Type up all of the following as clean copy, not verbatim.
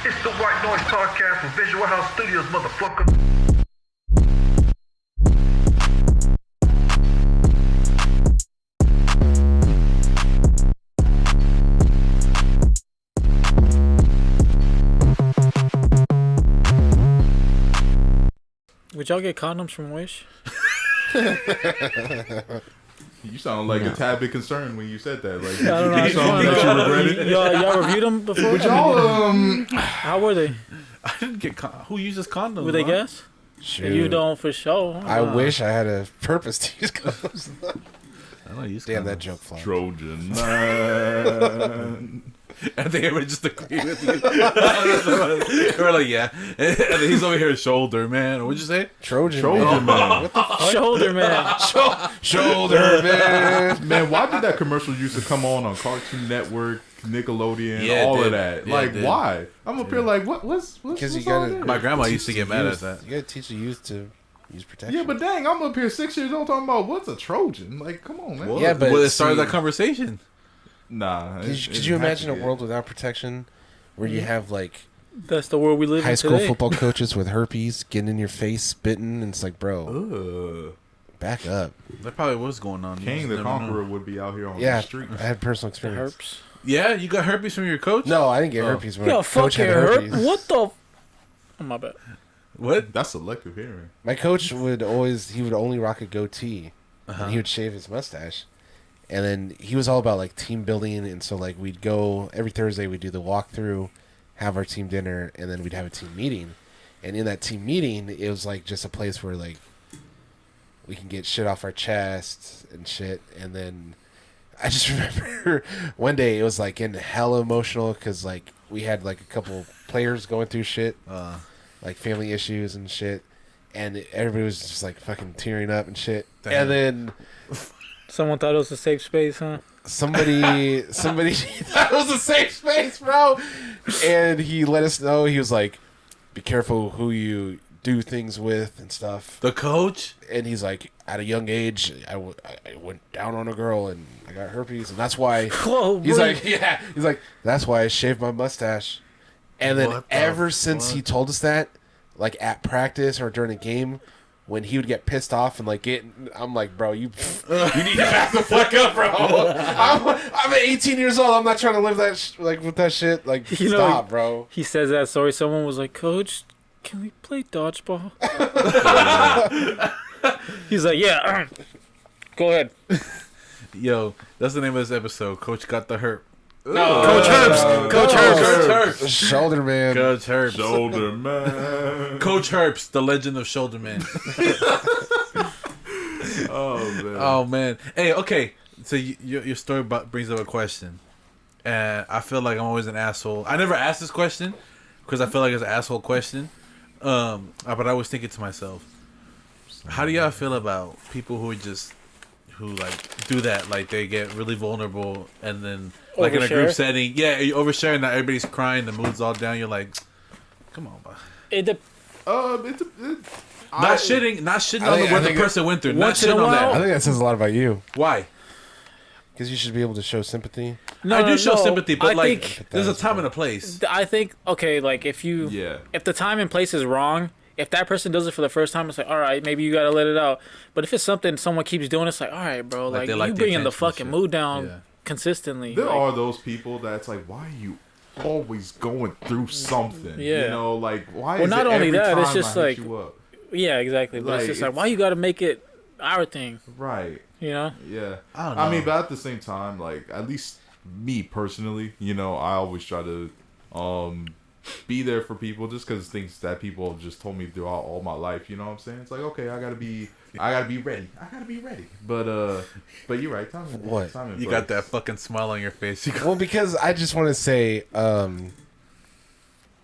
It's the White Noise Podcast from Visual House Studios, motherfucker. Would y'all get condoms from Wish? You sound like a tad bit concerned when you said that. Like, I don't know. you sound like you regret it. Y'all reviewed them before? Would y'all, How were they? I didn't get who uses condoms? Were they guess? Shoot. You don't for sure. I wish I had a purpose to use condoms. I don't use Damn, condoms. that joke flopped. Trojan man. And they ever just agree with you. We're like, yeah. And then he's over here, shoulder man. What'd you say? Trojan man. What the fuck? Shoulder man. Shoulder man. Man, why did that commercial used to come on Cartoon Network, Nickelodeon, Yeah, it all did. of that? Yeah, like, it did. why? I'm up here like, what's Because you all gotta. that? My grandma used to get mad at youth- that. You gotta teach the youth to use protection. Yeah, but dang, I'm up here 6 years old talking about what's a Trojan? Like, come on, man. Well, Yeah, but it started see- that conversation. Nah. Could you imagine a world without protection, where you have like That's the world we live high in school today. football coaches with herpes getting in your face, spitting, and it's like, bro, back up. That probably was going on. You King just the never know. Conqueror would be out here on Yeah, the street. I had personal The experience. herpes. Yeah, you got herpes from your coach? No, I didn't get herpes. When Yo, my fuck coach had your herpes. herp. What the? Oh, my bad. What? That's selective hearing. My coach would only rock a goatee, and he would shave his mustache. And then he was all about like team building, and so like we'd go every Thursday. We'd do the walkthrough, have our team dinner, and then we'd have a team meeting. And in that team meeting, it was like just a place where like we can get shit off our chests and shit. And then I just remember one day it was like getting hella emotional because like we had like a couple players going through shit, like family issues and shit, and everybody was just like fucking tearing up and shit. Damn. And then Someone thought it was a safe space, huh? somebody that was a safe space, bro. And he let us know. He was like, be careful who you do things with and stuff. The coach? And he's like, at a young age, I went down on a girl and I got herpes, and that's why. Whoa, He's bro. like, yeah. He's like, that's why I shaved my mustache. And then What the ever since fuck? he told us that, like at practice or during a game, when he would get pissed off and like I'm like, bro, you need to back the fuck up, bro. I'm 18 years old. I'm not trying to live that like with that shit. Like, You know, stop, bro. He says that story. Someone was like, Coach, can we play dodgeball? He's like, yeah. Go ahead. Yo, that's the name of this episode. Coach got the herp. No, Coach Herps. Coach Herps. Coach Herps. Shoulder man. Coach Herps. Shoulder man. Coach Herps, the legend of shoulder man. Oh man. Oh man. Hey, okay. So your story brings up a question, and I feel like I'm always an asshole. I never asked this question because I feel like it's an asshole question. But I always think it to myself. How do y'all feel about people who like do that? Like they get really vulnerable and then like in a group Overshare? setting, yeah, you oversharing that everybody's crying, the mood's all down. You're like, come on, bro. Not shitting on I what the think person went through. Not once in a shitting on while- I that. think that says a lot about you. Why? Because you should be able to show sympathy. No, I do show no, sympathy, but I like, think, there's a time and a place. I think, okay, like if the time and place is wrong, if that person does it for the first time, it's like, all right, maybe you gotta let it out. But if it's something someone keeps doing, it's like, all right, bro, Like like, they like you the bringing the attention and fucking shit. mood down Yeah. consistently. There like, are those people that's like, why are you always going through something? Yeah. You know, like, why Well, is not it only every that, it's time just I hit like- you up? yeah, exactly. But Like, it's just like, it's- why you gotta make it our thing? Right. You know? Yeah. I don't know. I mean, but at the same time, like, at least me personally, you know, I always try to be there for people just because things that people have just told me throughout all my life. You know what I'm saying? It's like, okay, I gotta be ready. But you're right. Time and, What? Time and You place. got that fucking smile on your face. You Well, because I just want to say,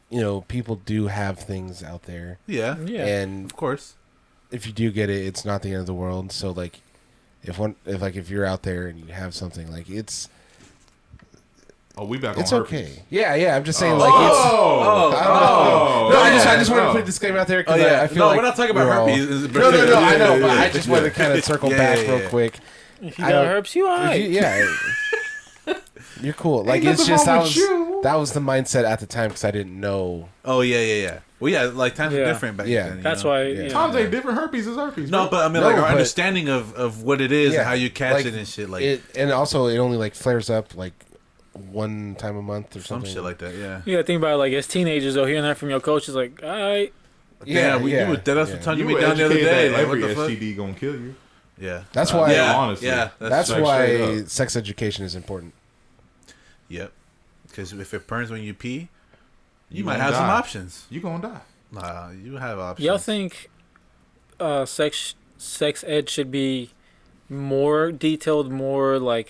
you know, people do have things out there, yeah, Yeah. and of course. if you do get it, it's not the end of the world. So like, if you're out there and you have something, like it's we back it's on okay. herpes. Yeah. I'm just saying, Oh. like it's. Oh. I don't know. No, I just want to Oh. put a disclaimer out there Oh because yeah, I feel no, like we're not talking about we're all- herpes. No, I know, Yeah, but yeah, I just want to kind of circle Yeah, back yeah, real yeah. quick. If you I got don't- herpes, you If alright. you- yeah. You're cool. Like Ain't it's nothing just wrong with you. that was the mindset at the time because I didn't know. Oh yeah. Well, yeah, like times were different back then. That's you know? why. Yeah. You know, Times ain't different. Herpes is herpes. No, bro. but I mean, No, like our but- understanding of what it is and how you catch like, it and shit, like it, and also it only like flares up like one time a month or some something. shit like that. Yeah. you gotta think about it, like as teenagers, though, hearing that from your coach is like, all right. Yeah, you were dead. That's what telling you me were down the other educated day. that Like, what every the fuck? STD gonna kill you. Yeah. That's why. Yeah, honestly. yeah. That's like straight why up. sex education is important. Yep. Because if it burns when you pee, you might gonna have some die. options. You gonna die. Nah, you have options. Y'all think sex ed should be more detailed, more like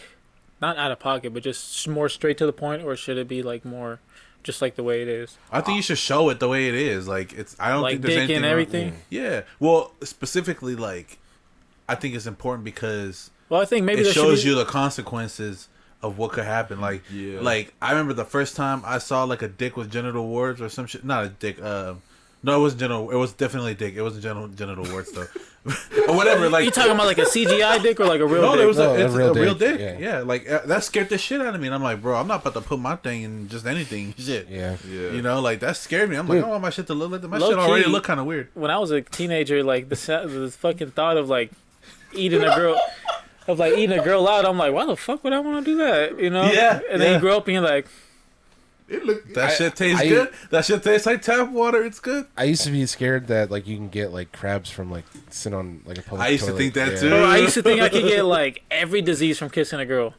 not out of pocket, but just more straight to the point, or should it be like more just like the way it is, I think you should show it the way it is. Like it's. I don't like think there's dick anything and wrong- everything? Yeah. Well, specifically, like, I think it's important because Well, I think maybe it there shows should be, you the consequences of what could happen. Like, Yeah. like I remember the first time I saw like a dick with genital warts or some shit. Not a dick. No, it wasn't genital. It was definitely a dick. It wasn't genital warts though, or whatever. Like, You talking about like a CGI dick or like a real no, dick? there was No, it's a real dick. dick. Yeah, like that scared the shit out of me. And I'm like, bro, I'm not about to put my thing in just anything. Shit. Yeah. Yeah. You know, like that scared me. I'm like, Dude. I want my shit to look like that. My Low shit already key. look kind of weird. When I was a teenager, like the fucking thought of like eating a girl. Of like eating a girl out, I'm like, why the fuck would I want to do that? You know? Yeah, And then yeah. you grow up and you're like, It look. That shit tastes I- good. That shit tastes like tap water. It's good. I used to be scared that like you can get like crabs from like sitting on like a public I used to toilet. think that, Yeah. too. bro, I used to think I could get like every disease from kissing a girl.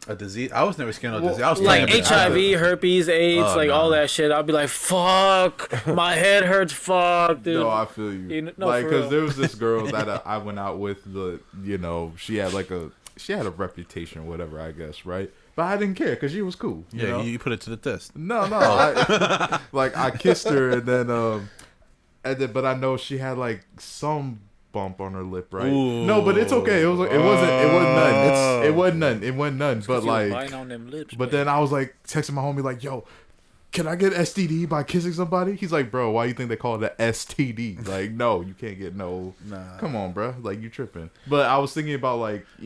A disease. I was never scared of Well, disease. I was Like scared of it. HIV, herpes, AIDS, Oh, like no. all that shit. I'd be like, fuck, my head hurts, fuck, dude. No, I feel you. You know, like, for because real. there was this girl that I went out with. She had a reputation, or whatever, I guess, right? But I didn't care because she was cool. You Yeah, know? you put it to the test. No, I kissed her and then, but I know she had like some bump on her lip, right? Ooh. No, but it's okay. It wasn't none. It wasn't none. But You was like, biting on them lips, but man. then I was like texting my homie like, yo, can I get STD by kissing somebody? He's like, bro, why you think they call it an STD? Like, no, you can't get no. Nah. Come on, bro. Like, you tripping. But I was thinking about like, the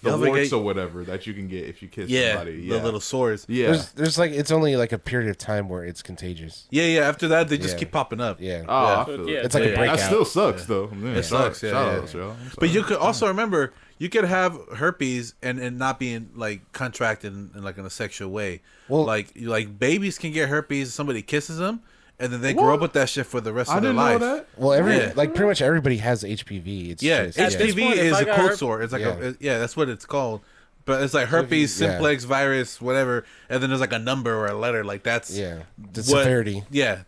Y'all ever warts get- or whatever that you can get if you kiss Yeah, somebody. Yeah, the little sores. yeah. There's like it's only like a period of time where it's contagious. Yeah. After that, they just Yeah. keep popping up. Yeah. Oh, Yeah. I feel Yeah. it. It's like Yeah. a breakout. That still sucks though. Man, It sucks, yeah, Shout yeah. out, yo. I'm But you sorry. could also remember you could have herpes and not being like contracted in like in a sexual way. Well- like babies can get herpes. Somebody kisses them, and then they grow up with that shit for the rest I of their didn't know life. that. Well, Yeah. like pretty much everybody has HPV. It's Yeah, just, At this HPV point, if is I a got cold herp- sore. It's like Yeah. that's what it's called. But it's like herpes, Yeah. simplex virus, whatever, and then there's like a number or a letter. Like that's Yeah, the what- severity. Yeah,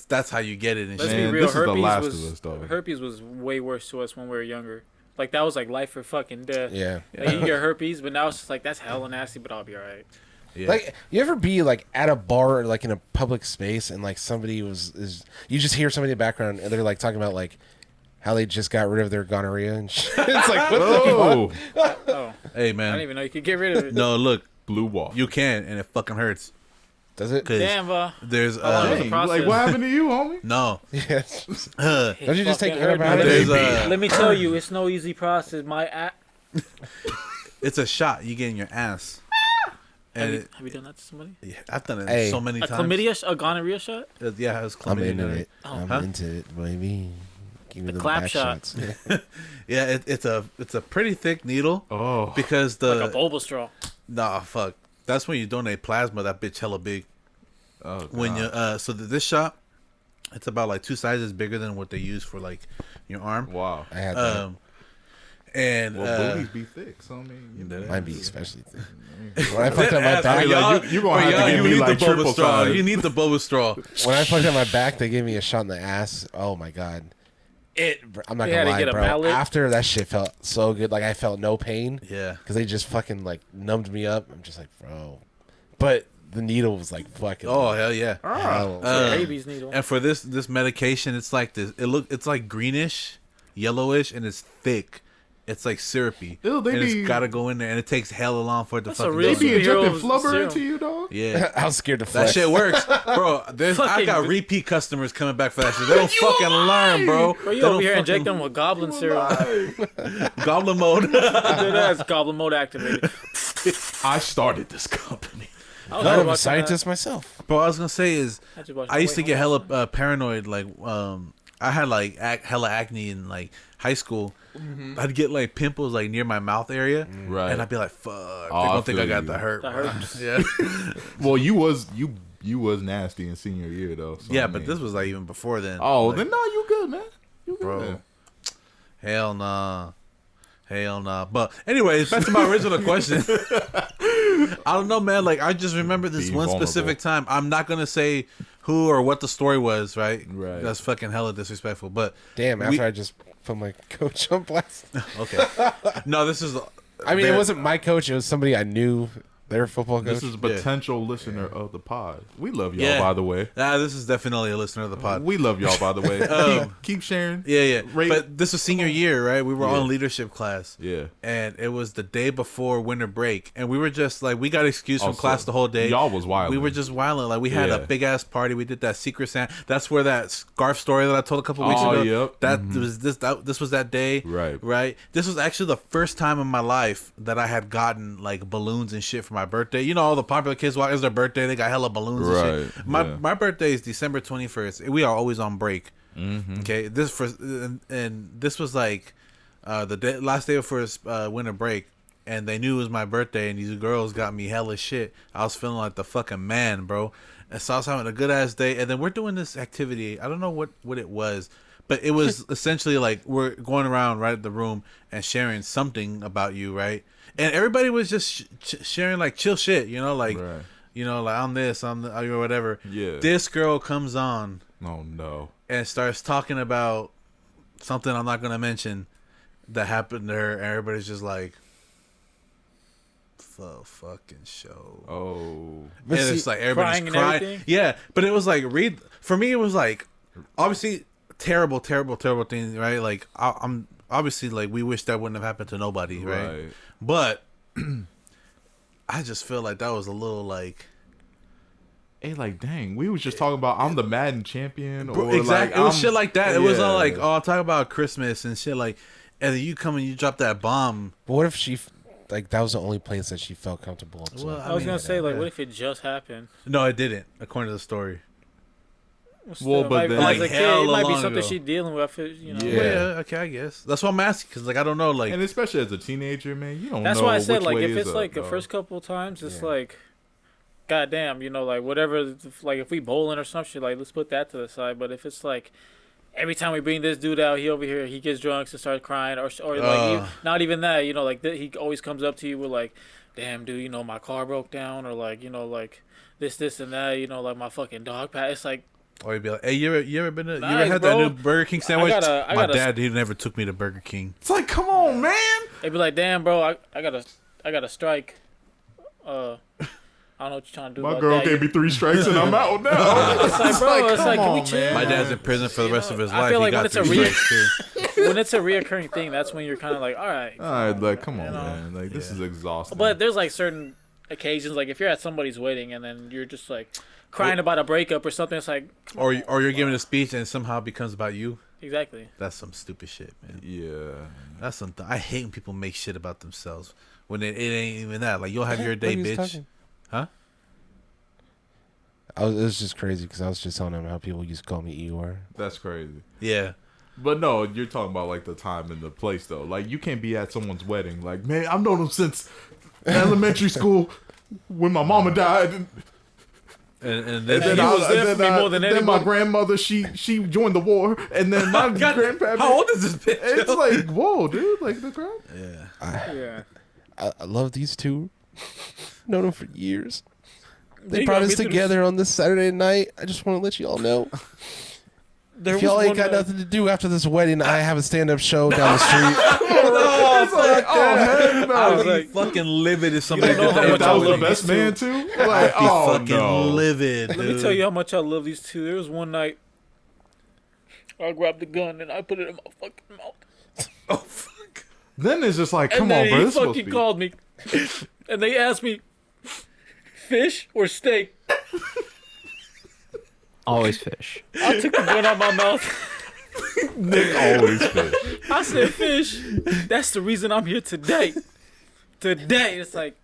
that's how you get it and Let's shit. be Man, real. this is the Herpes last was of us, dog. herpes was way worse to us when we were younger. Like that was like life or fucking death. Yeah. Like, you get herpes, but now it's just like that's hella nasty, but I'll be alright. Yeah. Like you ever be like at a bar or like in a public space and like somebody is you just hear somebody in the background and they're like talking about like how they just got rid of their gonorrhea and shit. It's like what the Oh, Oh, hey I man, didn't even know you could get rid of it. no, look, blue wall. you can, and it fucking hurts. does it? 'Cause Damn, there's long was the Dang, process? like what happened to you, homie? no. Yes. Uh, Don't you just take fucking hurt me. antibiotics? There's Let me tell you, it's no easy process. it's a shot you get in your ass, and Have you done that to somebody? I've done it Hey. so many A times. chlamydia, a gonorrhea shot? Yeah, it was I'm chlamydia. into it. Oh. I'm Huh? into it, baby. Give me The the clap back shot. shots. Yeah, it's a pretty thick needle Oh, because Like a bulba straw. nah fuck. That's when you donate plasma. That bitch hella big. oh When you God. this shot, it's about like 2 sizes bigger than what they use for like your arm. Wow. I had that. And Well, booties be thick, so I mean, you know. Mine be especially thick. When I fucked up my ass, back, mean, like, you gonna have to give me, need like, the boba triple straw. size. You need the boba straw. when I fucked up my back, they gave me a shot in the ass. Oh my god. I'm not You had gonna to get lie, a bro. mallet? After that shit felt so good. Like I felt no pain. Yeah. Because they just fucking like numbed me up. I'm just like, bro. But the needle was like fucking. Oh hell yeah. hell. Baby's needle. And for this medication, it's like this. It's like greenish, yellowish, and it's thick. It's like syrupy. Ew, they and be- it's gotta go in there, and it takes hella long for it to That's a fucking real go They in be there. superhero injecting flubber serum. into you, dog. Yeah. I was scared to That flex. shit works, bro. I got Fucking- repeat customers coming back for that shit. They don't fucking learn, bro. Bro, you They over don't here fucking- injecting with goblin serum. goblin mode. That's goblin mode activated. I started this company. I'm a scientist myself. But what I was gonna say is, I used to get hella paranoid. Like, I had like hella acne in like high school. Mm-hmm. I'd get like pimples like near my mouth area, right? And I'd be like, "Fuck!" They don't think I got the herp. Yeah. Well, you was nasty in senior year though. So yeah, but this was like even before then. Oh, like, then no, you good, man. You good, bro. Hell nah. Hell nah. But anyways, back to my original question. I don't know, man. Like, I just remember this one specific time. I'm not gonna say who or what the story was, right? Right. That's fucking hella disrespectful. But damn, after I just put my coach on blast. Okay. No, this is. I mean, it wasn't my coach. It was somebody I knew. Their football coach. This is a potential listener of the pod. We love y'all, by the way. This is definitely a listener of the pod. We love y'all, by the way. Keep sharing. Yeah. But this was senior year, right? We were on leadership class. Yeah. And it was the day before winter break. And we were just like, we got excused from class the whole day. Y'all was wild. We were just wilding. Like, we had a big ass party. We did that Secret Santa. That's where that scarf story that I told a couple weeks ago. Yep. That was this was that day. Right. This was actually the first time in my life that I had gotten like balloons and shit for my birthday. You know, all the popular kids walk. It's their birthday. They got hella balloons and shit. My birthday is December 21st. We are always on break. Mm-hmm. Okay, this was like the last day before winter break, and they knew it was my birthday, and these girls got me hella shit. I was feeling like the fucking man, bro. And so I was having a good ass day, and then we're doing this activity. I don't know what it was, but it was essentially like we're going around right at the room and sharing something about you, right? And everybody was just sharing like chill shit, you know, like you know, like I'm this, I'm the, or whatever. Yeah. This girl comes on. Oh no. And starts talking about something I'm not gonna mention that happened to her, and everybody's just like, "The fucking show." Oh. And it's like everybody's crying. Yeah, but it was like for me. It was like obviously terrible thing, right? Like I'm obviously like we wish that wouldn't have happened to nobody, right? But I just feel like that was a little like, hey, like dang, we was just talking about I'm the Madden champion, or exactly. like It was shit like that. It was all like, oh, I'll talk about Christmas and shit like, and then you come and you drop that bomb. But what if she, like, that was the only place that she felt comfortable? Well, I was gonna say, like, what if it just happened? No, it didn't, according to the story. Well, but then, like, it might be something she's dealing with. You know. Yeah, okay, I guess that's what I'm asking, because like I don't know, like, and especially as a teenager, man, you don't. That's know why I said, which like, way if is it's up, like though. the first couple of times, it's like, goddamn, you know, like whatever, like if we bowling or some shit, like let's put that to the side. But if it's like every time we bring this dude out, he over here, he gets drunk and starts crying, or like not even that, you know, like he always comes up to you with like, damn, dude, you know, my car broke down, or like, you know, like this and that, you know, like my fucking dog pat. It's like. Or you'd be like, hey, you ever been to, you ever had that new Burger King sandwich? My dad, he never took me to Burger King. It's like, come on, man. They'd be like, damn, bro, I got a strike. I don't know what you're trying to do. My girl gave me 3 strikes and I'm out now. It's like, bro, it's like, can we chill? My dad's in prison for the rest of his life. I feel like he got 3 strikes too. When it's a reoccurring thing, that's when you're kind of like, all right, like, come on, man. Like, this is exhausting. But there's like certain occasions, like if you're at somebody's wedding and then you're just like crying about a breakup or something, it's like, or you're giving a speech and it somehow becomes about you. Exactly. That's some stupid shit, man. Yeah. That's something. I hate when people make shit about themselves when it ain't even that. Like, you'll have your day, bitch. Huh? It was just crazy because I was just telling him how people used to call me Eeyore. That's crazy. Yeah. But no, you're talking about like the time and the place though. Like, you can't be at someone's wedding. Like, man, I've known them since elementary school when my mama died. And then he was there for me more than anybody. Then my grandmother, she joined the war, and then my grandpa. How old is this bitch? It's like, whoa, dude, like the crowd. Yeah. I love these two. Known them for years. They brought us together on this Saturday night. I just want to let you all know. If y'all ain't got nothing to do after this wedding, I have a stand-up show down the street. I was like, fucking livid if somebody did that. If that was the best man too. Like, fucking livid. Dude. Let me tell you how much I love these two. There was one night I grabbed the gun and I put it in my fucking mouth. Oh fuck. Then it's just like, come and on, then bro. He This fucking called me, and they asked me, fish or steak. Always fish. I took the gun out my mouth. Nick always fish. I said fish. That's the reason I'm here today. Today, it's like,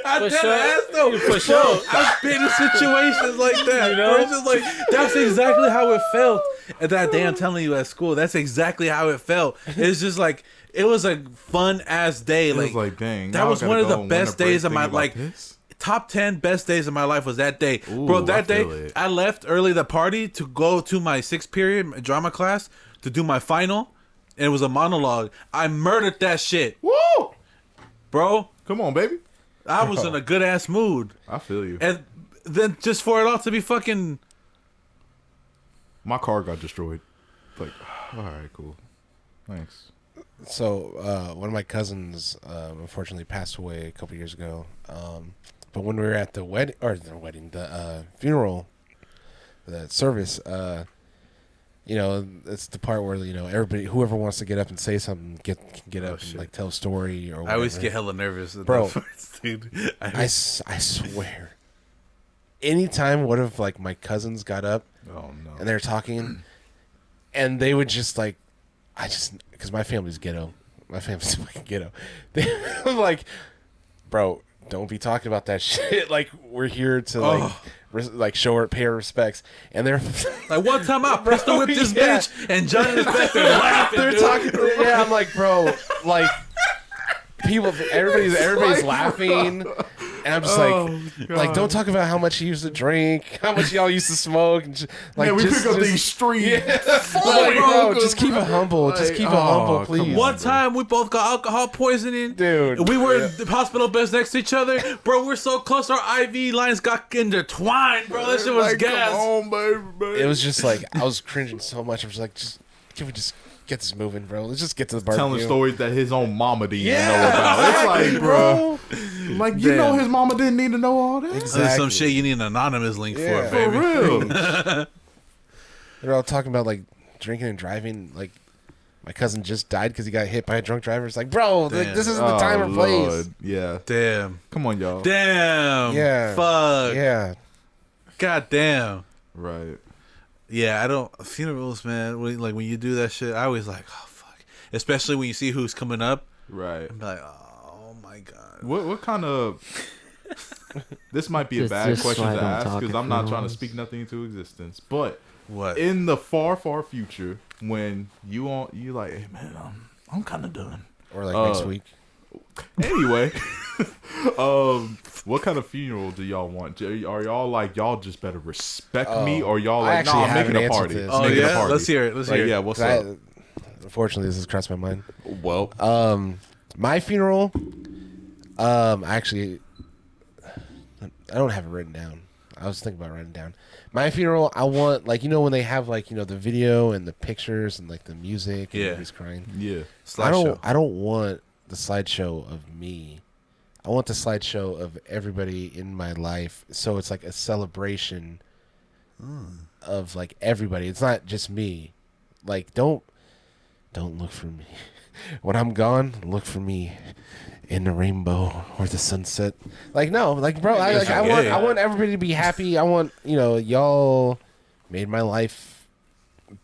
I For dead sure. ass though. For sure. I've been in situations like that. You know? Where it's just like that's exactly how it felt. And that day I'm telling you at school, that's exactly how it felt. It's just like it was a fun ass day. It was like, dang. that now I was gotta one of go the and best win a break days of my thinking about like this? top 10 best days of my life was that day. Ooh, Bro, I that day feel it. I left early the party to go to my 6th period drama class to do my final. And it was a monologue. I murdered that shit. Woo! Bro, Come on, baby. I was in a good ass mood. I feel you. And then just for it all to be fucking My car got destroyed. Like, all right, cool. Thanks. So one of my cousins unfortunately passed away a couple years ago. But when we were at the the funeral, the service, it's the part where everybody, whoever wants to get up and say something, can get up and shit. like tell a story or whatever. I always get hella nervous at Bro. that part, dude. I swear, anytime one of like my cousins got up Oh no. and they were talking, and they would just like, because my family's ghetto. My family's fucking ghetto. I'm like, bro, don't be talking about that shit. Like, we're here to like show her, pay her respects. And they're Like one time I pistol whipped this yeah. bitch and Johnny is back there laughing. they're dude. talking. Yeah, I'm like, bro, like everybody's laughing. And I'm just like, don't talk about how much you used to drink, how much y'all used to smoke. And like, Man, we just, pick up just, these streets. like, bro, just keep it humble. Just keep it humble, come please. on. One time we both got alcohol poisoning. Dude. We were in the hospital beds next to each other. Bro, we're so close our IV lines got intertwined, bro. That shit was Like, gas. Come on, baby. It was just like, I was cringing so much. I was like, can we just get this moving, bro? Let's just get to the barbecue. Telling stories that his own mama didn't even know about. It's like, bro, like you Damn. know his mama didn't need to know all that. There's Exactly. some shit you need an anonymous link Yeah. for, baby. For real. They're all talking about like drinking and driving. Like, my cousin just died because he got hit by a drunk driver. It's like, bro, like, Damn. this isn't the time or place. Lord. Yeah. Damn. Come on, y'all. Damn. Yeah. Fuck. Yeah. God damn. Right. Yeah, I don't funerals, man. When you do that shit, I always like, oh fuck. Especially when you see who's coming up. Right. I'm like, oh my god. What kind of? This might be a Just- bad just question so I to don't ask talk because at I'm not trying to funerals. speak nothing into existence. But What? in the far, far future, when you like, hey man, I'm kind of done. Or like next Uh, week. Anyway, what kind of funeral do y'all want? Are y'all like y'all just better respect me, or y'all I like actually nah, I'm have making an a answer party? to this. Oh Making a yeah, party. let's hear it. Let's Like, hear yeah, it. what's 'Cause up? Unfortunately, this has crossed my mind. Well, My funeral, actually, I don't have it written down. I was thinking about writing it down. My funeral, I want, like, when they have, like, the video and the pictures and, like, the music and Yeah. everybody's crying. yeah, Slideshow. I don't want the slideshow of me. I want the slideshow of everybody in my life. So it's like a celebration of, like, everybody. It's not just me. Like, don't look for me. When I'm gone, look for me in the rainbow or the sunset. Like, no, like, bro, I want everybody to be happy. I want, y'all made my life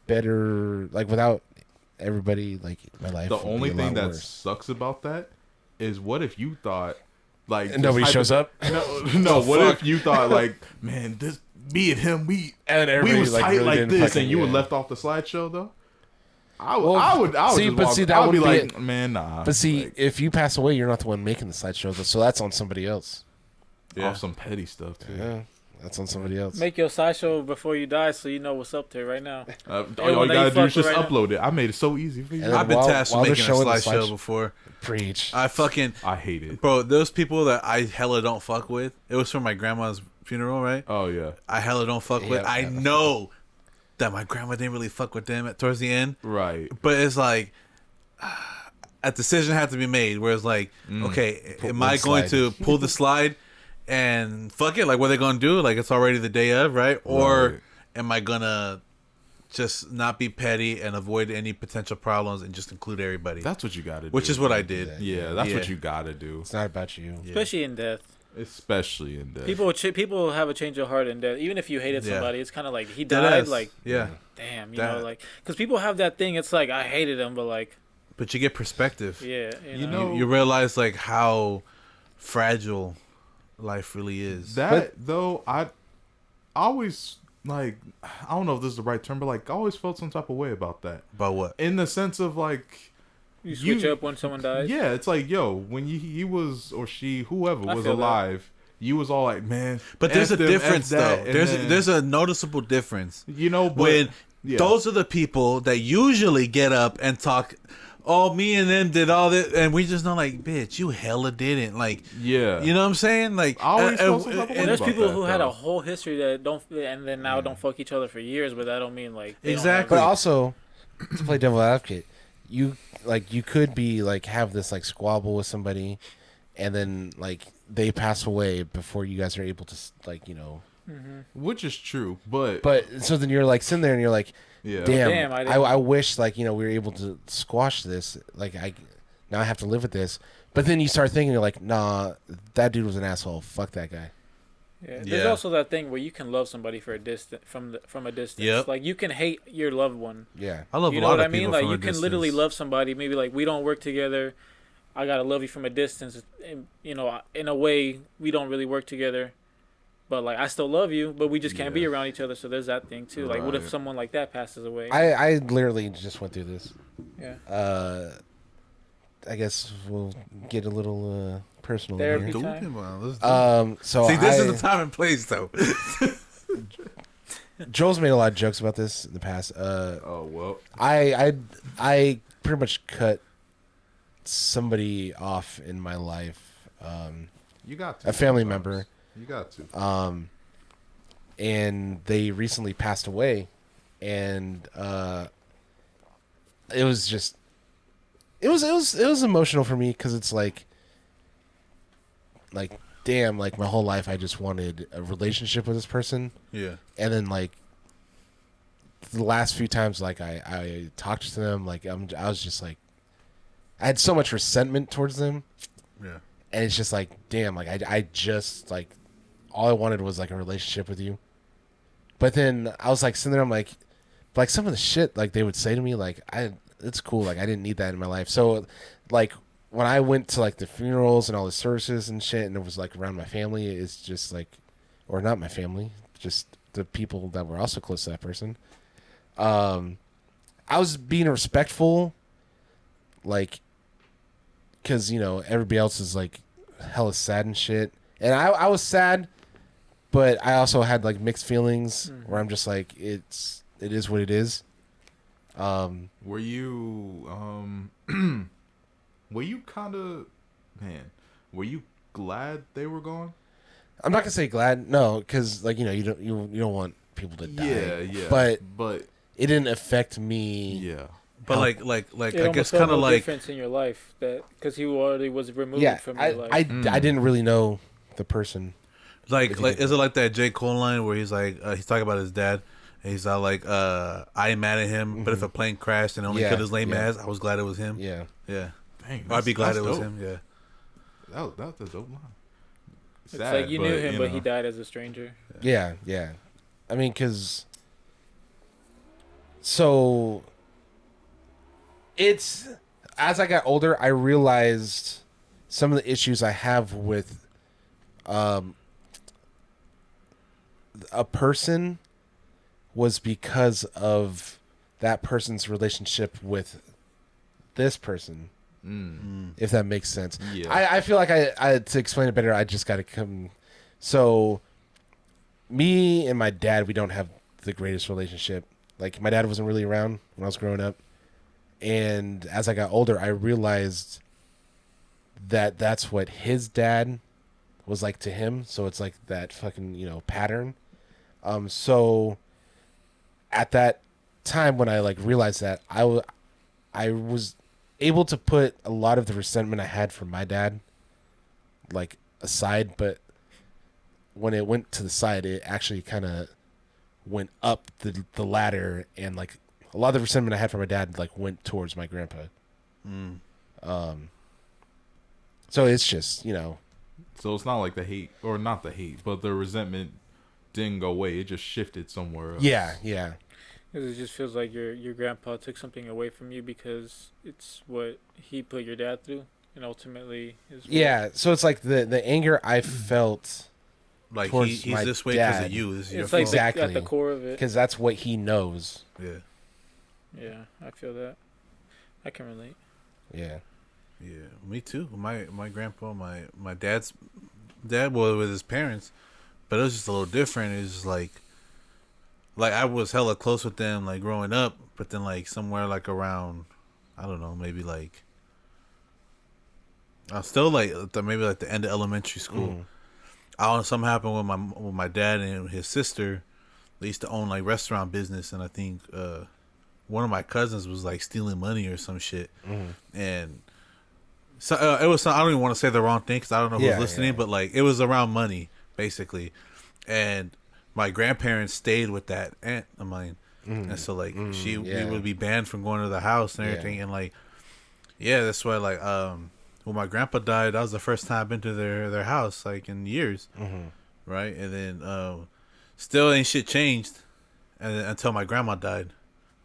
better. Like, without everybody, like, my life. the would be only a thing lot that worse. sucks about that is what if you thought like And nobody just shows up. No, what fuck? if you thought like, man, this me and him, we And everybody, was like, tight really like didn't this, fucking- and you were yeah. left off the slideshow though. I Well, would see, just but walk, see, that I would be would be like, man, nah. But see, like, if you pass away, you're not the one making the slideshow, so that's on somebody else. off some petty stuff too. Yeah, that's on somebody else. Make your sideshow before you die, so you know what's up there right now. All Hey, you when gotta they do is fuck just right upload it. I made it so easy for you. And then I've been while- tasked while with they're making a showing the slideshow slideshow- before. Preach. I fucking I hate it. bro, those people that I hella don't fuck with. It was for my grandma's funeral, right? Oh yeah, I hella don't fuck with. Yeah, I yeah. know that my grandma didn't really fuck with them towards the end, right. but it's like a decision had to be made. Where it's like, okay, am I going slide. to pull the slide and fuck it? Like, what are they gonna do? Like, it's already the day of, right? Or Right. am I gonna just not be petty and avoid any potential problems and just include everybody? That's what you gotta do. Which is what I did. Yeah, that's Yeah. what you gotta do. It's not about you. Especially in death. Especially in death. People have a change of heart in death. Even if you hated Yeah. somebody, it's kind of like he Dead died. ass. Like, yeah. damn, you That- know, like because people have that thing. It's like I hated him, but like, But you get perspective. yeah, You know- You realize like how fragile life really is. Though, I always like, I don't know if this is the right term, but like I always felt some type of way about that. About what? In the sense of like, You switch up when someone dies. yeah, it's like, yo, when he was or she, whoever I was feel alive, you was all like, man. But there's F a them, difference F that, though. and then, There's a noticeable difference. you know, but, When yeah. those are the people that usually get up and talk, oh, me and them did all this, and we just know, like, bitch, you hella didn't. Like, Yeah. you know what I'm saying? Like, I always felt some type of way And there's about people that, who had though. a whole history that don't, and then now don't fuck each other for years, but that don't mean like they don't have- Exactly. But also, to play devil advocate, you could be like have this like squabble with somebody, and then like they pass away before you guys are able to like Which is true, but so then you're like sitting there and you're like, yeah. damn, I I, didn't- I wish like we were able to squash this. Like now I have to live with this. But then you start thinking, you're like, nah, that dude was an asshole. Fuck that guy. Yeah. There's Yeah. also that thing where you can love somebody for a distance from a distance. Yep. Like you can hate your loved one. Yeah. I love You a know lot what I of mean? people Like from you a can literally distance. love somebody. Maybe like we don't work together. I gotta love you from a distance. And, in a way, we don't really work together. But like I still love you, but we just can't be Yeah. around each other. So there's that thing too. Like what if Right. someone like that passes away? I literally just went through this. Yeah. I guess we'll get a little personal Therapy. here. time. Well, let's do it. So See, this I, is the time and place, though. Joel's made a lot of jokes about this in the past. Oh well. I pretty much cut somebody off in my life. You got to. A family sometimes. member. You got to. And they recently passed away, and it was just it was emotional for me because it's like damn, like my whole life I just wanted a relationship with this person, Yeah. and then like the last few times like I talked to them, like I was just like I had so much resentment towards them, Yeah. and it's just like damn, like I just like all I wanted was like a relationship with you. But then I was like sitting there, I'm like some of the shit like they would say to me, like it's cool, like I didn't need that in my life. So like when I went to like the funerals and all the services and shit, and it was like around my family, it's just like, or not my family, just the people that were also close to that person. I was being respectful, like, cause everybody else is like hella sad and shit, and I was sad, but I also had like mixed feelings where I'm just like it is what it is. Were you were you kind of were you glad they were gone? I'm not gonna say glad, no, because like you don't want people to die. Yeah. But it didn't affect me. yeah. But How- like It I guess almost felt kind of no like difference in your life that because he already was removed Yeah, from I your life. I didn't really know the person. like is it like that J. Cole line where he's like he's talking about his dad and he's all like I ain't mad at him, but if a plane crashed and only Yeah, killed his lame yeah. ass, I was glad it was him. Yeah. Yeah. Dang, I'd be glad that's it was dope. him. Yeah. That's a dope line. It's Sad, like you knew him, but he know. died as a stranger. Yeah. I mean, so it's as I got older, I realized some of the issues I have with a person was because of that person's relationship with this person. If that makes sense. Yeah. I feel like I to explain it better, I just got to come. So, me and my dad, we don't have the greatest relationship. Like, my dad wasn't really around when I was growing up. And as I got older, I realized that that's what his dad was like to him. So it's like that fucking, pattern. So at that time when I like realized that, I was able to put a lot of the resentment I had from my dad like aside, but when it went to the side, it actually kind of went up the ladder, and like a lot of the resentment I had from my dad like went towards my grandpa. So it's just So it's not like the hate, or not the hate, but the resentment didn't go away. It just shifted somewhere else. yeah. Because it just feels like your grandpa took something away from you because it's what he put your dad through and ultimately is. Yeah, so it's like the anger I felt Like towards he's my this way because dad. of you. This is your It's like fault. Exactly. at the core of it. because that's what he knows. Yeah. Yeah, I feel that. I can relate. Yeah. Yeah, me too. My grandpa, my dad's dad was with his parents, but it was just a little different. It was just like I was hella close with them like growing up, but then like somewhere like around, I don't know, maybe like I was still like maybe like the end of elementary school. I don't know, something happened with my dad and his sister. They used to own like restaurant business, and I think one of my cousins was like stealing money or some shit, and. So it was. I don't even want to say the wrong thing because I don't know who's listening, but like it was around money basically, and my grandparents stayed with that aunt of mine, and so like we would be banned from going to the house and everything, and like that's why like when my grandpa died, that was the first time I've been to their house like in years, right? And then still ain't shit changed, and then, until my grandma died,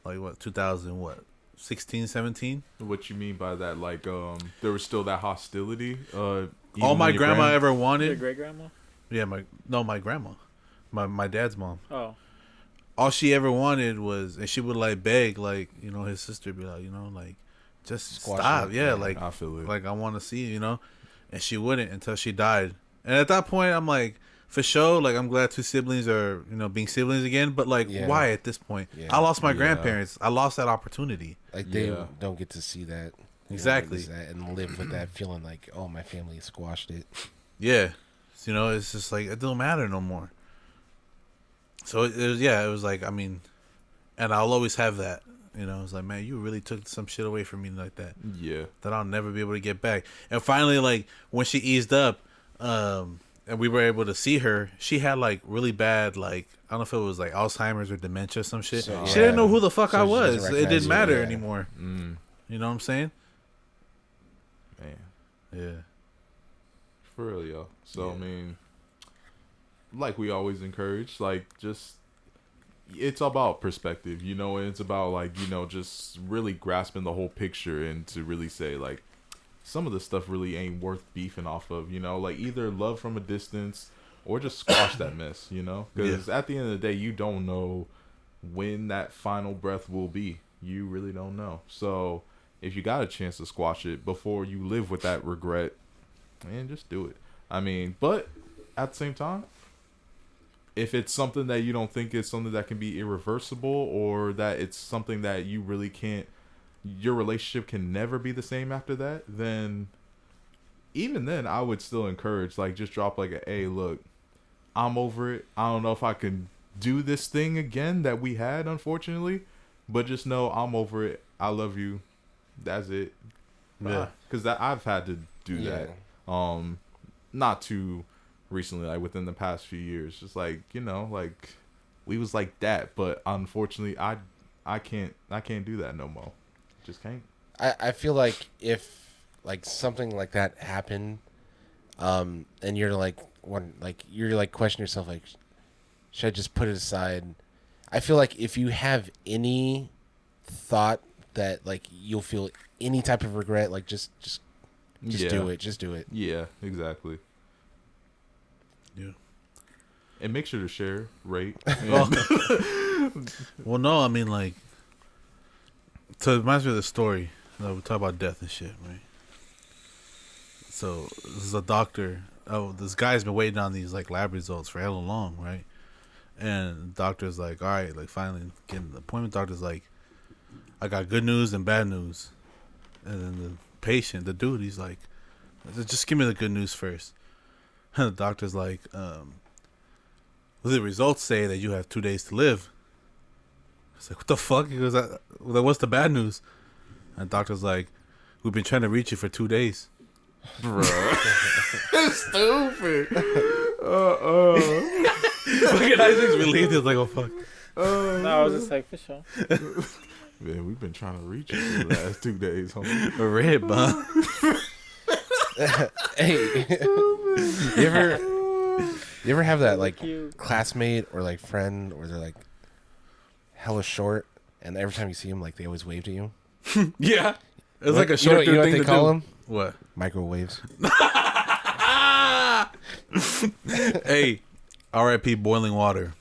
like 2016, 17. What you mean by that? Like, there was still that hostility. All my grandma ever Your wanted. great grandma? Yeah, my grandma, my dad's mom. Oh, All she ever wanted was, and she would like beg, like his sister would be like, like, just Squash stop. it. Yeah, Yeah, like I feel it. like I want to see you, and she wouldn't until she died. And at that point, I'm like, for sure, like I'm glad two siblings are being siblings again. But like, why at this point? Yeah. I lost my grandparents. I lost that opportunity. Like they don't get to see that. Exactly. That and live with that feeling like, oh, my family squashed it. Yeah, it's just like it don't matter no more. So it was like, I mean, and I'll always have that. It's like, man, you really took some shit away from me like that. Yeah. That I'll never be able to get back. And finally, like when she eased up, and we were able to see her, she had like really bad, like I don't know if it was like Alzheimer's or dementia or some shit. So, she didn't know who the fuck So I she was. doesn't It recognize didn't you, matter yeah. anymore. You know what I'm saying? Man. Yeah. For real, yo. So I mean, like we always encourage, like just it's about perspective, and it's about like just really grasping the whole picture and to really say like some of the stuff really ain't worth beefing off of, like either love from a distance or just squash that mess, because at the end of the day you don't know when that final breath will be. You really don't know. So if you got a chance to squash it before you live with that regret, man, just do it. I mean, but at the same time, if it's something that you don't think is something that can be irreversible, or that it's something that you really can't, your relationship can never be the same after that, then even then I would still encourage, like, just drop like hey, look, I'm over it. I don't know if I can do this thing again that we had, unfortunately, but just know I'm over it. I love you. That's it. Yeah. Because I've had to do that. Not too recently, like within the past few years, just like like we was like that, but unfortunately I can't do that no more. Just can't. I feel like if like something like that happened, and you're like question yourself like, should I just put it aside? I feel like if you have any thought that like you'll feel any type of regret, like just do it. Just do it. Yeah, exactly. Yeah. And make sure to share, rate. Well, no, I mean like, so it reminds me of the story. We talk about death and shit, right? So this is a doctor. This guy's been waiting on these like lab results for hella long, right? And the doctor's like, all right, like finally getting the appointment. Doctor's like, I got good news and bad news. And then the patient, the dude, he's like, just give me the good news first. And the doctor's like, well, the results say that you have 2 days to live. It's like, what the fuck? He goes, what's the bad news? And the doctor's like, we've been trying to reach you for 2 days. Bro. Stupid. Look at Isaac's relieved. He's like, oh fuck. No, I was just like, for sure. Man, we've been trying to reach you for the last 2 days, homie. A red bun. Hey, you ever have that like Cute. classmate or like friend where they're like hella short, and every time you see them, like they always wave to you? Yeah. It's like a short you know what thing they to call do. them? What? Microwaves. Hey, R.I.P. boiling water.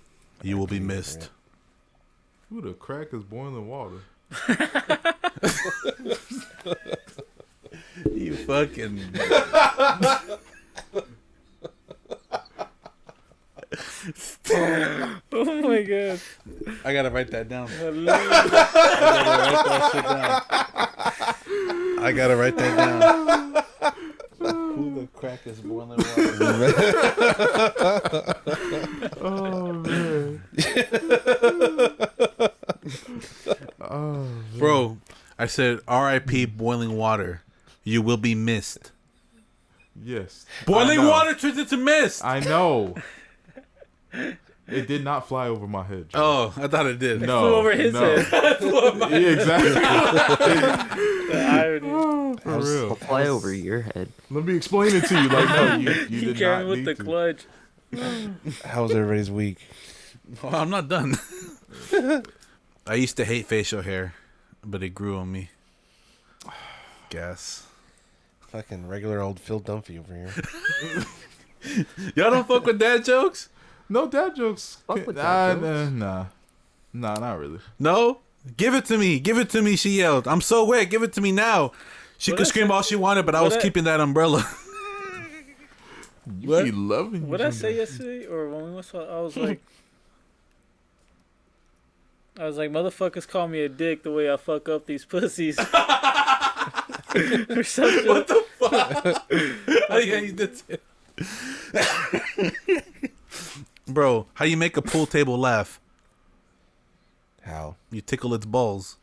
You will be missed. Who the crack is boiling water? You fucking. Oh my god. I gotta write that down. I gotta write that down. Who the crack is boiling water? Oh man. Oh Bro, I said R.I.P. boiling water. You will be missed. yes. Boiling I know. water turns into mist. I know. It did not fly over my head. Joe. Oh, I thought it did. No, Flew over his no. head. Yeah, exactly. The irony. For real. Fly over your head. Let me explain it to you. Like, no, you He did came not with need the to. clutch. How was everybody's week? Well, I'm not done. I used to hate facial hair, but it grew on me. Gas. Fucking regular old Phil Dunphy over here. Y'all don't fuck with dad jokes? No dad jokes. Fuck with dad jokes. Nah, not really. No? Give it to me. Give it to me, she yelled. I'm so wet. Give it to me now. She What could I scream say- all she wanted, but I was what I- keeping that umbrella. You What? be loving. What I say yesterday, or when we went, I was like, motherfuckers call me a dick the way I fuck up these pussies. Or something. What the fuck? Oh, yeah, you did say- Bro, how you make a pool table laugh? How? You tickle its balls.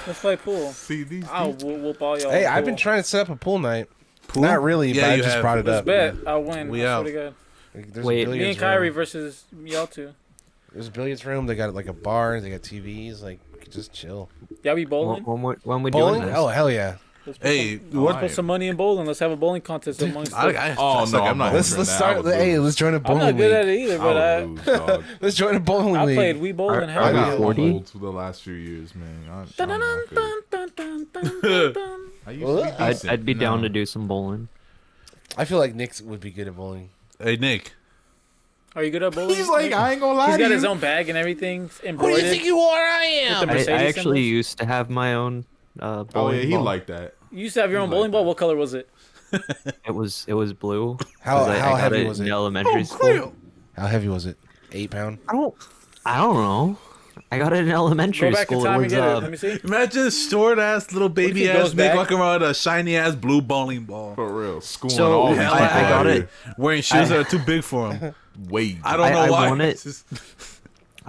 Let's play pool. See these. I'll whoop all y'all. Hey, in I've been pool. trying to set up a pool night. Pool? Not really, Yeah, but I you just have. brought it Let's up. bet. I'll win. We I out. swear to God. There's Wait. a Me billiards and Kyrie room. versus y'all two. There's a billiards room. They got like a bar. They got TVs. Like, just chill. Y'all be bowling? When we Bowling? doing this? Oh, hell yeah. Let's put Hey, some, let's put some money in bowling. Let's have a bowling contest amongst us. Oh no, I'm not. Let's entering that. I start. would Hey, lose. let's join a I'm bowling not good league. at it either, but I would lose, dog. Let's join a bowling I league. played Wii Bowling. Are I Hell we got yeah. 40? old for the last few years, man. I'm Dun, not dun, good. dun, dun, dun, dun, dun, dun. I used to be decent. I'd be down No. to do some bowling. I feel like Nick would be good at bowling. Hey, Nick. Are you good at bowling? He's like, Nick? I ain't gonna lie He's to got you. his own bag and everything embroidered. you are? I With the I Mercedes actually symbols? used to have my own bowling Oh yeah, he ball. liked that. You used to have your own He's bowling like ball. What color was it? It was blue. How 'Cause I got heavy it was in it? elementary school. How heavy was it? 8 pound. I don't know. I got it in elementary Go back in school. time It and was get it. Let me see. Imagine short ass little if baby he ass goes Nick back? walking around with a shiny ass blue bowling ball. For real, schooling So, all these I- people I got out it. here. Wearing shoes that are too big for him. Wait, I don't know I why. won it. It's just-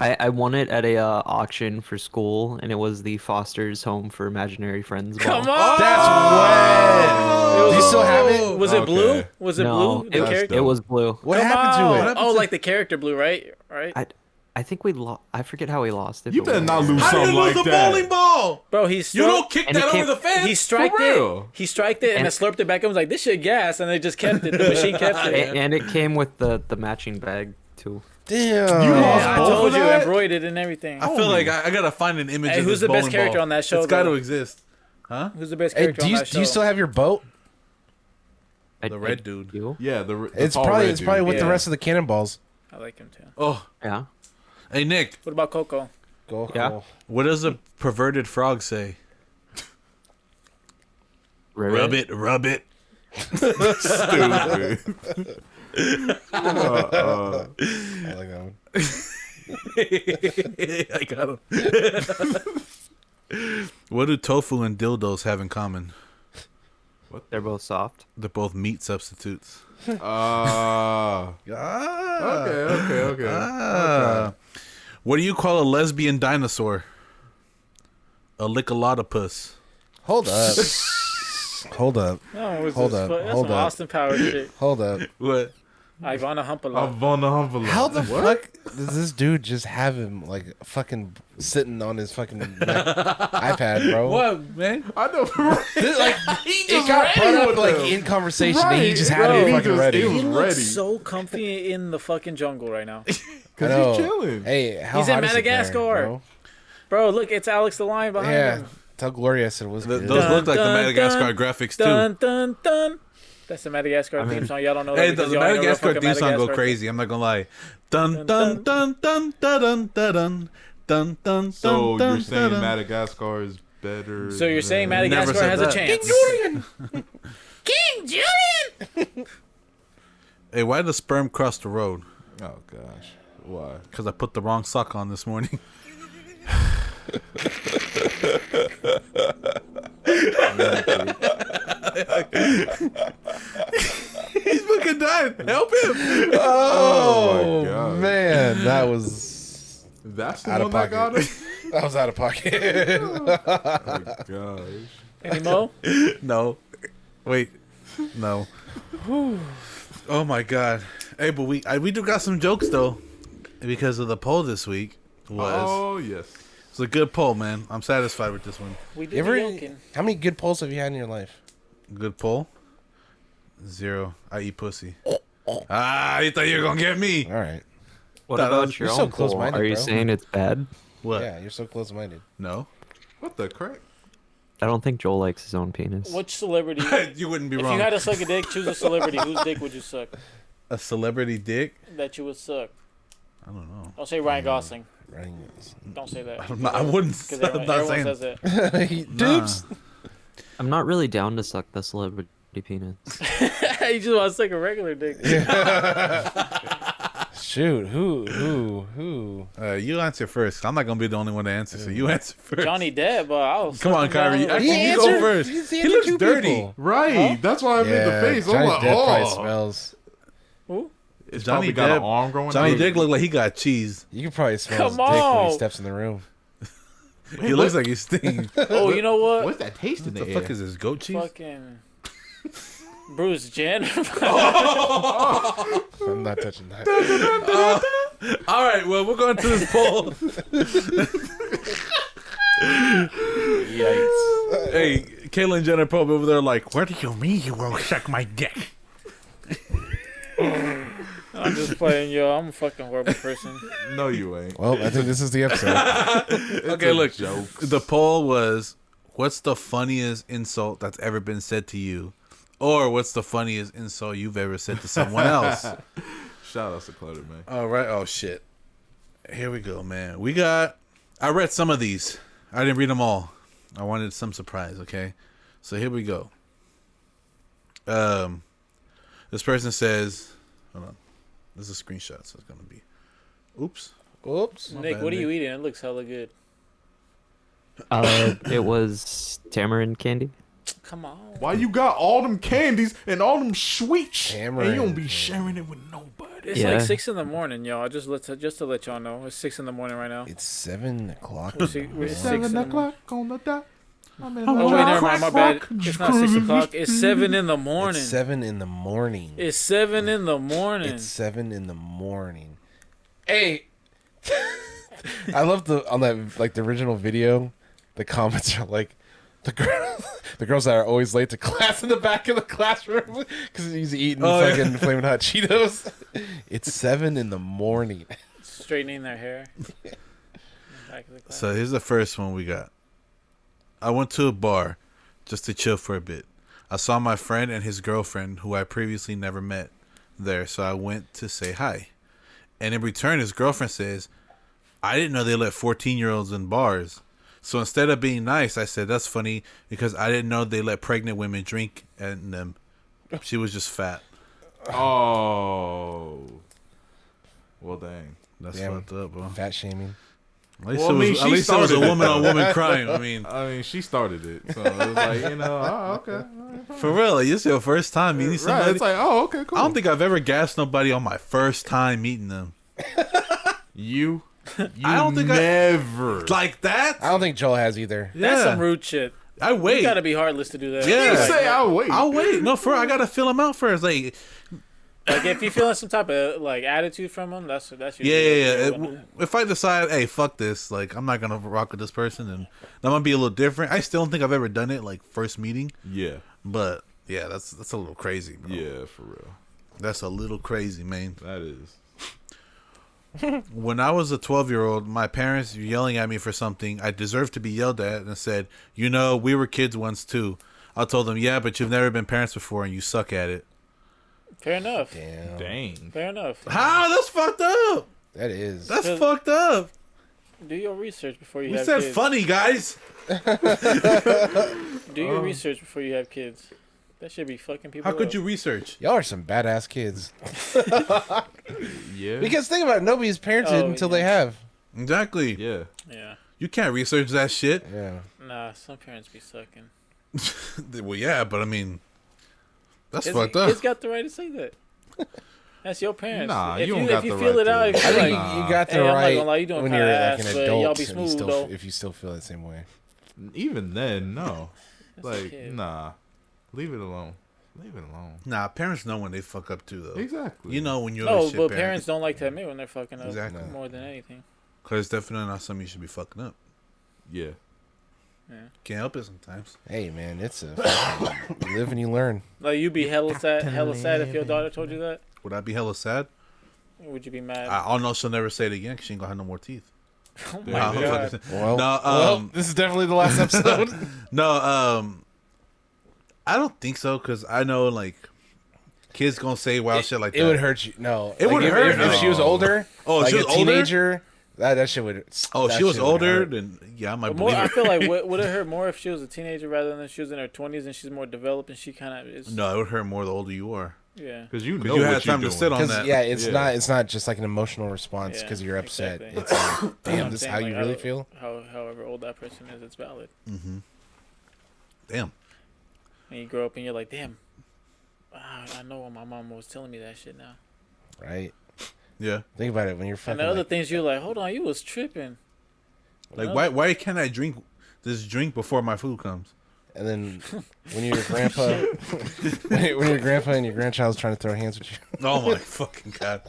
I won it at a auction for school, and it was the Foster's Home for Imaginary Friends ball. Come on. That's wet. Do you still have it? Was it blue? Okay. Was it No, blue? The That's character? It was blue. What Come happened to on. it? happened Oh, to- like the character blue, right? Right. I think we lost. I forget how we lost it. you but better we not lost. lose How do something you lose like the that. bowling ball? Bro, he You stroked. don't kick And that it over came- the fence. He striked For it. real. He striked it and And- it slurped it back. I was like, "This shit gas," and they just kept it. The machine kept it. And it came with the matching bag too. Damn. You lost Yeah, I both told of you, that? embroidered and everything. I feel like I gotta find an image Hey, of who's this the best bowling character ball. on that show, It's got to though? exist. Huh? Who's the best Hey, character do on you that show? do you still have your boat? The red dude. You? Yeah, the It's tall probably red it's probably dude. with the Yeah. rest of the cannonballs. I like him too. Oh, Yeah. hey Nick, What about Coco? Go. Yeah. Go. what does a perverted frog say? Rub it, rub it. Stupid. I like that one. I got him. What do tofu and dildos have in common? They're both soft. They're both meat substitutes. Ah. Okay. What do you call a lesbian dinosaur? A lickalotopus. Hold up. Hold up. No, it was Hold this up, That's hold some up. Austin Powers shit. Hold up. What? Ivana Humpala. I'm on the humble. How the fuck does this dude just have him like fucking sitting on his fucking iPad, bro? What, man? I know. Like it got brought up like in conversation, and he just had Bro, it he fucking just- ready. he was He looks ready. so comfy in the fucking jungle right now. I Cause know. he's chilling. Hey, how He's in hot is it there, Madagascar. bro? Bro, look, it's Alex the Lion behind Yeah. him. Tell Gloria I said it was Those good. look like the Dun, Madagascar dun, graphics too. Dun, dun, dun. That's the Madagascar theme song. Y'all don't know that. Hey, the because y'all ain't know Madagascar fucking theme song go Madagascar. crazy. I'm not gonna lie. Dun Dun, dun dun dun dun dun dun dun dun. So dun, you're saying dun. Madagascar is better? So you're saying than- Never Madagascar said has that. a chance? King Julian! Hey, why did the sperm cross the road? Oh gosh, why? Because I put the wrong sock on this morning. He's fucking dying. Help him! Oh, my God. man, that was That's the Out one of that got pocket. him. that was out of pocket. Oh gosh. Any more? No. Wait. No. Oh my god. Hey, but we do got some jokes though, because of the poll this week. Oh yes. It's a good poll, man. I'm satisfied with this one. We did You the ever, yoking. how many good polls have you had in your life? Good poll. 0. I eat pussy. Ah, you thought you were gonna get me? All right. What That about was- your you're so own poll? close-minded, Are you bro. saying it's bad? What? Yeah, you're so close-minded. No. What the crap? I don't think Joel likes his own penis. Which celebrity? You wouldn't be If wrong. you had to suck a dick, choose a celebrity. Whose dick would you suck? A celebrity dick? That you would suck. I don't know. Don't say Ryan Gosling. Right. Don't say that. I wouldn't. Because I'm not everyone saying. says it. Dupes. I'm not really down to suck the celebrity penis. You just want to suck a regular dick. Shoot, who? You answer first. I'm not gonna be the only one to answer, so you answer first. Johnny Depp, but I'll Come on, Kyrie. Down. You go first. He looks dirty. Right. Huh? That's why I made the face. I'm Johnny like, Depp probably oh. smells. Who? It's Johnny probably got an Depp- arm growing. Johnny out. Dick look like he got cheese. You can probably smell Come his dick when on. he steps in the room. He looks like he's stinking. What Oh, you know what? What's that taste in the the fuck air? is this, goat cheese? Fucking Bruce Jenner. I'm not touching that. All right, well, we're going to this poll. Yikes. Hey, Caitlyn Jenner probably over there like, what do you mean you won't suck my dick? I'm just playing, yo. I'm a fucking horrible person. No, you ain't. Well, I think this is the episode. Okay, a look. joke. The poll was, what's the funniest insult that's ever been said to you? Or what's the funniest insult you've ever said to someone else? Shout out to Clutter, man. All right. Oh, shit. Here we go, man. I read some of these. I didn't read them all. I wanted some surprise, okay? So here we go. This person says, hold on. This is a screenshot, so it's going to be, oops. Oops. My Nick, bad, what are you Nick. eating? It looks hella good. It was tamarind candy. Come on. Why you got all them candies and all them sweets, and Tamarind. you don't be sharing it with nobody? It's Yeah. like 6 in the morning, y'all. Just to let y'all know, it's 6 in the morning right now. It's 7 o'clock. We're 6 in the morning. on the dot. Oh wait, never mind. My bad. It's not 6 o'clock. It's 7 in the morning. It's 7 in the morning. It's 7 in the morning. It's 7 in the morning. Hey, I love on that like the original video. The comments are like the girls that are always late to class in the back of the classroom because he's eating fucking Flamin' Hot Cheetos. It's 7 in the morning. Straightening their hair. Back of the class. So here's the first one we got. I went to a bar just to chill for a bit. I saw my friend and his girlfriend, who I previously never met, there, so I went to say hi. And in return, his girlfriend says, I didn't know they let 14-year-olds in bars. So instead of being nice, I said, that's funny because I didn't know they let pregnant women drink in them. She was just fat. Oh. Well, dang. That's Damn. fucked up, bro. Fat shaming. At least, Well, I it was, mean, at she least it was a started it, woman on though. woman crying. I mean, She started it, so it was like, oh, okay. for real, like, this is your first time meeting somebody. Right, it's like, oh, okay, cool. I don't think I've ever gassed nobody on my first time meeting them. you I don't think never. Like that? I don't think Joel has either. That's Yeah. some rude shit. I You wait. gotta be heartless to do that. Yeah. You Like, say I'll wait. I'll wait. No, for I gotta fill them out first. Like, like if you feeling some type of like attitude from them, that's usually yeah. what you do. If I decide, hey, fuck this, like, I'm not gonna rock with this person, and I'm gonna be a little different. I still don't think I've ever done it, like, first meeting. Yeah, But yeah, that's a little crazy, bro. yeah, for real. That's a little crazy, man. That is. When I was a 12-year-old, my parents were yelling at me for something I deserved to be yelled at, and said, we were kids once too. I told them, yeah, but you've never been parents before, and you suck at it. Fair enough. Damn. Dang. Fair enough. How? That's fucked up. That is. That's fucked up. Do your research before you We have said kids. funny, guys. Do your research before you have kids. That should be fucking people How could up. you research? Y'all are some badass kids. Yeah. Because think about it, nobody's parented until they have. Exactly. Yeah. Yeah. You can't research that shit. Yeah. Nah, some parents be sucking. Well, yeah, but I mean, that's Kids, fucked up. kids got the right to say that. That's your parents. Nah, if you don't if got you the feel right it out, to- if I you think like, you got the hey, I'm not right gonna lie, you doing when kinda you're ass, like an but adult y'all be and smooth, though. if you still feel the same way. Even then, no. That's a Like, kid. nah. Leave it alone. Leave it alone. Nah, parents know when they fuck up too, though. Exactly. You know when you're a No, shit but parent. parents don't like to admit when they're fucking up Exactly. more than anything. Because it's definitely not something you should be fucking up. Yeah. Can't help it sometimes. Hey, man, it's a you live and you learn. Like you'd be hella sad if your daughter told you that. Would I be hella sad? Would you be mad? I'll know she'll never say it again because she ain't gonna have no more teeth. Oh There my you go. god. Well, No, this is definitely the last episode. I don't think so because I know like kids gonna say wild shit like that. It would hurt you. No, It would if, hurt. if she was older. Oh, like she was a older? teenager. That shit would. Oh, that she was shit would older, hurt. then yeah, I might But more, believe I her. feel like would it hurt more if she was a teenager rather than she was in her 20s and she's more developed and she kind of is. No, it would hurt more the older you are Yeah. Because you know because you what had you're time to doing. sit on Because that. yeah, it's Yeah. not just like an emotional response Yeah, because you're upset. exactly. It's like, I'm damn, this is saying, how you like, really feel. However old that person is, it's valid. Damn. And you grow up and you're like, damn. I know when my mom was telling me that shit now. Right? Yeah. Think about it when you're And fucking. the other Like, things you're like, hold on, you was tripping. Like why can't I drink this drink before my food comes? and then when your grandpa, when your grandpa and your grandchild's trying to throw hands with you. Oh my fucking god.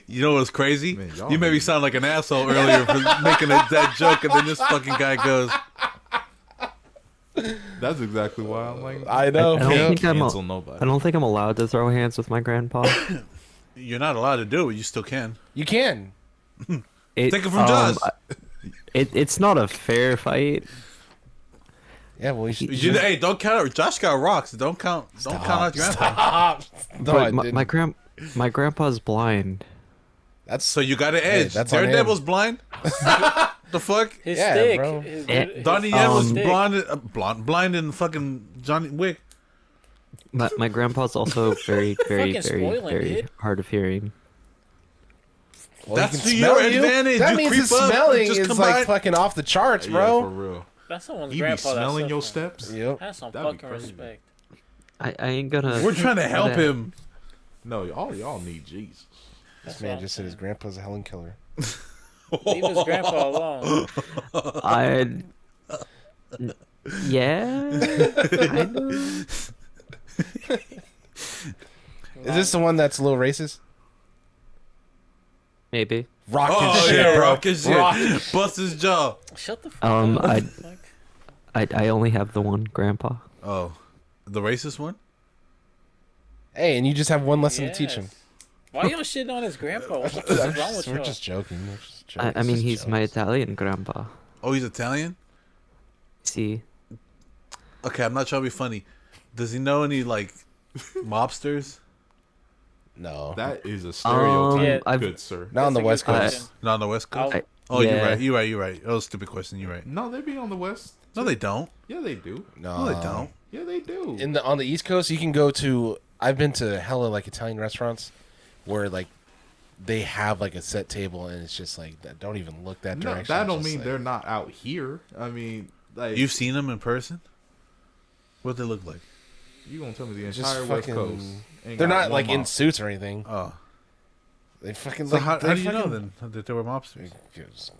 You know what's crazy? Man, y'all You made me need- sound like an asshole earlier for making that joke, and then this fucking guy goes, That's exactly why I'm like, I know. I don't yeah. think cancel nobody. I don't think I'm allowed to throw hands with my grandpa. "You're not allowed to do it. You still can." You can. It, Take it from Josh. It's not a fair fight. Yeah, well, you should. Hey, don't count out. Josh got rocks. Don't count out your grandpa. No, I But didn't. my grandpa's blind. That's So you got an edge. that's on Daredevil's him. blind. The fuck? His Yeah, stick. bro. His Donnie Yen was stick. blind in fucking Johnny Wick. My grandpa's also very, very, Fucking very, spoiling, very kid. hard of hearing. well, That's you to can your smell you. advantage. That You means creep his up, smelling just is come like by. fucking off the charts, Yeah, bro. for real. That's someone's You be grandpa. that's smelling your suffering. steps? Yep. That's some That'd be fucking crazy. respect. I ain't gonna. We're trying to help gonna- him. No, all y'all need Jesus. This man just said his grandpa's a Helen killer. Leave his grandpa alone. Yeah. Kind of. Is this the one that's a little racist? Maybe. Rockin' Oh shit, yeah, bro. rocket shit. Bust his jaw. Shut the fuck Um, up. I- Fuck. I only have the one grandpa. Oh, the racist one. Hey, and you just have one lesson to teach him. Yes. Why y'all shitting on his grandpa? What the fuck is wrong with We're y'all? just joking. We're just joking. I mean, It's he's just my jokes. Italian grandpa. Oh, he's Italian. See, Okay, I'm not trying to be funny. Does he know any like mobsters? No, That is a stereotype, Yeah. I've- good sir. not on the That's West a good Coast. question. Not on the West Coast. I'll- Oh, Yeah. you're right. Oh, stupid question. You're right. No, they be on the west. No, they don't. Yeah, they do. No, they don't. Yeah, they do. On the East Coast, you can go to. I've been to hella like Italian restaurants, where like they have like a set table and it's just like don't even look that no, direction. that It's don't just mean like- they're not out here. I mean, like You've seen them in person? What they look like? you gonna tell me the just entire West fucking- Coast? ain't They're got not one like in mob. suits or anything. Oh, They fucking so like. how they do you know fucking- then that they were mobsters? Because-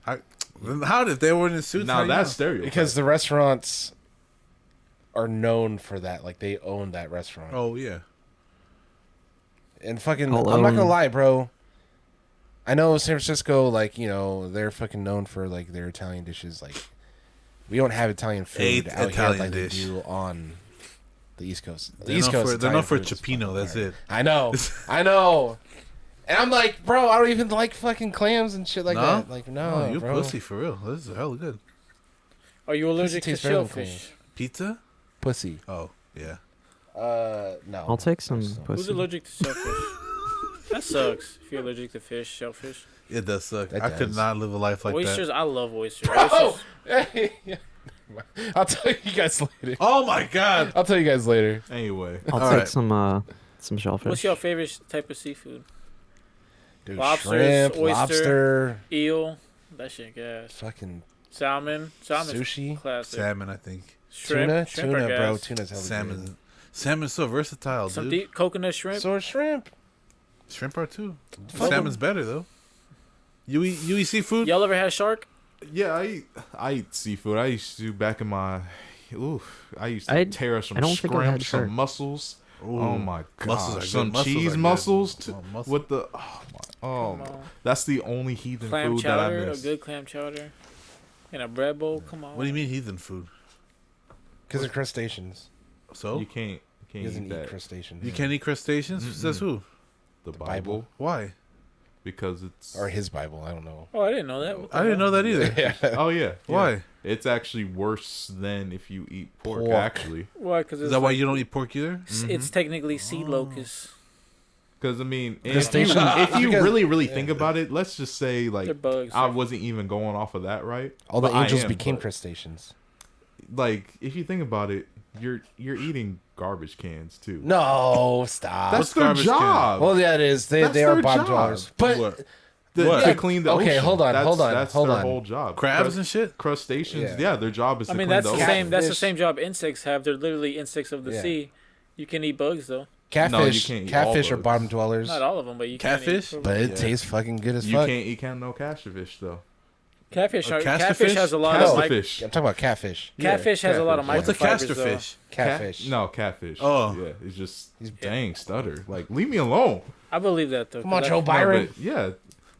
How if they were in suits? Now how do you that's know? stereotype. Because the restaurants are known for that. Like they own that restaurant. Oh yeah. And fucking, I'll I'm not gonna own- lie, bro. I know San Francisco, like they're fucking known for like their Italian dishes. Like we don't have Italian food Eighth out Italian here like dish. they do on The East Coast. The They're East known Coast. for, they're known for Italian food is cioppino. fucking That's fire. it. I know. I know. And I'm like, bro, I don't even like fucking clams and shit like No? that. Like, no, Oh, you bro. pussy for real. This is hella good. Are you allergic to tastes better than shellfish? Pizza? Pussy. Oh, yeah. No. I'll take some So- Who's pussy. allergic to shellfish? That sucks. If you're allergic to fish, shellfish. It does suck. That I could does. not live a life like Oysters, that. I love oysters. Oh! Oysters- I'll tell you guys later. Oh my god. I'll tell you guys later. Anyway, I'll All take right. some shellfish. What's your favorite type of seafood? Dude, Lobsters, shrimp, oyster. lobster, Eel. That shit gas. fucking Salmon. Salmon. sushi, Classic. Salmon, I think. Shrimp. tuna, are bro. gas. Tuna's hella Salmon. good. Salmon's so versatile, Some dude. deep coconut shrimp. So is shrimp. Shrimp are too. Fuck 'em. Salmon's better though. You eat seafood? Y'all ever had shark? yeah, I eat seafood. I used to back in my. I used to I- tear us some I don't think I've had scrimp, some shark. mussels. Oh my Mussels are god, good. some Mussels are cheese good. mussels Oh, mussels. with the. Oh my. Oh, Come my. on. That's the only heathen Clam food that I chowder. A miss. good clam chowder. In a bread bowl. Come on. What do you mean heathen food? Because they're crustaceans. So You can't He doesn't eat eat that. crustaceans. you can't eat crustaceans? Says who? The Bible. Bible Why? because it's. Or his Bible. I don't know. Oh, I didn't know that. What the I didn't hell? know that either. Yeah. Oh yeah. Why? Yeah. It's actually worse than if you eat pork. Pork. Actually, Why? Because Is that why you don't eat pork either? It's technically sea locust. because I mean, if you, Crustacean- if you Because- really think about it, let's just say They're like bugs. I wasn't even going off of that, right? All the But I angels am, became but, crustaceans. like if you think about it, you're eating garbage cans too. No, stop. That's What's their garbage can? job. Well, yeah, it is. They That's are their bottom job. dwellers. But What? To Yeah, clean the okay, ocean. hold on, That's, hold on, That's hold their on. whole job. Crabs and shit? Crustaceans. Yeah. Yeah, their job is to I mean, clean that's the the ocean. same. That's the Catfish. same job insects have. They're literally insects of the Yeah. sea. You can eat bugs though. catfish, can't eat all catfish are bugs. bottom dwellers. Not all of them, but you Catfish? Can eat. But it Yeah. tastes fucking good as You fuck. can't eat no catfish though. Catfish. A Catfish has a lot Cast- of like. Casterfish. I'm talking about catfish. Catfish has a lot of Catfish. What's a microfibers. though. casterfish? Catfish. No, catfish. Oh. Yeah, it's just dang stutter. Like, leave me alone. I believe that though. Come on, 'cause Joe I- Byron. No, but, yeah,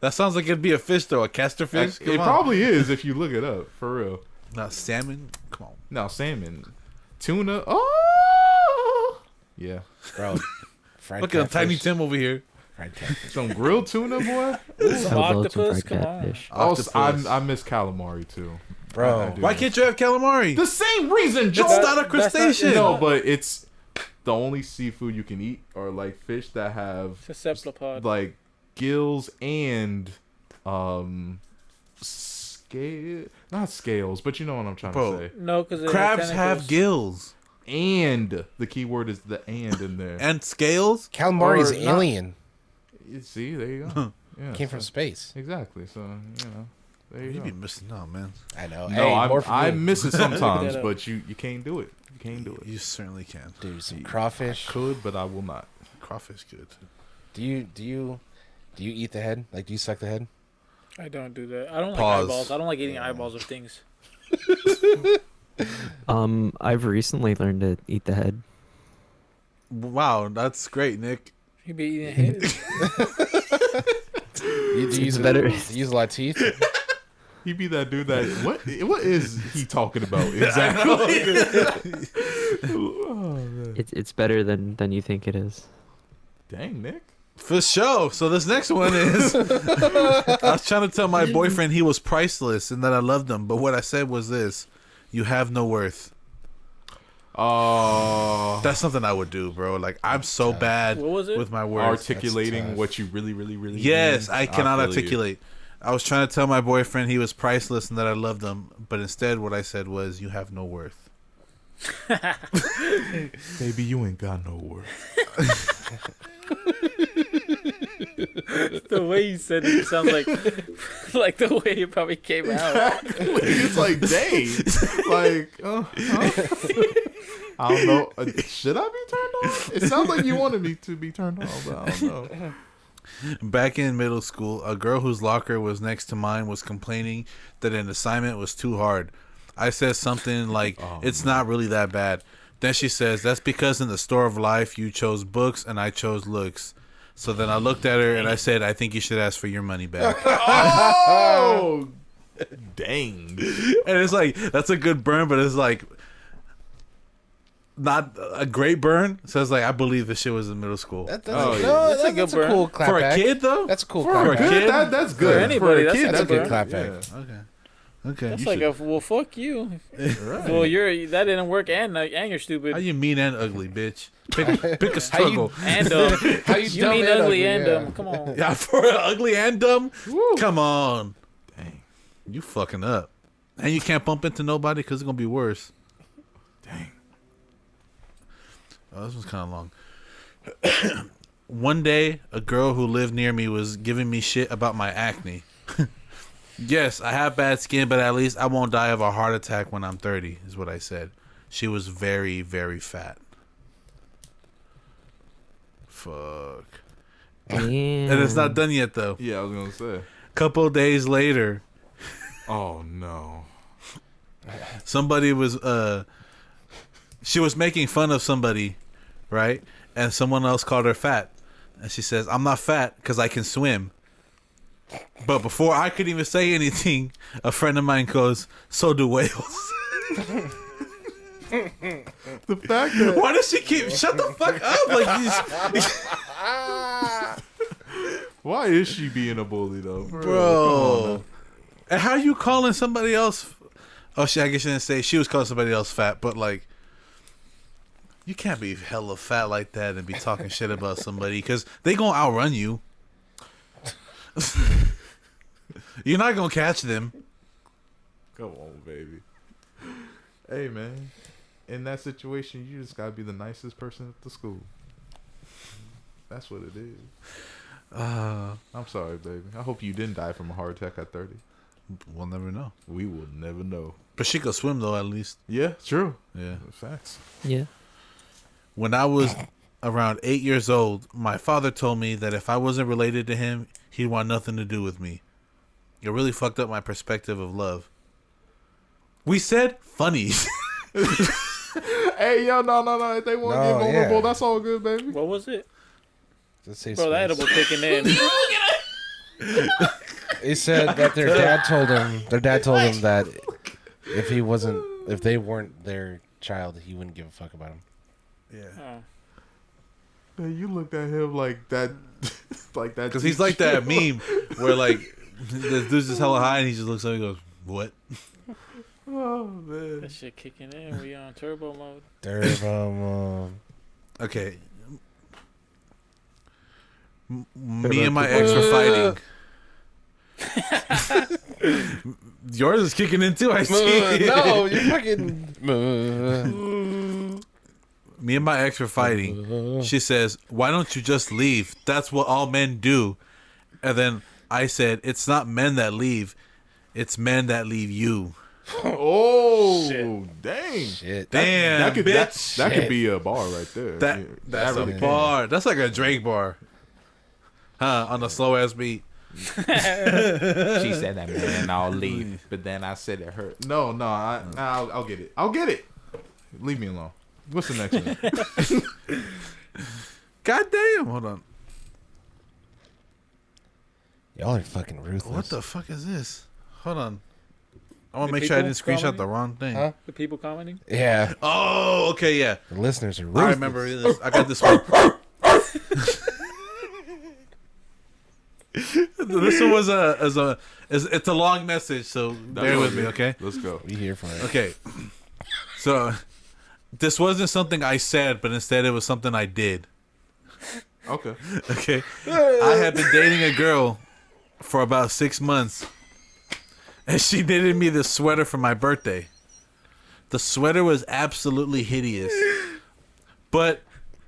That sounds like it'd be a fish though, a casterfish. it Come on. probably is if you look it up for real. Not salmon. Come on. Now salmon, tuna. Oh, yeah, Bro. Fried Look at Tiny catfish. Tim over here. Fried catfish. some grilled tuna, boy. Some How about some octopus. fried Come on. catfish? Also, Octopus. I miss calamari too. I Bro. do. Why can't you have calamari? The same reason, It's Joe. not a that's not- crustacean. No, but it's the only seafood you can eat are like fish that have It's a cephalopod. like gills and not scales, but you know what I'm trying Bro. to say. No, because Crabs have gills And the key word is the and in there. and scales. Calamari's Or not. alien. You see, there you go. Yeah, Came from space. exactly. So you know, there you You go. be missing out, man. I know. No, hey, more for I me. miss it sometimes, up. but you can't do it. You can't do it. You certainly can. Dude, some crawfish. Could, but I will not. Crawfish good. Do you eat the head? Like, do you suck the head? I don't do that. I don't like Pause. eyeballs. I don't like eating eyeballs of things. I've recently learned to eat the head. Wow, that's great, Nick. You be eating head. Do you use better. Do you use a lot of teeth? He be that dude that what is he talking about exactly? It's better than you think it is. Dang, Nick. For sure. So this next one is I was trying to tell my boyfriend he was priceless and that I loved him, but what I said was this: you have no worth. Oh, That's something I would do, bro. Like I'm so bad What was it? with my words. articulating tough. what you really Yes, mean. I cannot feel you. articulate. I was trying to tell my boyfriend he was priceless and that I loved him, but instead what I said was you have no worth. Baby, you ain't got no worth. The way you said it sounds like the way it probably came out. It's like, dang. Like, I don't know. Should I be turned on? It sounds like you wanted me to be turned on, but I don't know. Back in middle school, a girl whose locker was next to mine was complaining that an assignment was too hard. I said something like, it's not really that bad. Then she says, that's because in the store of life you chose books and I chose looks. So then I looked at her and I said, I think you should ask for your money back. Oh, dang. And it's like, that's a good burn, but it's like, not a great burn. So it's like I believe this shit was in middle school. That's a good a burn. cool clap For a back. kid though. That's a cool For clap a back. kid? That's good. For anybody, a that's kid, a That's a good good clap back. Yeah. Okay. That's You like should- well, fuck you. Right. Well, that didn't work, and you're stupid. How you mean and ugly, bitch? Pick a struggle. And How you you dumb mean and ugly ugly, and yeah. Come on. Yeah, for ugly and dumb. Come on. Dang. You fucking up. And you can't bump into nobody because it's going to be worse. Dang. Oh, this one's kind of long. One day, a girl who lived near me was giving me shit about my acne. Yes, I have bad skin, but at least I won't die of a heart attack when I'm 30, is what I said. She was very, very fat. Fuck. Damn. And it's not done yet, though. Yeah, I was gonna say. Couple days later, Oh no. somebody was she was making fun of somebody, right? And someone else called her fat, and she says, "I'm not fat because I can swim." But before I could even say anything, a friend of mine goes, "So do whales." The fact that Why does she keep shut the fuck up? Like why is she being a bully though? For real, come on bro. now. And how are you calling somebody else? Oh, I guess she didn't say she was calling somebody else fat, but like, you can't be hella fat like that and be talking shit about somebody because they gonna outrun you. You're not gonna catch them. Come on, baby. Hey man, in that situation, you just gotta be the nicest person at the school. That's what it is. I'm sorry, baby. I hope you didn't die from a heart attack at 30. We'll never know. We will never know. But she could swim though, at least. Yeah, true. Yeah. Facts. Yeah. When I was around 8 years old, my father told me that if I wasn't related to him, he'd want nothing to do with me. It really fucked up my perspective of love. We said funny. Hey, yo, no. If they want to No, get vulnerable, yeah. that's all good, baby. What was it? Let's say Bro, that edible kicking in. He said that their dad told him that if they weren't their child, he wouldn't give a fuck about him. Yeah. Oh. Man, you looked at him like that, like that. Because he's like that meme where like this dude's just hella high and he just looks up and goes, "What?" Oh man. That shit kicking in. We on turbo mode. Okay. Me and my ex were fighting. Yours is kicking in too, I see. No, you fucking. Me and my ex were fighting. She says, "Why don't you just leave? That's what all men do." And then I said, "It's not men that leave. It's men that leave you." Oh, Shit. dang. Shit. Damn, That could bitch. that could be a bar right there. That Yeah, that's really a can. bar. That's like a Drake bar. Huh, on a slow ass beat. She said that, man. I'll leave, but then I said it hurt. No, I'll get it. I'll get it. Leave me alone. What's the next one? God damn. Hold on. Y'all are fucking ruthless. What the fuck is this? Hold on. I want to The make sure I didn't people screenshot the commenting? wrong thing. Huh? The people commenting? Yeah, Oh, okay, yeah. the listeners are ruthless. I remember this. I got this one. This one was it's a long message, so bear with me, okay? Let's go. We here for it. Okay. So this wasn't something I said, but instead it was something I did. Okay. Okay. I had been dating a girl for about 6 months, and she knitted me this sweater for my birthday. The sweater was absolutely hideous, but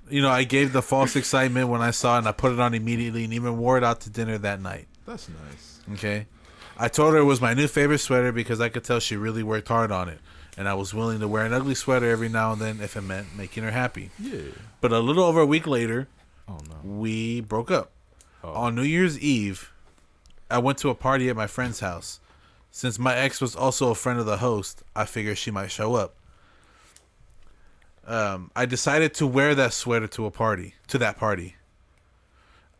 you know, I gave the false excitement when I saw it, and I put it on immediately, and even wore it out to dinner that night. That's nice. Okay. I told her it was my new favorite sweater because I could tell she really worked hard on it, and I was willing to wear an ugly sweater every now and then if it meant making her happy. Yeah. But a little over a week later, Oh no. we broke up. Oh. On New Year's Eve, I went to a party at my friend's house. Since my ex was also a friend of the host, I figured she might show up. I decided to wear that sweater to that party.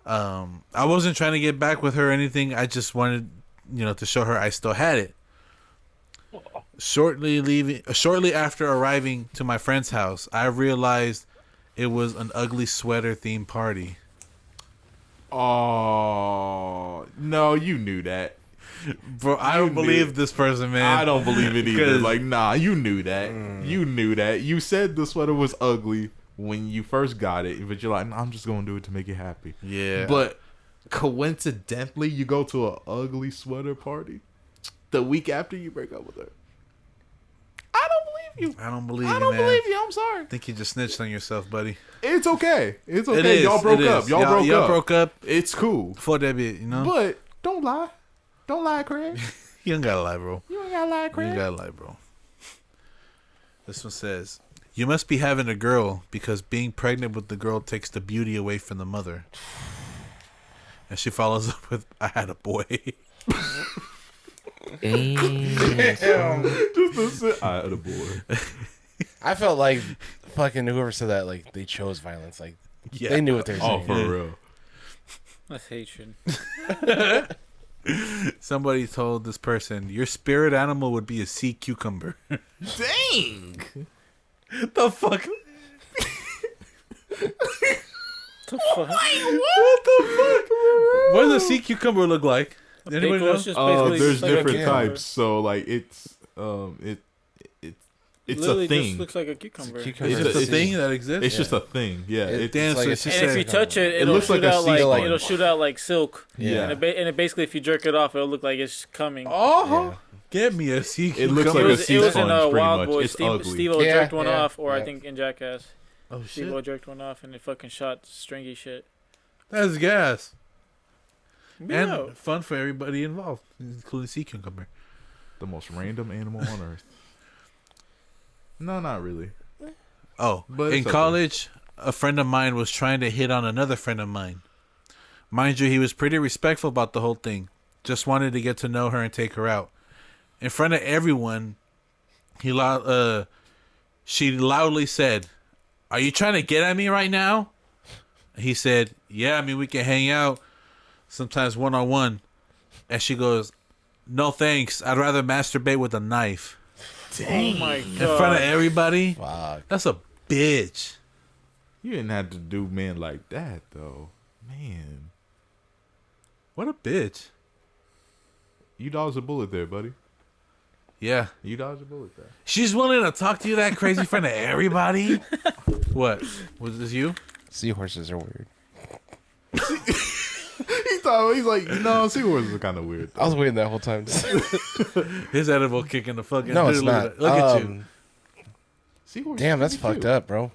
I wasn't trying to get back with her or anything. I just wanted, to show her I still had it. Shortly after arriving to my friend's house, I realized it was an ugly sweater themed party. Oh no, you knew that. Bro, I don't believe this person, man. I don't believe it either. 'Cause- Like, nah, you knew that. You knew that. You said the sweater was ugly when you first got it, but you're like, nah, I'm just gonna do it to make it happy. Yeah. But coincidentally, you go to an ugly sweater party the week after you break up with her. I don't believe you. I don't believe I you, don't man. believe you. I'm sorry. I think you just snitched on yourself, buddy. It's okay. It's okay. It is. Y'all broke It up. is. Y'all broke up. It's cool. For that bit, you know? But don't lie. Don't lie, Craig. You don't gotta lie, bro. You ain't gotta lie, You Craig. ain't gotta lie, bro. This one says, you must be having a girl because being pregnant with the girl takes the beauty away from the mother. And she follows up with, I had a boy. Damn. I had a boy. I felt like fucking whoever said that, like they chose violence. Like Yeah. they knew what they were Oh, saying. for real. That's hatred. Somebody told this person, your spirit animal would be a sea cucumber. Dang. The fuck? The fuck? What the fuck? What does a sea cucumber look like? Anybody Big know? one's just basically There's just like a different cucumber. types. So like it's Literally a thing. just looks like a cucumber. It's a cucumber. It's just a thing that exists? It's just a thing. Yeah. It- Damn, like so a she sea And if said, you touch it, It it'll looks shoot like a out sea like sponge. it'll shoot out like silk. Yeah. And it basically, if you jerk it off, it'll look like it's coming. oh, get me a sea cucumber. It looks like it a was, sea it was in sponge, pretty Wild much. Boys. It's Steve, ugly. Steve-O Yeah, jerked one yeah, off, or I yeah. think in Jackass, Oh, shit. Steve-O jerked one off, and it fucking shot stringy shit. That's gas. Yeah. And fun for everybody involved, including sea cucumber. The most random animal on earth. No, not really. Oh, But in it's okay. college, a friend of mine was trying to hit on another friend of mine. Mind you, he was pretty respectful about the whole thing. Just wanted to get to know her and take her out. In front of everyone, she loudly said, "Are you trying to get at me right now?" He said, "Yeah, I mean, we can hang out sometimes one-on-one." And she goes, "No thanks. I'd rather masturbate with a knife." Oh my In front of god. everybody? Fuck. That's a bitch. You didn't have to do men like that though. Man. What a bitch. You dodged a bullet there, buddy. Yeah. You dodged a bullet there. She's willing to talk to you that crazy in front of everybody? What? Was this you? Seahorses are weird. He's like, no, seahorses are kind of weird. I was waiting that whole time. His edible kicking the fucking No, it's dude, look not. at- Look at you. Seahorses Damn, that's pretty fucked cute. up, bro.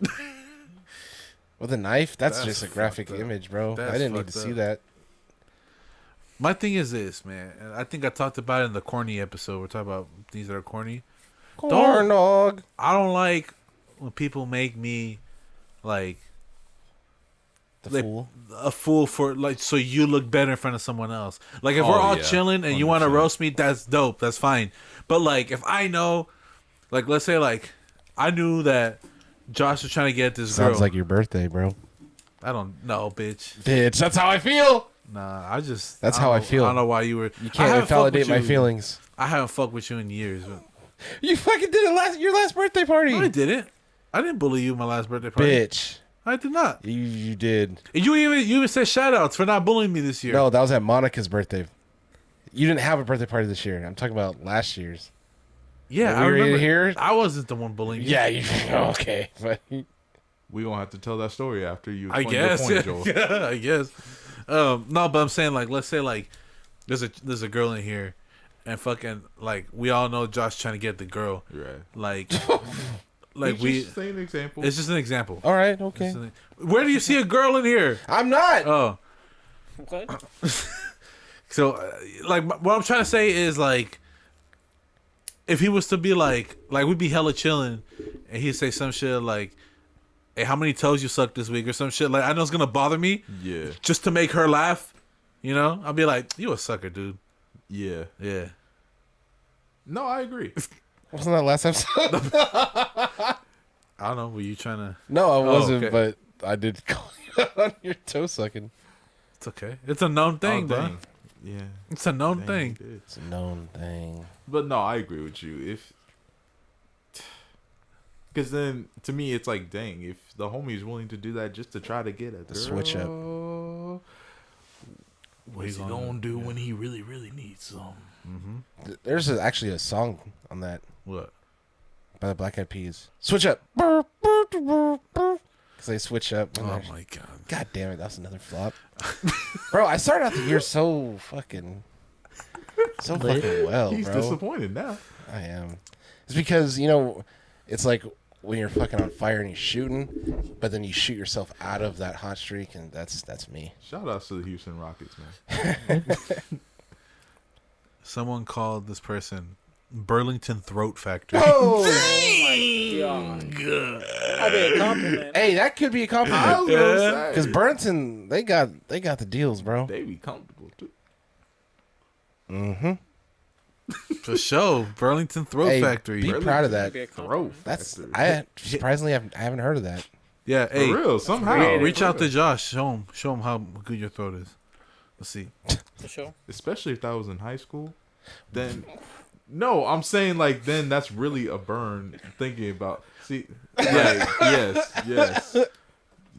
With a knife? That's That's just a graphic fucked up. image, bro. That's I didn't need to fucked see up. that. My thing is this, man. And I think I talked about it in the corny episode. We're talking about things that are corny. Corn dog. I don't like when people make me like The Like- fool. a fool for like so you look better in front of someone else. Like if Oh, we're all yeah. chilling and you want to 100%. roast me, that's dope. That's fine. But like if I know, like let's say like I knew that Josh was trying to get this Sounds girl. like your birthday, bro. I don't know, bitch. Bitch, that's how I feel. Nah, I just. That's I how don't I know- feel. I don't know why you were. You I can't haven't invalidate fucked with my you- feelings. I haven't fucked with you in years. But You fucking did it your last birthday party. I didn't. I didn't bully you my last birthday party. Bitch. I did not. You did. And you even said shout outs for not bullying me this year. No, that was at Monica's birthday. You didn't have a birthday party this year. I'm talking about last year's. Yeah, When I we were in remember. here? I wasn't the one bullying you. Yeah, you okay. But We gonna have to tell that story after you. I explain guess. Your point, Joel. Yeah, I guess. No, but I'm saying like, let's say like, there's a girl in here, and fucking like we all know Josh trying to get the girl. Right. Like, He's we. just saying an example. It's just an example. all right, okay. It's where do you see a girl in here? I'm not. Oh, What? so like what I'm trying to say is like, if he was to be like we'd be hella chilling, and he'd say some shit like, "Hey, how many toes you sucked this week?" or some shit like I know it's gonna bother me. Yeah. Just to make her laugh, you know, I'll be like, "You a sucker, dude." Yeah. Yeah. No, I agree. Wasn't that last episode? I don't know. Were you trying to? No, I wasn't, okay. but I did call you out on your toe sucking. It's okay. It's a known thing, Oh, bro. dang. Yeah. It's a known Dang, thing. it is. It's a known thing. But no, I agree with you. Because then, to me, it's like, dang, if the homie's willing to do that just to try to get a girl, switch up. What's he gonna do when he really, really needs some? There's actually a song on that What? by the Black Eyed Peas. Switch up. Because they switch up. Oh my god. God damn it, that's another flop. Bro, I started out the year so fucking well, He's bro. disappointed now. I am. It's because, it's like when you're fucking on fire and you're shooting, but then you shoot yourself out of that hot streak, and that's me. Shout out to the Houston Rockets, man. Someone called this person Burlington Throat Factory. Oh! God. That'd be a compliment. Hey, that could be a I compliment. was gonna say, Because Burlington, they got the deals, bro. they be comfortable too. Mm-hmm. For sure. Burlington Throat Hey, Be be proud of that. Be a Throw. compliment. That's factory. I surprisingly I haven't heard of that. Yeah, For hey, real, somehow. creative. reach out to Josh. Show him how good your throat is. Let's see. For sure. Especially if that was in high school. Then, no, I'm saying like then that's really a burn. Thinking about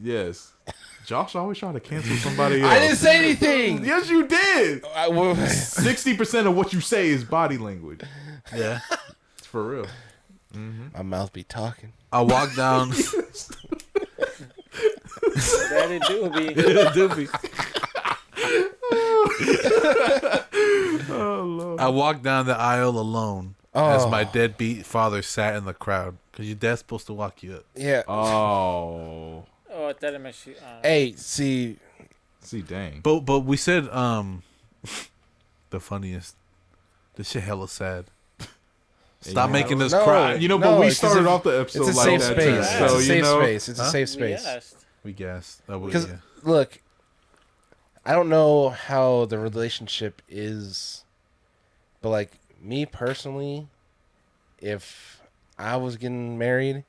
yes. Josh always trying to cancel somebody else. I didn't say anything. Yes, you did. 60% of what you say is body language. Yeah. It's for real. My mouth be talking. I walk down. That it do be. Doopy. Oh Lord. I walked down the aisle alone as my deadbeat father sat in the crowd. Because your dad's supposed to walk you up. Yeah. Oh. Oh, that it makes you. Hey, see, Dang. But we said the funniest. This shit hella sad. Stop making us No. cry. You know, but we it's 'cause started off the it's episode a like safe that space. too. It's So a you safe know, space. It's a Huh? safe space. Yes. We guessed. That was, Because yeah. look, I don't know how the relationship is, but like me personally, if I was getting married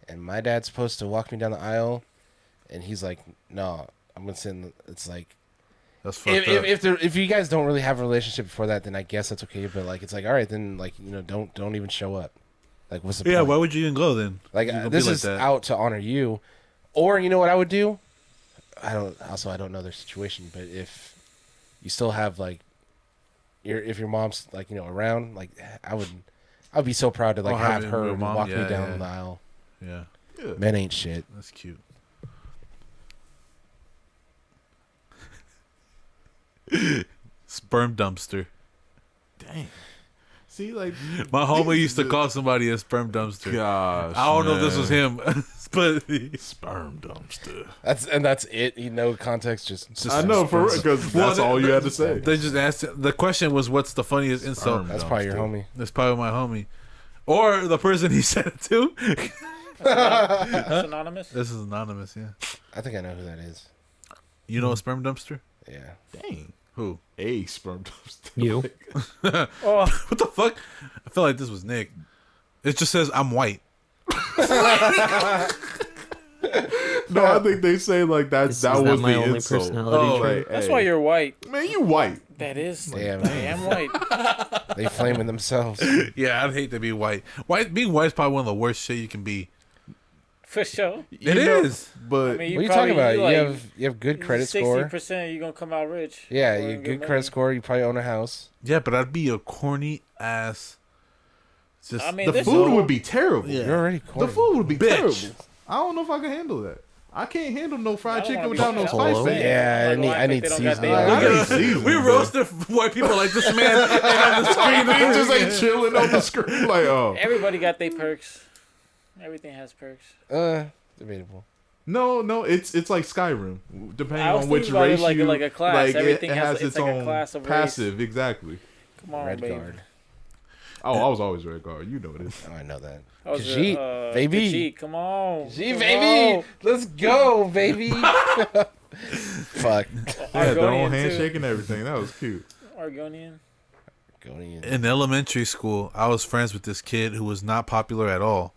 and my dad's supposed to walk me down the aisle, and he's like, "No, I'm gonna sit in the," it's like That's fucked up. if you guys don't really have a relationship before that, then I guess that's okay. But like, it's like, all right, then like don't even show up. Like, what's the Yeah, point? why would you even go then? Like, You gonna this be like is that. out to honor you, or you know what I would do? I don't know their situation, but if you still have like if your mom's like around, like I'd be so proud to like Oh, have having her your mom? walk me Yeah, down yeah. the aisle. Yeah, Yeah. Men ain't shit. that's cute. Sperm dumpster. Dang. See, like My homie used to call somebody a sperm dumpster. Gosh. I don't know if this was him, but Sperm dumpster. That's it. No context. Just I know for real because Well, that's all you had to say. they just asked. The question was, "What's the funniest insult?" That's probably your homie. That's probably my homie, or the person he said it to. That's anonymous. This is anonymous. Yeah, I think I know who that is. you know a sperm dumpster? Yeah. Dang. Who? A sperm dumpster. You. Oh, What the fuck? I feel like this was Nick. It just says I'm white. No, I think they say like that. Is That that was my the only insult. personality Oh, trait? like, that's hey, why you're white. man. You white. That is. Damn. I am white. They flaming themselves. Yeah, I'd hate to be white. Being white is probably one of the worst shit you can be. For sure. It is. But I mean, What are you talking about? like, You have good credit score. 60%, you're gonna come out rich. Yeah, Or you get good money. credit score. You probably own a house. Yeah, but I'd be a corny ass. Just I mean, the this food is- would be terrible. Yeah. You're already The corny. food would be Bitch. terrible. I don't know if I can handle that. I can't handle no fried I don't chicken wanna without be no fucking spice. hello. in it. Yeah, Like, I need they don't got seasoning. that- I need seasoning, We bro. roasted white people like this man ain't on the screen. He just ain't chilling on the screen like, oh. Everybody got their perks. Everything has perks. Debatable. No, it's like Skyrim. Depending I was on which thinking about it race like- you like a class. Everything it has- has it's its like a own class of race. passive. Exactly. Come on, Red baby. guard. Oh, I was always red guard. You know this. Oh, I know that. That was Khajiit, baby. Khajiit, come on. Gee, Come baby. on. Let's go, baby. Fuck. Yeah, their Argonian, own too. handshake and everything. That was cute. Argonian. Going in. In elementary school, I was friends with this kid who was not popular at all.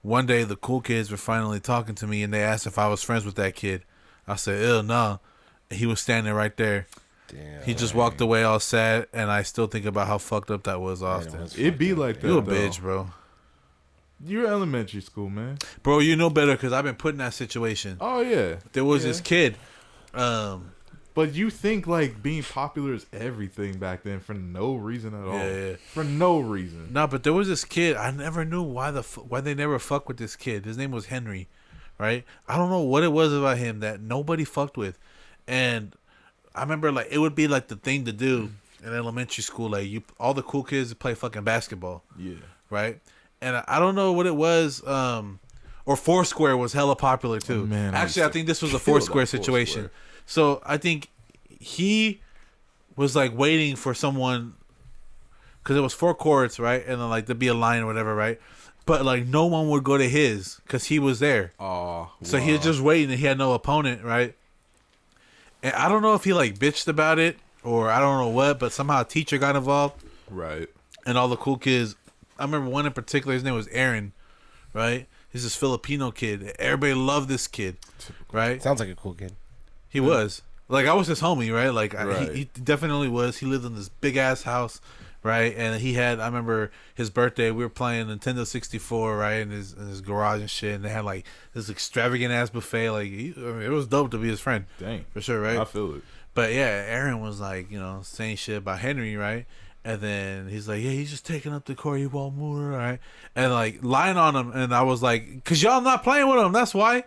One day, the cool kids were finally talking to me, and they asked if I was friends with that kid. I said, "Ew, nah." He was standing right there. Damn. He just walked away all sad, and I still think about how fucked up that was often. was It'd be fucked up, like that. You a though. bitch, bro. You're elementary school, man. Bro, you know better because I've been put in that situation. Oh yeah. There was Yeah. this kid. But you think like being popular is everything back then for no reason at all. Yeah. For no reason. No, but there was this kid. I never knew why why they never fucked with this kid. His name was Henry, right? I don't know what it was about him that nobody fucked with, and I remember like it would be like the thing to do in elementary school. Like all the cool kids play fucking basketball. Yeah. Right, and I don't know what it was. Or Foursquare was hella popular too. Oh, man, Actually, I think this was a Foursquare situation. Foursquare. So I think he was like waiting for someone because it was 4 courts, right? And then like there'd be a line or whatever, right? But like no one would go to his because he was there. Oh. So he was just waiting and he had no opponent, right? And I don't know if he like bitched about it or I don't know what, but somehow a teacher got involved. Right. And all the cool kids. I remember one in particular, his name was Aaron, right? He's this Filipino kid. Everybody loved this kid, right? Sounds like a cool kid. He was. Like, I was his homie, right? Like, Right. He definitely was. He lived in this big-ass house, right? And he had, I remember his birthday, we were playing Nintendo 64, right? In his garage and shit. And they had, like, this extravagant-ass buffet. Like, it was dope to be his friend. Dang. For sure, right? I feel it. But, yeah, Aaron was, like, you know, saying shit about Henry, right? And then he's like, yeah, he's just taking up the court. He won't move, right? And, like, lying on him. And I was like, because y'all not playing with him. That's why.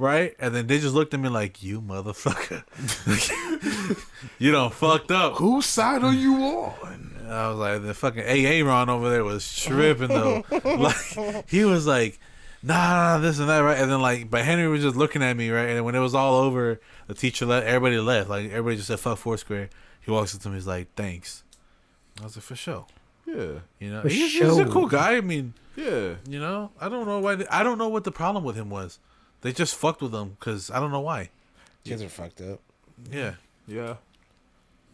Right? And then they just looked at me like, you motherfucker. You done fucked up. Whose side are you on? And I was like, the fucking AA Ron over there was tripping though. Like, he was like, nah, this and that, right? And then like, but Henry was just looking at me, right? And when it was all over, the teacher left, everybody left. Like, everybody just said, fuck Foursquare. He walks up to me, he's like, thanks. I was like, for sure. Yeah. You know, For he's a sure. cool guy. I mean, Yeah. you know, I don't know why. I don't know what the problem with him was. They just fucked with him because I don't know why. Kids are fucked up. Yeah, Yeah.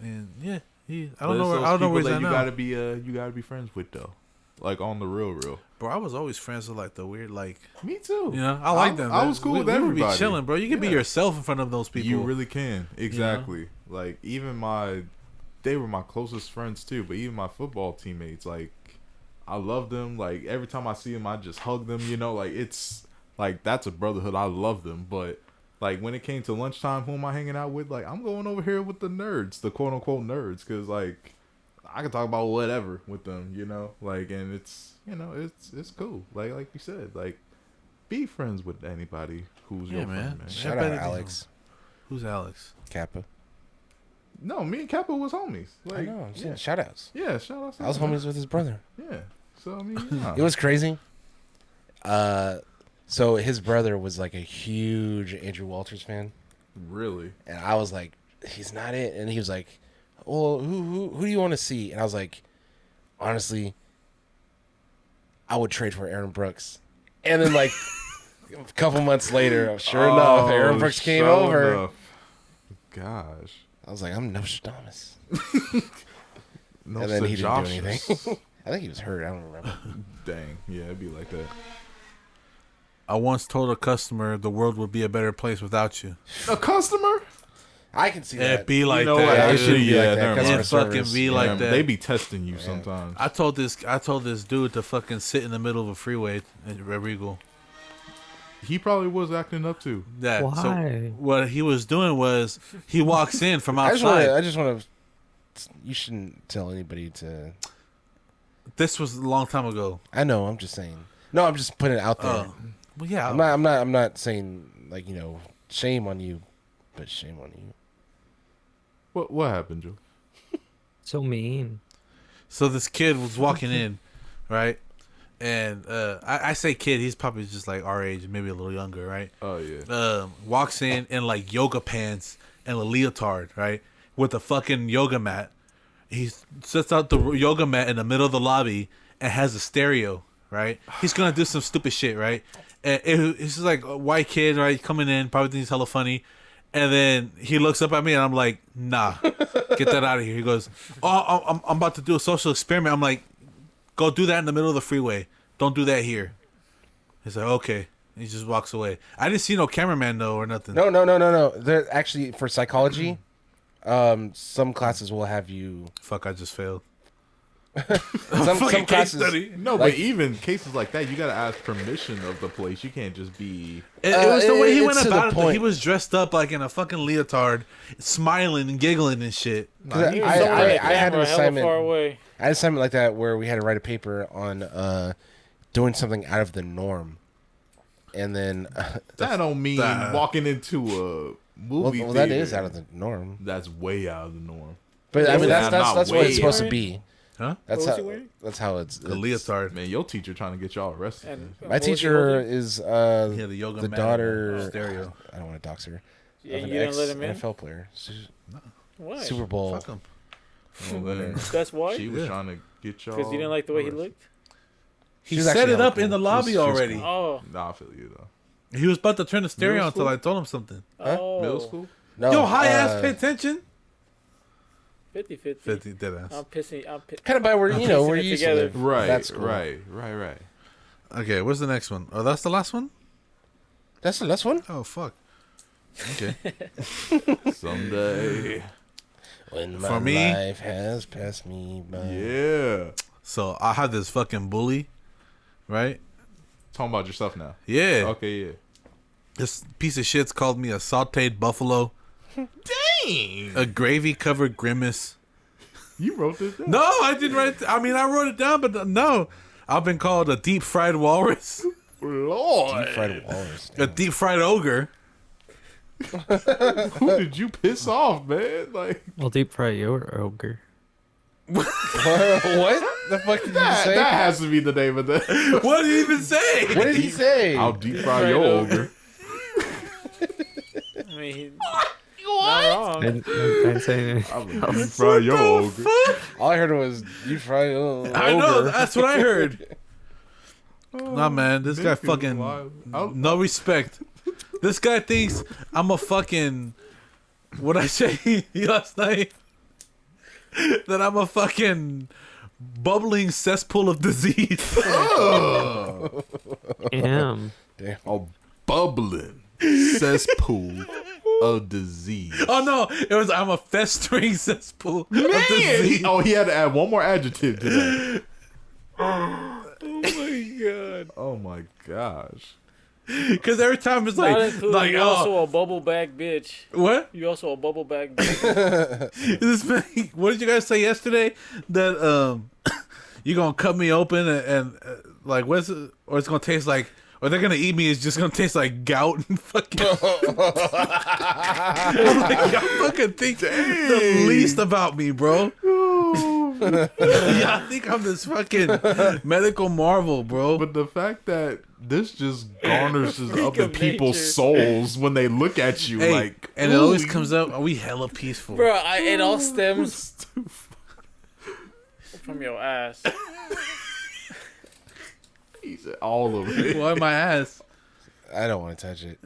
and yeah, I But don't know. it's Where, those I don't know where people he's that at you now. gotta be friends with though. Like on the real. Bro, I was always friends with like the weird, like Me too. you know, I like them. I was cool with we would everybody. be chilling, bro. You can be Yeah. yourself in front of those people. You really can. Exactly. Like even they were my closest friends too. But even my football teammates, like I love them. Like every time I see them, I just hug them. You know, like it's like that's a brotherhood. I love them. But like when it came to lunchtime, who am I hanging out with? Like I'm going over here with the nerds, the quote unquote nerds, because like I can talk about whatever with them. You know, like and it's it's cool. Like you said, like be friends with anybody who's Yeah, your man. friend, man. Shout bet out it is. Alex Who's Alex? Kappa. No, me and Kappa was homies. Like, I know. I'm saying yeah, shout outs. yeah, shout out. I was homies with his brother. Yeah. So I mean, yeah. It was crazy. So his brother was like a huge Andrew Walters fan, really. and I was like, he's not it. And he was like, well, who do you want to see? And I was like, honestly, I would trade for Aaron Brooks. And then like a couple months later, sure enough, Aaron Brooks came sure over. enough. Gosh. I was like, I'm Nostradamus. No And then he didn't do Joshus. anything. I think he was hurt. I don't remember. Dang. Yeah, it'd be like that. I once told a customer the world would be a better place without you. A customer? I can see It that. be like You know what? that. Yeah, it Actually, should be yeah, like that. never Customer mind. It fucking service. be Yeah, like that. They be testing you sometimes. I told this dude to fucking sit in the middle of a freeway at Regal. He probably was acting up too. That Why? so what he was doing was he walks in from I outside. just want to. You shouldn't tell anybody to. This was a long time ago. I know. I'm just saying. No, I'm just putting it out there. Well, yeah. I'm not saying like shame on you, but shame on you. What happened, Joe? So mean. So this kid was walking in, right? And I say kid, he's probably just like our age, maybe a little younger, right? Oh yeah. Walks in like yoga pants and a leotard, right? With a fucking yoga mat. He sets out the yoga mat in the middle of the lobby and has a stereo, right? He's gonna do some stupid shit, right? And it's just like a white kid, right? Coming in, probably thinks he's hella funny. And then he looks up at me and I'm like, nah, get that out of here. He goes, oh, I'm about to do a social experiment. I'm like, go do that in the middle of the freeway. Don't do that here. He's like, okay. And he just walks away. I didn't see no cameraman though or nothing. No. They're actually for psychology. Some classes will have you. Fuck, I just failed. Some Fucking case classes. study. No, Like- but even cases like that, you gotta ask permission of the place. You can't just be. It was the way he went it's to the about it. Though. He point. was dressed up like in a fucking leotard, smiling and giggling and shit. Cause He was I somewhere in the had an camera, hella assignment. far away. I had an assignment like that where we had to write a paper on doing something out of the norm, and then That don't mean that- walking into a movie. well, that theater. is out of the norm. That's way out of the norm. But I mean, Not that's what way it's supposed to out. be. Huh? That's What was he how. wearing? That's how it's. A leotard. Man, your teacher trying to get y'all arrested. And man. My what was he teacher holding? is Yeah, the yoga the mat daughter. stereo. I don't want to dox her. Yeah, of an you didn't let him in. NFL player, Why? Super Bowl. Fuck him. Well, then, That's why. she was Yeah. trying to get y'all. Because you didn't like the way he arrested. looked. He was set actually it up hella in the cool. lobby She was already. cool. Oh. Nah, I feel you though. He was about to turn the stereo Middle on until school? I told him something. Oh. Middle school. No, Yo, high ass, pay attention. 50-50. 50 dead ass. I'm pissing. kind of by where piecing where it you used together. to live. Right. That's cool. Right. Okay, what's the next one? Oh, that's the last one? That's the last one. Oh, fuck. Okay. Someday. When For my me- life has passed me by. Yeah. So I had this fucking bully, right? Talking about yourself now. Yeah. Okay. Yeah. This piece of shit's called me a sauteed buffalo, Dang. a gravy covered grimace. You wrote this down. No, I didn't write it. I mean, I wrote it down, but no. I've been called a deep fried walrus, Lord. Deep fried walrus. a deep fried ogre. Who did you piss off, man? Like Well, deep fry your ogre. What the fuck did you that say? has to be the name of that. What did he even say? What did he say? I'll deep fry Right your over. ogre. I mean, he, not wrong. I didn't say anything. I'll deep fry your ogre. All I heard was deep fried. I know, ogre. that's what I heard. Nah, man, this guy Nick is fucking wild. no respect. This guy thinks I'm a fucking what I say last night that I'm a fucking bubbling cesspool of disease. Damn. A bubbling cesspool of disease. Oh no, it was I'm a festering cesspool of disease. Oh, he had to add one more adjective to that. Oh my gosh. Because every time it's Not like including you also oh a bubble bag bitch. what? You also a bubble bag bitch. This man, what did you guys say yesterday? That you gonna cut me open and like what's it, or it's gonna taste like, or they're gonna eat me. It's just gonna taste like gout and fucking. I'm like, y'all fucking think the least about me, bro. Y'all think I'm this fucking medical marvel, bro. But the fact that this just garnishes up in of people's nature. souls when they look at you Hey, like, and it always ooh, comes up. Are we hella peaceful? Bro, it all stems from your ass. he said all of it. Why my ass? I don't want to touch it.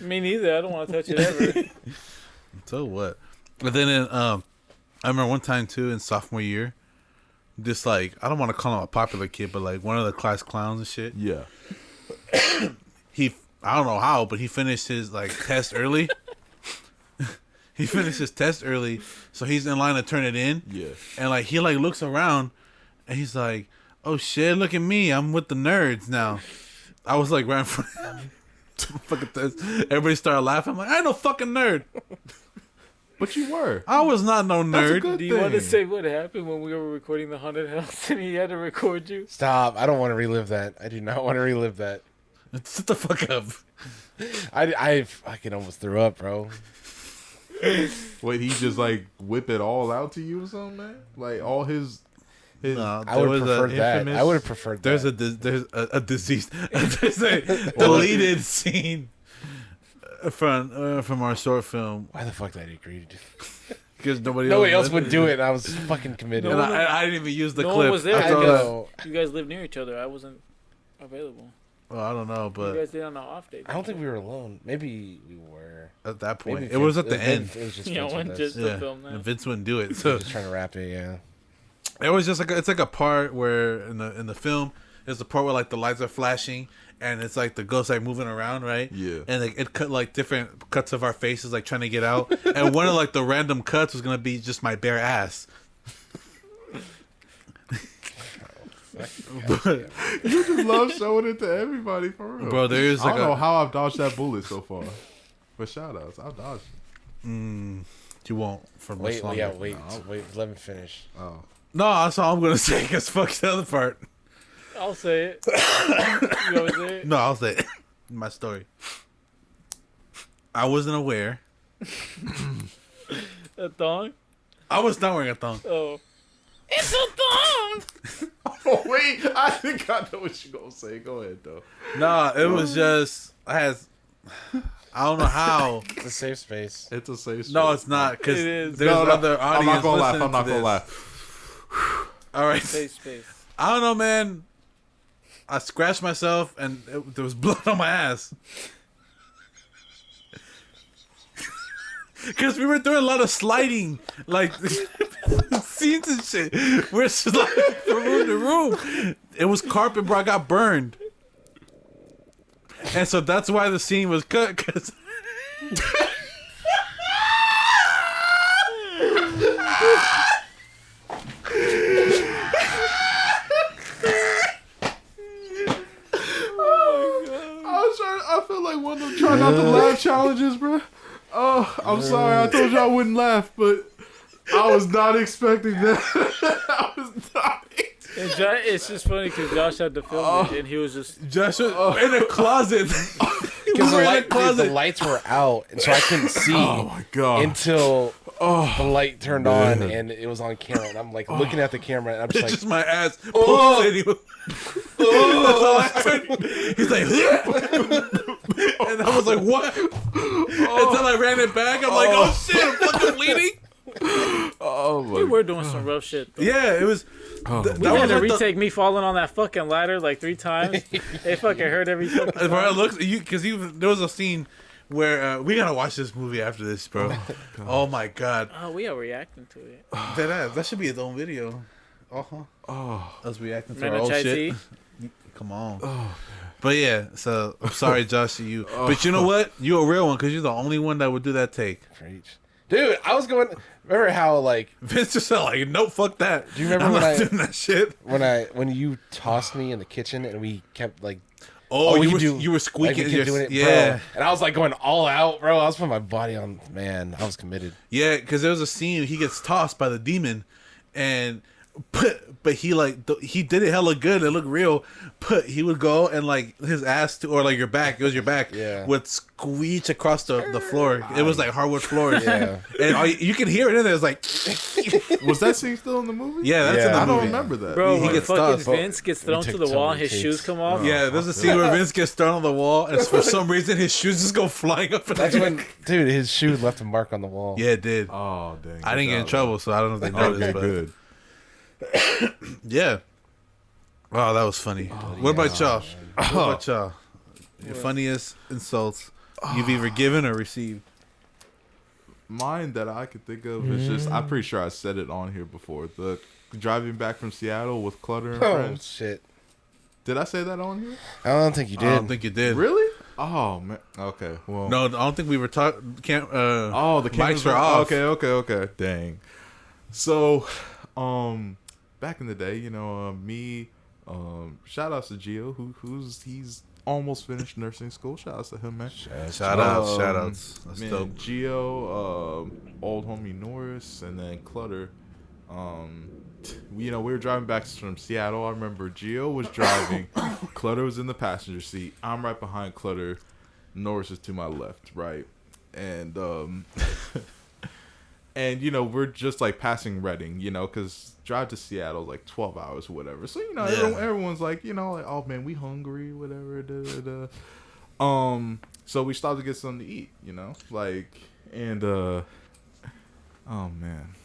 Me neither. I don't want to touch it ever. So what? But then I remember one time too in sophomore year, just like I don't want to call him a popular kid, but like one of the class clowns and shit. Yeah. I don't know how, but he finished his like test early. He finished his test early, so he's in line to turn it in. Yeah. And like he like looks around, and he's like, "Oh shit, look at me! I'm with the nerds now." I was like right in front of him. Fucking test. Everybody started laughing. I'm like, I ain't no fucking nerd. But you were. I was not no That's a nerd. good Do you want to thing. say what happened when we were recording the haunted house and he had to record you? Stop. I don't want to relive that. I do not want to relive that. Shut the fuck up. I fucking almost threw up, bro. Wait, he just like whip it all out to you or something, man? Like all his No, I would have preferred that. infamous- I would have preferred There's that. there's a disease. There's a deleted scene from our short film Why the fuck did I agree to do? because nobody Else would do it. And I was fucking committed. And I didn't even use the No clip. one was there. I thought- know. You guys live near each other. I wasn't available. Well, I don't know, You but guys did on an off day. I don't think we were alone. Maybe we were. at that point, Maybe it was Vince- at the end. It was just You know, Vince when with just us. the film And that. Vince wouldn't do it. He So was just trying to wrap it. Yeah. it was just like it's like a part where in the film there's a part where like the lights are flashing and it's like the ghost like moving around, right? Yeah. And like it cut like different cuts of our faces like trying to get out, and one of like the random cuts was gonna be just my bare ass. You just love showing it to everybody for real. Bro, there's I like don't know how I've dodged that bullet so far. But shout outs, I've dodged it. You won't for much Wait, longer. yeah, wait, let me finish. Oh. No, that's all I'm gonna say. Cause fuck the other part. I'll say it. You want me to say it? No, I'll say it. My story. I wasn't aware. A thong? I was not wearing a thong. Oh. It's a thong! Oh, wait, I think I know what you're gonna say. Go ahead, though. Nah, it was just I don't know how. It's a safe space. It's a safe space. No, it's not because It is. there's other audience. I'm not gonna laugh. listening I'm not to gonna this. laugh. All right. Space. I don't know, man. I scratched myself and there was blood on my ass. Because we were doing a lot of sliding, like scenes and shit. We're sliding from room to room. It was carpet, bro. I got burned. And so that's why the scene was cut, because... I feel like one of them try not to laugh challenges, bro. Oh, I'm sorry. I told you I wouldn't laugh, but I was not expecting that. I was not. And it's just funny because Josh had to film it and he was just. Joshua in a closet. Because We're in a closet. the lights were out, and so I couldn't see Oh my god. until the light turned on and it was on camera. And I'm like looking at the camera, and I'm just It's like, just my ass. Pulsating. That's all I heard. He's like, and I was like, what? Until I ran it back, I'm like, oh shit, I'm fucking bleeding. Oh We my. were doing some rough shit. Though. Yeah, it was. We that had was to like retake me falling on that fucking ladder like 3 times. It fucking hurt every fucking Bro, time. it looks because there was a scene where we gotta watch this movie after this, bro. Oh my god, Oh, we are reacting to it. that should be its own video. Us reacting to our Manage old IT. shit. Come on. But yeah, so I'm sorry, Josh, to you. But you know what? You're a real one because you're the only one that would do that take. preach. Dude, I was going. Remember how like Vince just said like, no, fuck that. Do you remember I'm when not I- doing that shit? when you tossed me in the kitchen and we kept like Oh, we you could were do- you were like, squeaking. we kept doing it, yeah, bro. And I was like going all out, bro. I was putting my body on. Man, I was committed. yeah. Because there was a scene he gets tossed by the demon, and but he he did it hella good. It looked real. But he would go and like his ass or like your back. It was your back. Yeah. Would squeech across the floor. It was like hardwood floors. Yeah. And you can hear it in there. It's like, Was that scene still in the movie? yeah, that's in Yeah. the I don't movie. remember that. Bro, He when gets fucking tossed. Vince gets thrown took to the so wall many and his takes. shoes come off. Yeah, there's a scene where Vince gets thrown on the wall, and for some reason his shoes just go flying up. In That's the air. when, dude, his shoe left a mark on the wall. Yeah, it did. Oh dang. I didn't get in trouble, so I don't know if they noticed. Okay, but good. yeah. Wow, that was funny. What about y'all? What about y'all? Your funniest insults you've either given or received? Mine that I could think of is just, I'm pretty sure I said it on here before. The driving back from Seattle with Clutter and Oh friends. shit! Did I say that on here? I don't think you I did. don't think you did. Really? Oh man. Okay. Well. No, I don't think we were talking. Oh, the mics cameras are off. Okay. Dang. So, back in the day, me, shout outs to Gio, he's almost finished nursing school. Shout outs to him, man. Shout outs. That's Man, dope. Gio, old homie Norris, and then Clutter. We were driving back from Seattle. I remember Gio was driving, Clutter was in the passenger seat. I'm right behind Clutter. Norris is to my left, right, and and we're just like passing Reading, because drive to Seattle is like 12 hours or whatever. So everyone's like, like, oh man, we hungry, whatever. So we stopped to get something to eat, like, and oh man.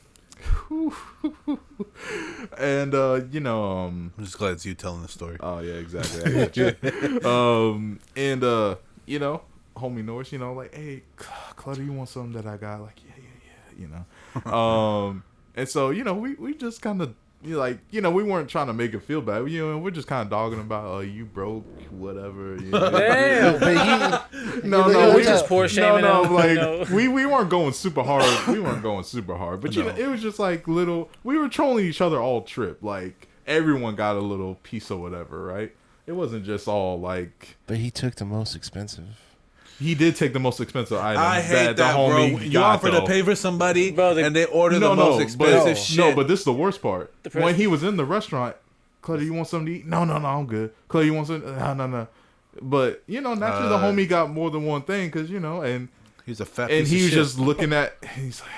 And I'm just glad it's you telling the story. oh yeah, exactly. I got you. And homie Norris, like, hey, Clutter, you want something that I got? Like, yeah. And so we just kind of like, we weren't trying to make it feel bad, we're just kind of dogging about, you broke, whatever. Damn. But No, we just poor shaming no, him, like we weren't going super hard. We weren't going super hard, but it was just like little. We were trolling each other all trip, like everyone got a little piece of whatever, right? It wasn't just all like. But he took the most expensive. He did take the most expensive item. I hate the that, bro. homie You got, offer though. to pay for somebody, Bro, and they order the most expensive shit. No, but this is the worst part. person- When he was in the restaurant, Claudia, you want something to eat? No, I'm good. Claudia, you want something? No. But naturally, the homie got more than one thing because and He's a fat and piece he of was shit. just looking at. He's like,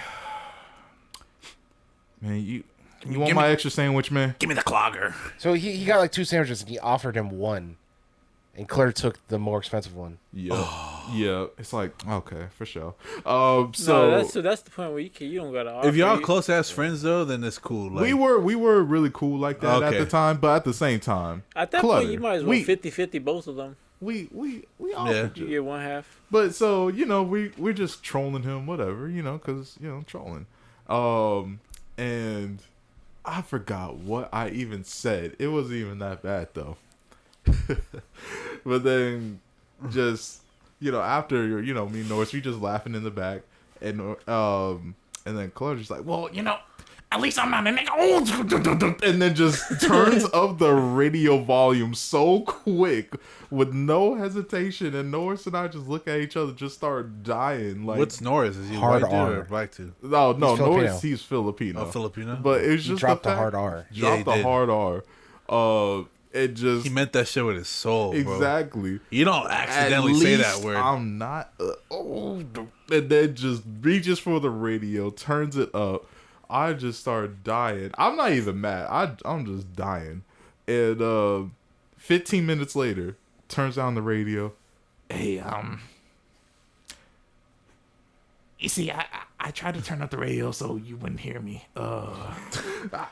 man, you want give my me- extra sandwich, man? Give me the clogger. So he got like 2 sandwiches and he offered him one, and Claire took the more expensive one. Yeah. It's like okay, for sure. No, So that's the point where you don't gotta offer. If y'all You- close ass friends though, then it's cool. Like, we were really cool like that at Okay. the time, but at the same time, at that clutter. point, you might as well We- 50-50 both of them. we Yeah. offered You you. get one half. But so we're just trolling him, whatever, because trolling. And I forgot what I even said. It wasn't even that bad though. But then, just after me and Norris, we just laughing in the back, and then Claudia's just like, well, at least I'm not a nigga. And then just turns up the radio volume so quick with no hesitation. And Norris and I just look at each other, just start dying. Like, what's Norris? Is he a Hard white dude or R. black dude? no, He's Norris, he's Filipino. Oh, Filipino. But it's He just dropped the the fact- hard R. Yeah, Dropped he the did. hard R. It just He meant that shit with his soul, bro. exactly. You don't At accidentally say that least word. I'm not. And then just reaches for the radio, turns it up. I just start dying. I'm not even mad. I'm just dying. And 15 minutes later, turns on the radio. Hey, you see, I tried to turn up the radio so you wouldn't hear me. No,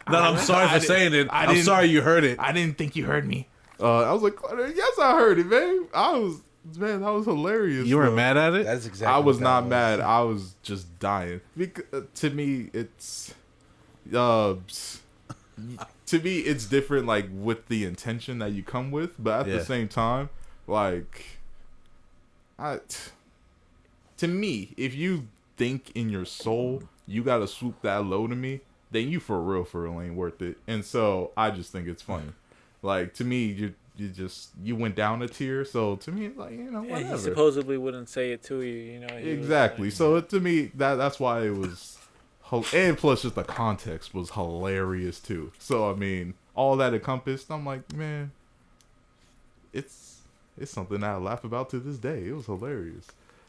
I'm sorry for saying it. I'm didn't- sorry you heard it. I didn't think you heard me. I was like, yes, I heard it, man. That was hilarious. You were though. mad at it? That's exactly. I was what not that mad. I was just dying. To me, it's different. Like with the intention that you come with, but at Yeah. the same time, like, to me, if you think in your soul you gotta swoop that low to me, then you for real ain't worth it. And so I just think it's funny. Like to me, you went down a tier. So to me, like Yeah, whatever. he supposedly wouldn't say it to you. He was Exactly. like- So to me, that's why it was, and plus just the context was hilarious too. So I mean, all that encompassed, I'm like, man, it's something I laugh about to this day. It was hilarious.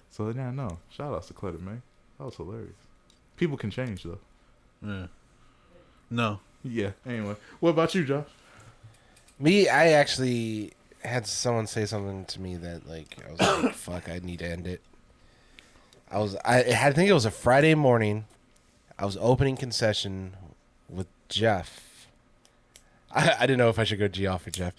So yeah, no, shout outs to Clutter, man. That was hilarious. People can change though. Yeah. No. Yeah. Anyway, what about you, Josh? Me, I actually had someone say something to me that like I was like, "Fuck, I need to end it." I think it was a Friday morning. I was opening concession with Jeff. I didn't know if I should go Geoff or Jeff.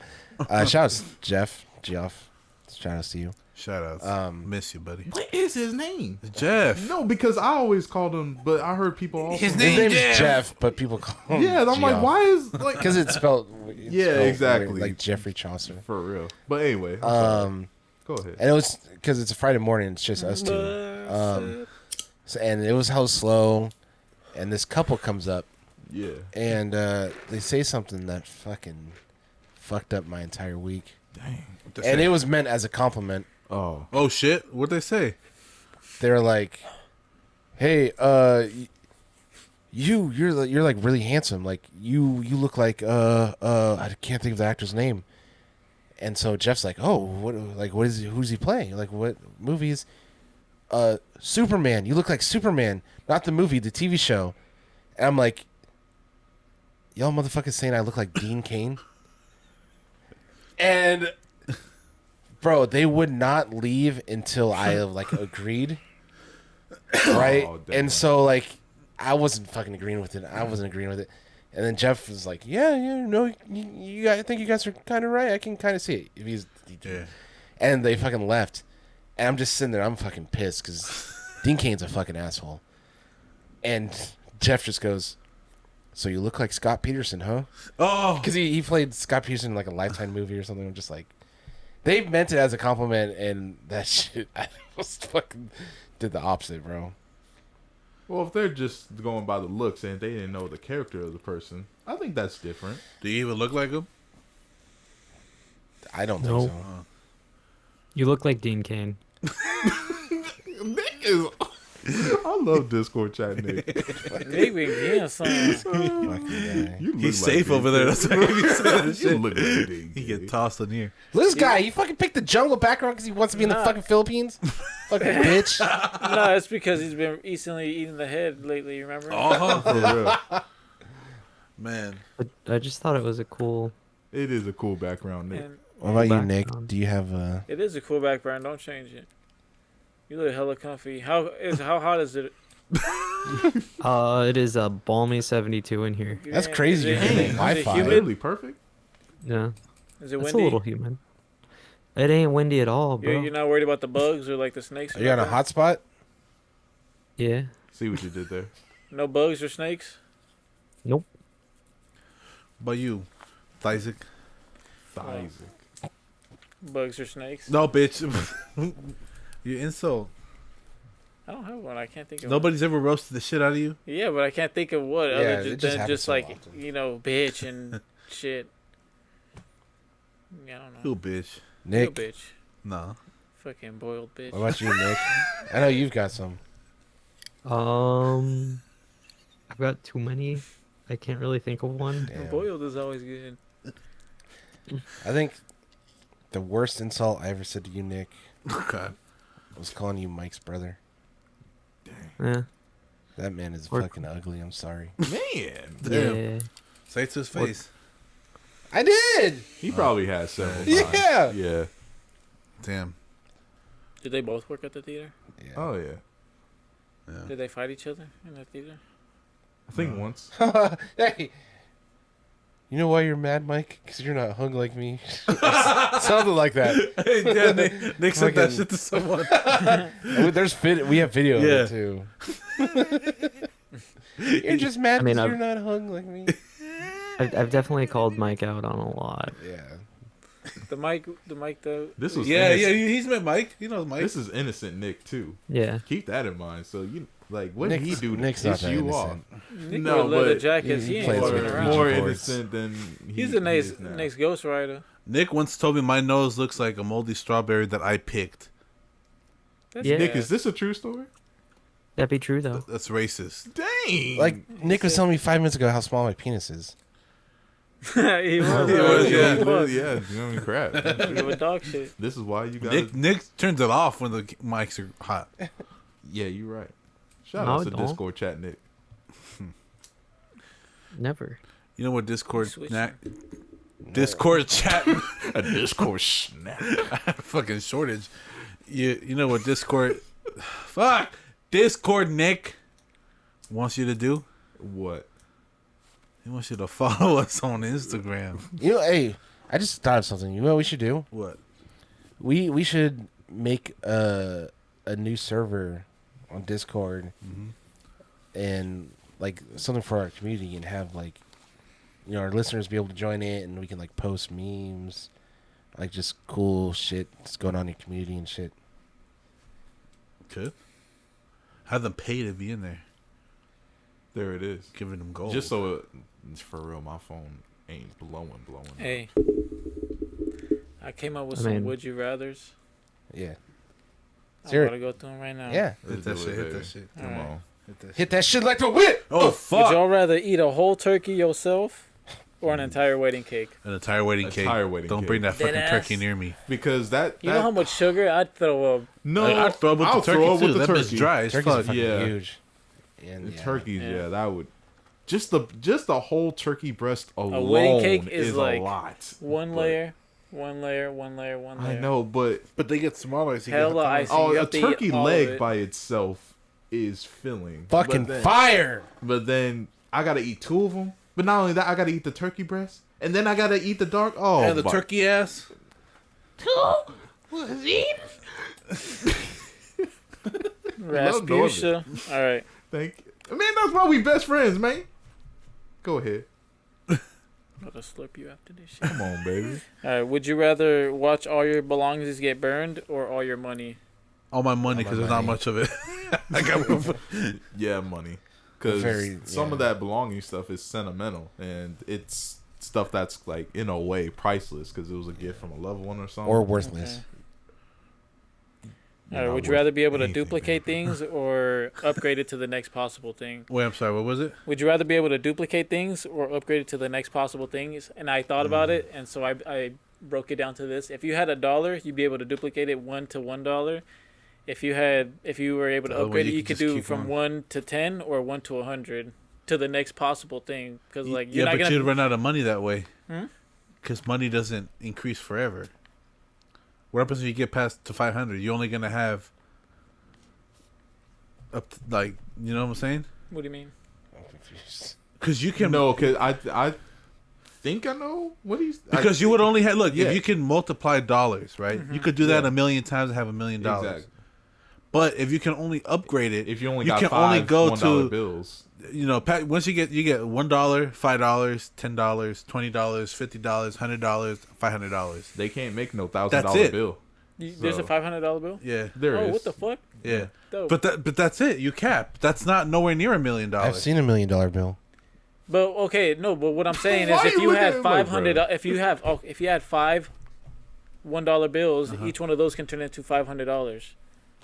Shout outs Jeff, Geoff. Shout outs to you. Shout outs. Miss you, buddy. What is his name? Jeff. No, because I always called him, but I heard people also. His His name- name's Jeff. Jeff, but people call him. Yeah, I'm like, Geoff. why is like Because it's spelled. exactly. Like Jeffrey Chaucer. for real? But anyway, I'm sorry. Go ahead. And it was because it's a Friday morning. It's just us two. And it was hell slow. And this couple comes up Yeah. and they say something that fucking fucked up my entire week. Dang. And it was meant as a compliment. Oh. Oh shit! What'd they say? They were like, "Hey, you're like really handsome. Like you look like I can't think of the actor's name." And so Jeff's like, "Oh, who's he playing? Like what movies? Superman. You look like Superman, not the movie, the TV show." And I'm like, "Y'all motherfuckers saying I look like Dean Cain?" And bro, they would not leave until I like agreed. Right? Oh, damn. And so like I wasn't fucking agreeing with it. I wasn't agreeing with it. And then Jeff was like, "Yeah, no, I think you guys are kind of right. I can kind of see it." If he's, Yeah. and they fucking left, and I'm just sitting there. I'm fucking pissed because Dean Cain's a fucking asshole. And Jeff just goes, "So you look like Scott Peterson, huh?" Oh. Because he played Scott Peterson in like a Lifetime movie or something. I'm just like, they meant it as a compliment, and that shit I was fucking did the opposite, bro. Well, if they're just going by the looks and they didn't know the character of the person, I think that's different. Do you even look like him? I don't No. think so. You look like Dean Cain. Nick is. I love Discord chat, Nick. Nick be getting something. Fucking guy. You look He's like safe Nick, over there. dude. That's why he said that You shit. look like Nick, He get dude. tossed in here. This guy, he fucking picked the jungle background because he wants to be in the Nah. fucking Philippines. Fucking bitch. No, it's because he's been recently eating the head lately. Remember? Oh, For real. man. But I just thought it was a cool. It is a cool background, Nick. And What about you, Nick? Background. Do you have a? it is a cool background. Don't change it. You look hella comfy. How hot is it? It is a balmy 72 in here. That's crazy. Is You're it, getting is it Wi-Fi. humid? Really perfect. Yeah, Is it it's windy? a little humid. It ain't windy at all, bro. You're not worried about the bugs or like the snakes? Are you on a hotspot? Yeah. See what you did there. No bugs or snakes? Nope. But you, Isaac? Isaac. Bugs or snakes? No, bitch. You insult. I don't have one. I can't think of Nobody's ever roasted the shit out of you. one. Yeah, but I can't think of what Yeah, other it than just happens just so like often. bitch and shit. Yeah, I don't know. You bitch. You Nick, bitch. No. Fucking boiled bitch. what about you, Nick? I know you've got some. I've got too many. I can't really think of one. Damn. Boiled is always good. I think the worst insult I ever said to you, Nick, God. was calling you Mike's brother. Yeah. That man is Or- fucking ugly. I'm sorry. Man. Damn. Yeah. Say it to his face. I did. He probably has several Yeah. times. Yeah. Damn. Did they both work at the theater? Yeah. Oh, yeah. Yeah. Did they fight each other in the theater? I think once. Hey. You know why you're mad, Mike? Because you're not hung like me. Something like that. Yeah, Nick said that Fucking- shit to someone. We have video Yeah. of it too. You're just mad I mean, because I've- you're not hung like me. I've definitely called Mike out on a lot. Yeah. The mic though. This was Yeah, innocent. he's met Mike. He knows Mike. This is innocent Nick, too. Yeah. Keep that in mind. So, you like, what did he Nick's- do to Nick's not piss that you off? innocent. Nick No, with leather but jackets. he He, plays ain't with fucking it. around. More Ouija innocent than He's a nice now. ghostwriter. Nick once told me my nose looks like a moldy strawberry that I picked. That's Yeah. Nick, is this a true story? That'd be true though. That's racist. Dang. Like Nick was telling me 5 minutes ago how small my penis is. he was. Yeah, He was. yeah, you know, crap. Give a dog shit. This is why you got Nick turns it off when the mics are hot. Yeah, you're right. Shout No, out I to don't. Discord chat, Nick. Never. You know what Discord Switch. Discord chat A Discord snap. fucking shortage. You know what Discord fuck Discord Nick wants you to do? What? He wants you to follow us on Instagram. You know, hey, I just thought of something. You know what we should do? What? We should make a new server on Discord and like something for our community and have like our listeners be able to join it and we can like post memes, like just cool shit that's going on in your community and shit. Could have them pay to be in there, There it is. giving them gold. Just so it's for real, my phone ain't blowing. Hey, I came up with I some mean- would you rather's. Yeah. I'm Sure. gonna go through them right now. Yeah. hit that Let's shit. do it, Hit that baby. shit. Come Alright. on. Hit that shit. Hit that shit like the whip. Oh Would fuck! y'all rather eat a whole turkey yourself or an entire wedding cake? An entire wedding cake. Entire wedding Don't cake. bring that fucking Deadass. turkey near me. Because that You know how much sugar I'd throw up? No, I'd throw it with I'll the turkey throw it too. with the That turkey. bitch dry as Turkeys are fuck. fucking yeah. huge. And The yeah. turkeys, Yeah. yeah, that would just the whole turkey breast alone. wedding cake is is like a lot. One But- layer, one layer, one layer, one layer. I know, but But they get smaller. So you Hella get ice. oh, you a have to eat turkey all of leg it. by itself is filling. Fucking but then, fire. But then I gotta eat 2 of them. But not only that, I gotta eat the turkey breast, and then I gotta eat the dark. Oh, and the my- turkey ass. Rasputia. All right. Thank you. Man, that's why we best friends, man. Go ahead. I'll just slurp you after this shit. Come on, baby. All right. Would you rather watch all your belongings get burned or all your money? All my money All my because there's not money. much of it. I got Yeah, money. Because Very- some of yeah. that belonging stuff is sentimental, and it's stuff that's like in a way priceless because it was a gift from a loved one or something. Or worthless. All right, Not would you worth rather be able to anything, duplicate things or upgrade it to the next possible thing? Wait, I'm sorry. What was it? Would you rather be able to duplicate things or upgrade it to the next possible things? And I thought about it, and so I broke it down to this: if you had $1, you'd be able to duplicate it $1 to $1. If you were able to The other one, upgrade it, you you could could just do keep from going. 1 to 10 or 1 to 100 to the next possible thing. Because like you're Yeah, not but gonna. you'd run out of money that way. Hmm? Because money doesn't increase forever. What happens if you get past to 500? You're only gonna have up to, like, you know what I'm saying? What do you mean? I'm confused. Because you can No, because I think I know what he's. because you would only have look Yeah. if you can multiply dollars, right? You could do that Yeah. a million times and have $1 million. Exactly. But if you can only upgrade it, If you only you got can five only go $1 to bills, once you get $1, $5, $10, $20, $50, $100, $500. they can't make no That's $1,000 it. bill. There's a So- $500 bill. Yeah, There Oh, is. what the fuck? yeah. Dope. But that's it. You cap. That's not nowhere near $1 million. I've seen $1 million bill. But okay, no. But what I'm saying is, Why if you you looking had at me like 500, that? if you had five $1 bills, Uh-huh. each one of those can turn into $500.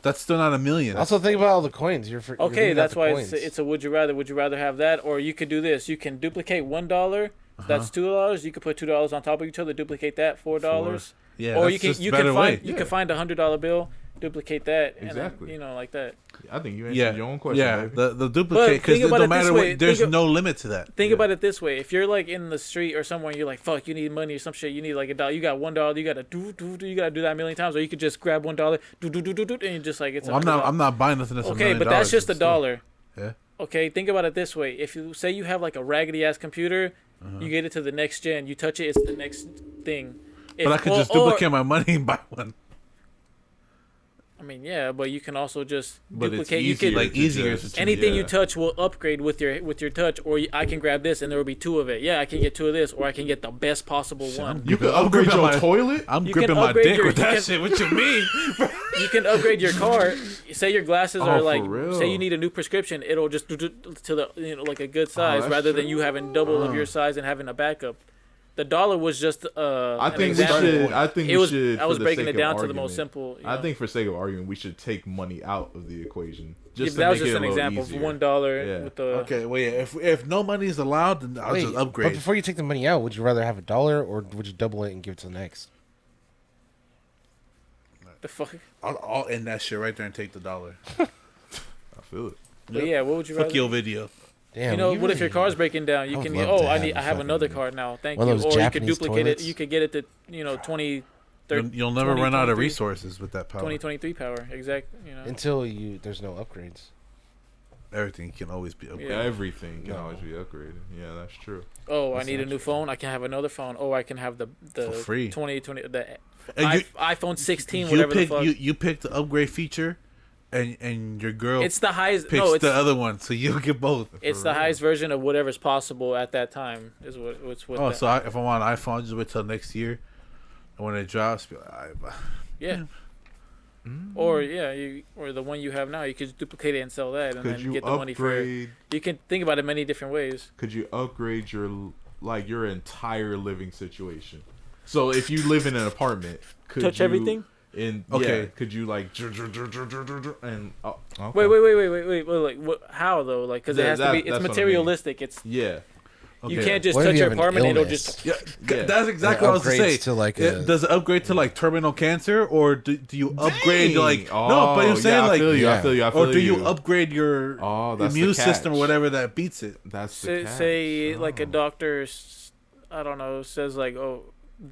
That's still not $1 million. Also, think about all the coins. You're Okay, leaving out that's the why coins. it's a would you rather. Would you rather have that, or you could do this? You can duplicate $1. That's $2. You could put $2 on top of each other, duplicate that $4. yeah, Or that's you can just a better way. you can find a $100 bill, duplicate that, and Exactly. then, like that. I think you answered Yeah, your own question. yeah. Baby. The duplicate because think about no it this matter way. what, there's Think of- no limit to that. Think about it this way: if you're like in the street or somewhere, and you're like, "Fuck, you need money or some shit. You need like $1. You got $1. You gotta you gotta do that a million times, or you could just grab $1, and you just like it's. Well, I'm not buying nothing that's $1 Okay, million. but that's just It's $1. Yeah. Okay, think about it this way: if you say you have like a raggedy ass computer, you get it to the next gen, you touch it, it's the next thing. But I could just duplicate my money and buy one. I mean, yeah, but you can also just But it's duplicate. You easier can like to easier just- to- anything you yeah. touch will upgrade with your touch, or I can grab this and there will be 2 of it. Yeah, I can get 2 of this, or I can get the best possible one. You can upgrade your my toilet. I'm You gripping can my upgrade dick your- with you that can- shit. What you mean? You can upgrade your car. Say your glasses Oh, are for like, real? say you need a new prescription, it'll just do to the like a good size, that's rather than true. you having double of your size and having a backup. The $1 was just I an think we example. should. I think It we was should. I was for the breaking sake it down of to the most argument, simple. I think for sake of argument, we should take money out of the equation. Just to that was make just it an a little example easier. of $1 Yeah. with the. Okay, well, yeah. If no money is allowed, then I'll just But upgrade. before you take the money out, would you rather have $1 or would you double it and give it to the next? The fuck. I'll end that shit right there and take the $1. I feel it. But yeah, what would you rather? Fuck your video. Damn. You know, what if your really- car's breaking down? You I would can. love Oh, to I have need. a I have another fucking- car now. Thank one you. of those Or you could Japanese duplicate toilets. it. You could get it to 20, 30, You'll never run out of 2023 resources with that power. 2023 power. Exactly. You know. Until there's no upgrades. Everything can always be upgraded. Yeah. Everything can No. always be upgraded. Yeah, that's true. Oh, I That's need a not new true. phone. I can have another phone. Oh, I can have the For free. 2020 the And you- iPhone 16, You whatever pick the fuck. you pick the upgrade feature, and your girl It's the highest. picks No, it's the other one, so you'll get both. it's the highest version of whatever's possible at that time. Is what it's what. Oh, that- so if I want an iPhone, I'll just wait till next year, and when it drops, be like, all right, bye. yeah. Or or the one you have now, you could duplicate it and sell that, and Could then you get the money for it. upgrade? You can think about it many different ways. Could you upgrade your entire living situation? So if you live in an apartment, could Touch you, everything? Okay. Okay. Could you like and okay. Wait. Like how though? Like because it has to be. It's That's what I mean. materialistic. It's Yeah. you Okay. can't just What if touch you your have an apartment. It'll illness? just. Yeah, Yeah. that's exactly It what I was to upgrades say. to, like, a- Does it upgrade to like terminal cancer, or do you upgrade to like Dang. no? But Oh, I'm saying yeah, like, I feel you. I yeah. feel you. I feel or do you. you upgrade your Oh, that's the immune system or catch. whatever that beats it? That's the Say, catch. say like a Oh. doctor, I don't know, says like, oh,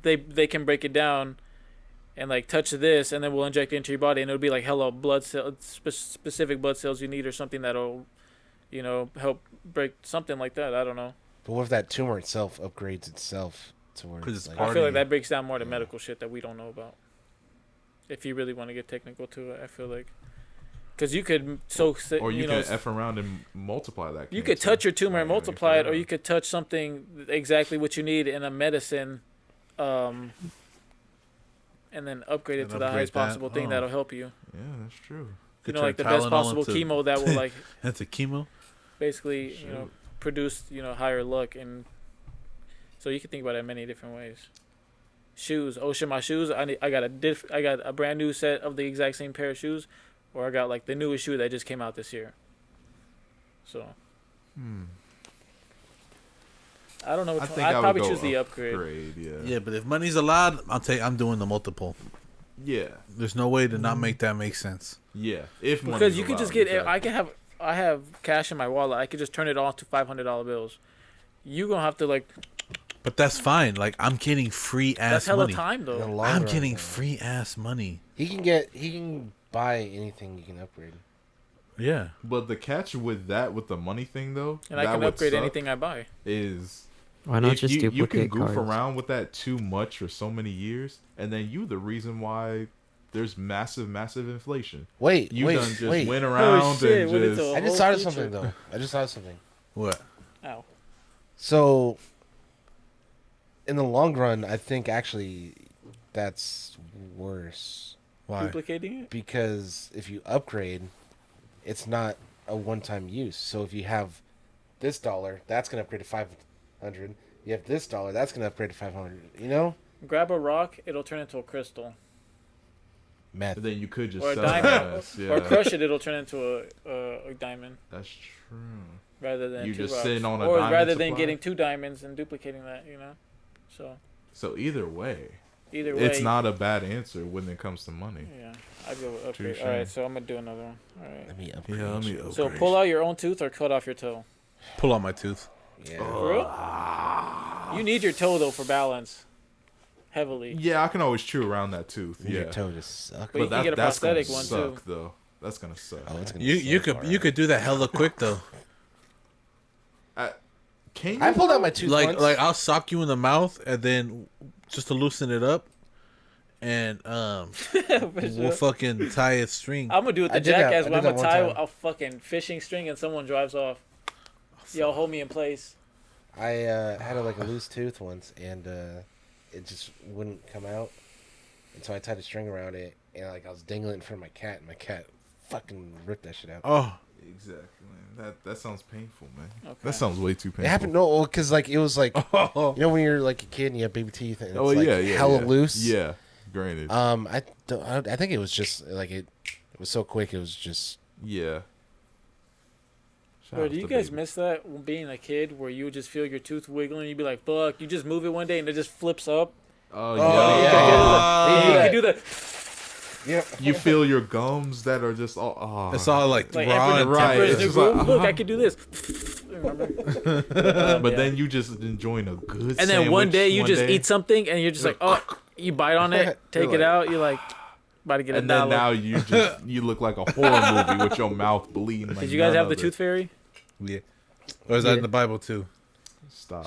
they can break it down, and like touch this, and then we'll inject it into your body, and it'll be like hello blood cell, specific blood cells you need or something that'll, help break something like that. I don't know. But what if that tumor itself upgrades itself to where 'Cause it's it's like, part- I feel like Party. that breaks down more to medical shit that we don't know about. If you really want to get technical to it, I feel like, because you could Or you can f around and multiply that. you could cancer. touch your tumor and Like, multiply it, or yeah. you could touch something exactly what you need in a medicine, and then upgrade it And to the upgrade highest that. possible thing Oh. that'll help you. Yeah, that's true. You Could know, turn like the best Tylenol possible into- chemo that will like That's a chemo. basically produce higher luck, and so you can think about it in many different ways. Shoes. Oh shit, my shoes. I got a brand new set of the exact same pair of shoes, or I got like the newest shoe that just came out this year. So. I don't know which one. I'd probably choose the upgrade. Yeah, but if money's allowed, I'm doing the multiple. Yeah. There's no way to not make that make sense. Yeah. If money's Because you could just allowed, get. I have cash in my wallet. I could just turn it all to $500 bills. You gonna have to like. But that's fine. Like I'm getting free ass That's hella money. time In the though. long I'm run, getting though. free ass money. He can buy anything you can upgrade. Yeah. But the catch with the money thing though, And I that can would upgrade suck, anything I buy. is Why not if just you can duplicate goof cards? around with that too much for so many years, and then you the reason why there's massive inflation. Wait, You done just wait. went around shit, and what is just the- I just whole thought of future. something though. I just thought of something. What? Ow. So, in the long run, I think actually that's worse Why? Duplicating it. because if you upgrade, it's not a one-time use. So if you have this dollar, that's gonna upgrade to 500. You have this dollar, that's gonna upgrade to 500. You know, Grab a rock, it'll turn into a crystal. math. then you could just Or a sell diamond. that. Yeah. Or crush it, it'll turn into a diamond. That's true. Rather than You two just rocks. sitting on a or diamond rather than supply? getting 2 diamonds and duplicating that, So So either way, either way, it's not a bad answer when it comes to money. Yeah, I go with upgrade. Touche. All right, so I'm gonna do another one. All right. Let me upgrade. Yeah, let me you. So upgrade. pull out your own tooth or cut off your toe. Pull out my tooth. Yeah. For real? You need your toe though for balance. Heavily. Yeah, I can always chew around that tooth. Your Yeah, toe just suck. But you can get a that's gonna prosthetic one, too. suck, though. That's gonna suck. Oh, it's gonna You suck, could alright. do that hella quick though. Can you? I pulled out my tooth once. Like I'll sock you in the mouth and then just to loosen it up, and we'll fucking tie a string. I'm gonna do it I the did that- jackass I where did I'm that gonna one tie time. a fucking fishing string and someone drives off. Yo, hold me in place. I had like a loose tooth once, and it just wouldn't come out, and so I tied a string around it, and like I was dangling it in front of my cat, and my cat fucking ripped that shit out. Oh, Exactly, man. That sounds painful, man. Okay. That sounds way too painful. It happened because like it was like you know when you're like a kid and you have baby teeth and it's Oh like yeah, hella yeah. loose. Yeah, granted. I think it was just like it was so quick. It was just yeah. Shout Bro, out do you to guys baby. miss that when being a kid where you would just feel your tooth wiggling and you'd be like, fuck, you just move it one day and it just flips up? Oh yeah. You Yeah. can do that. yeah. You feel your gums that are just all. Oh. it's all like, Like raw and right. Emperor's It's New just Groove. like, Look, I can do this. Remember? But Yeah. then you just enjoying a good. And then one sandwich day you one just day, eat something and you're just like, oh, you bite on it, take You're it like- out, you're like, about to get a and then dollar. now you look like a horror movie with your mouth bleeding. Like Did you guys none have the other. tooth fairy? Yeah. Or is that in the Bible too? Stop.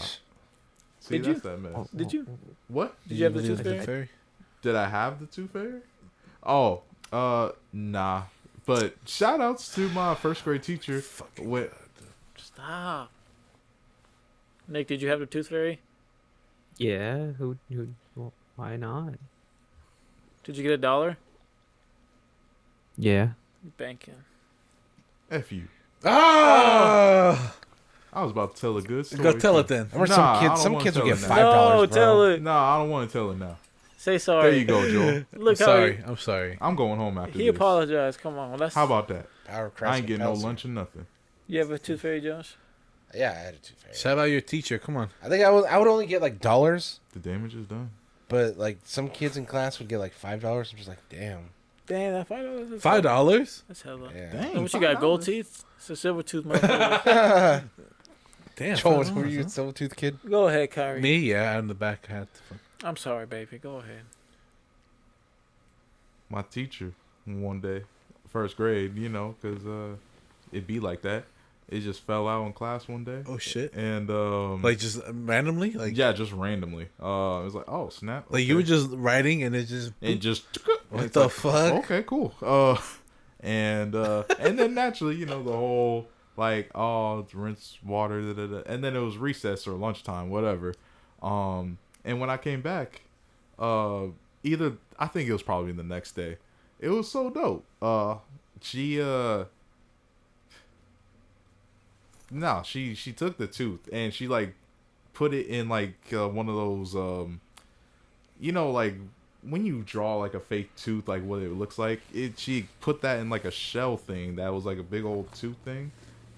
See, Did you? that's that mess. Did you? What? Did you have the believe tooth in fairy? Did I have the tooth fairy? Oh, nah. But shout outs to my first grade teacher. When, Stop. Nick, did you have the tooth fairy? Yeah, well, why not? Did you get a dollar? Yeah. Banking. F you. Ah! I was about to tell a good story. Go tell too. it then. Remember Nah, I don't some wanna kids will tell get it $5. now. No, bro. tell it. Nah, I don't want to tell it now. Say sorry. There you go, Joel. Look how Sorry, I'm sorry. I'm going home after he this. apologized. Come on. Well, that's, How about that? Power I ain't getting no lunch or nothing. you have a tooth fairy, Josh? Yeah, I had a tooth fairy. Shout out your teacher. Come on. I think I would only get like dollars, The damage is done. but like some kids in class would get like $5. I'm just like, damn. Damn, that $5. That's $5? That's hella. Yeah. Dang. And what you got? Gold $5? teeth? It's a silver tooth, motherfucker. Damn. Joel, $5, were you huh? a silver tooth kid? Go ahead, Kyrie. Me? Yeah, in the back hat. I'm sorry, baby. Go ahead. My teacher, one day, first grade, because it be like that. It just fell out in class one day. Oh shit! And Like just randomly, like yeah, just randomly. It was like, oh snap! like you were just writing and it just and just what it's the like, fuck? Okay, cool. And then naturally, the whole like, oh, it's rinse water, and then it was recess or lunchtime, whatever. And when I came back, I think it was probably the next day. It was so dope. she no, she took the tooth and she like put it in like one of those you know, like when you draw like a fake tooth, like what it looks like, she put that in like a shell thing that was like a big old tooth thing.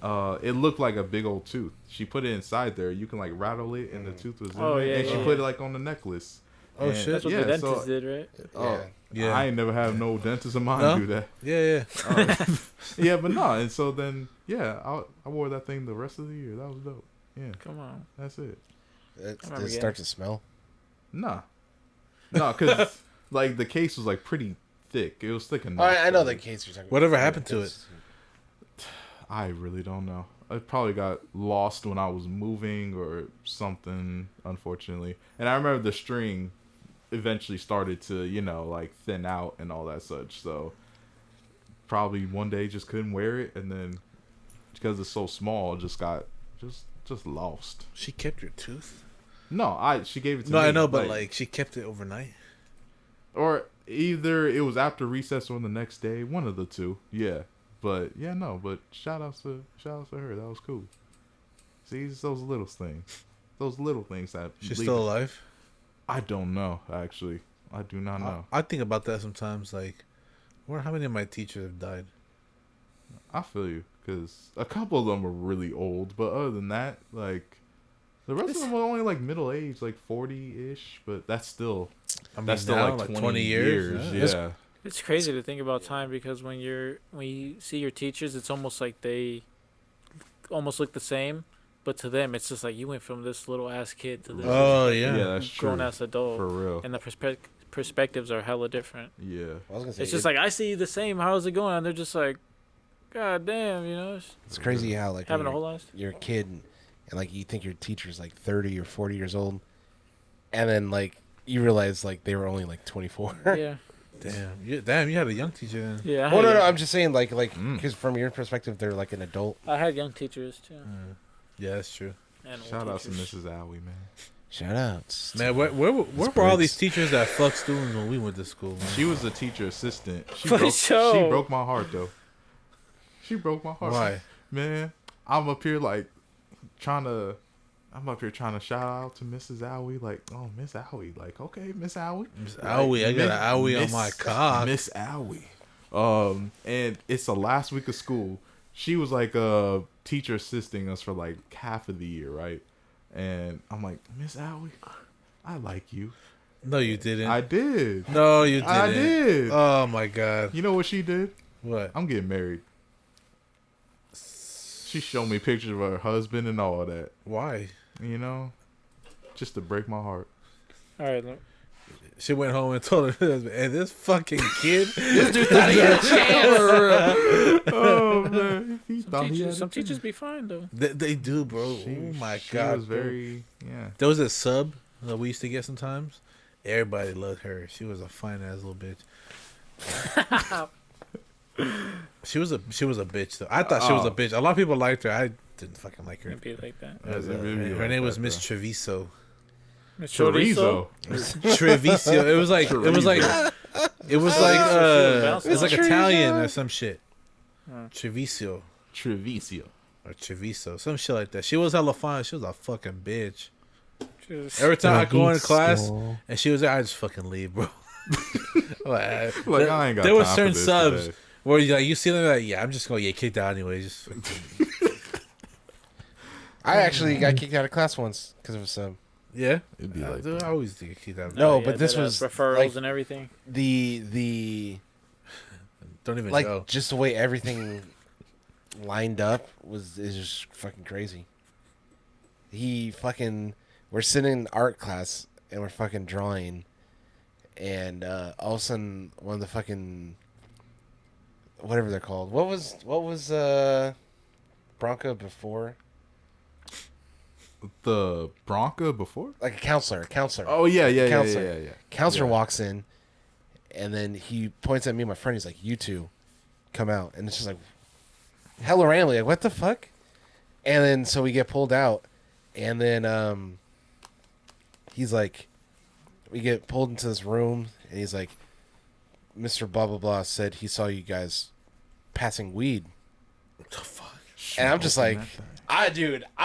It looked like a big old tooth. She put it inside there. You can like rattle it, and the tooth was in there. Yeah, and she put it like on the necklace. Oh, and, shit. That's what the dentist did, right? Yeah. I ain't never had no dentist of mine No? do that. Yeah. Yeah, but no. And so then, yeah, I wore that thing the rest of the year. That was dope. Yeah, Come on. that's it. Did remember it start to smell? Nah, because like the case was like pretty thick. It was thick enough. I know the case you're talking about. Whatever happened to it? I really don't know. It probably got lost when I was moving or something, unfortunately. And I remember the string eventually started to, you know, like thin out and all that such. So probably one day just couldn't wear it, and then because it's so small, it just got just lost. She kept your tooth? No, she gave it to me. No, I know, but like she kept it overnight. Or either it was after recess or the next day, one of the two. Yeah. But yeah, no. But shout outs to her. That was cool. See, it's those little things, that She's leave still it. alive? I don't know. Actually, I do not know. I think about that sometimes. Like, I wonder how many of my teachers have died. I feel you, because a couple of them were really old, but other than that, like the rest of them were only like middle age, like 40-ish. But that's still That's still now, like 20 years. Yeah. It's crazy to think about time because when you see your teachers, it's almost like they almost look the same, but to them, it's just like you went from this little ass kid to this Oh, yeah. Yeah, that's true. grown ass adult, For real. and the perspectives are hella different. Yeah. I was gonna say It's just like I see you the same. How's it going? And they're just like, God damn, it's crazy how like having a when whole life. you're a kid and like you think your teacher's like 30 or 40 years old, and then like you realize like they were only like 24. Yeah, Damn, you had a young teacher then. yeah. I Well, had no, young- I'm just saying like because from your perspective they're like an adult. I had young teachers too. Yeah, that's true. And old Shout out to teachers. Mrs. Owie, man. Shout outs. Man, where were all these teachers that fucked students when we went to school, man? She was a teacher assistant. She For broke, sure. she broke my heart though. She broke my heart. Why? Man, I'm up here trying to shout out to Mrs. Owie, like, oh, Miss Owie, like, okay, Miss Owie. Miss Owie, I got an Owie on my cock. Miss Owie. And it's the last week of school. She was like teacher assisting us for like half of the year, right? And I'm like, Miss Owie, I like you. No, you didn't. I did. No, you didn't. I did. Oh my god. You know what she did? What? I'm getting married. She showed me pictures of her husband and all that. Why? You know, just to break my heart. All right, look. She went home and told her husband, "Hey, this fucking kid." This dude thought he had a chance. Oh man, he thought he had Some teachers be fine though. They do, bro. Oh my god. She was bro. very There was a sub that we used to get sometimes. Everybody loved her. She was a fine ass little bitch. She was a bitch though. I thought she was a bitch. A lot of people liked her. I didn't fucking like her. It'd be like that. Her name was Miss Treviso. Miss Chorizo. Treviso. It was like it's like Italian or some shit. Treviso Treviso. or Treviso, some shit like that. She was hella fine. She was a fucking bitch. Just- Every time I go in class Treviso. and she was there, I just fucking leave, bro. Like, I ain't got there were time for certain this subs today. where you see them like, yeah, I'm just gonna get kicked out anyway. Just I actually got kicked out of class once because of a sub. yeah. It'd be like Dude, that. I always get kicked out. No, yeah, but this that, was referrals like and everything. the Don't even like go. just the way everything lined up is just fucking crazy. We're sitting in art class and we're fucking drawing, and all of a sudden one of the fucking whatever they're called. What was Bronca before? The Bronca before? Like a counselor. Oh yeah. Counselor. Counselor Yeah. walks in, and then he points at me and my friend. He's like, "You two, come out." And it's just like, hella randomly, like, what the fuck? And then so we get pulled out, and then he's like, we get pulled into this room, and he's like, Mr. Blah blah blah said he saw you guys passing weed. What the fuck? And I'm just like, I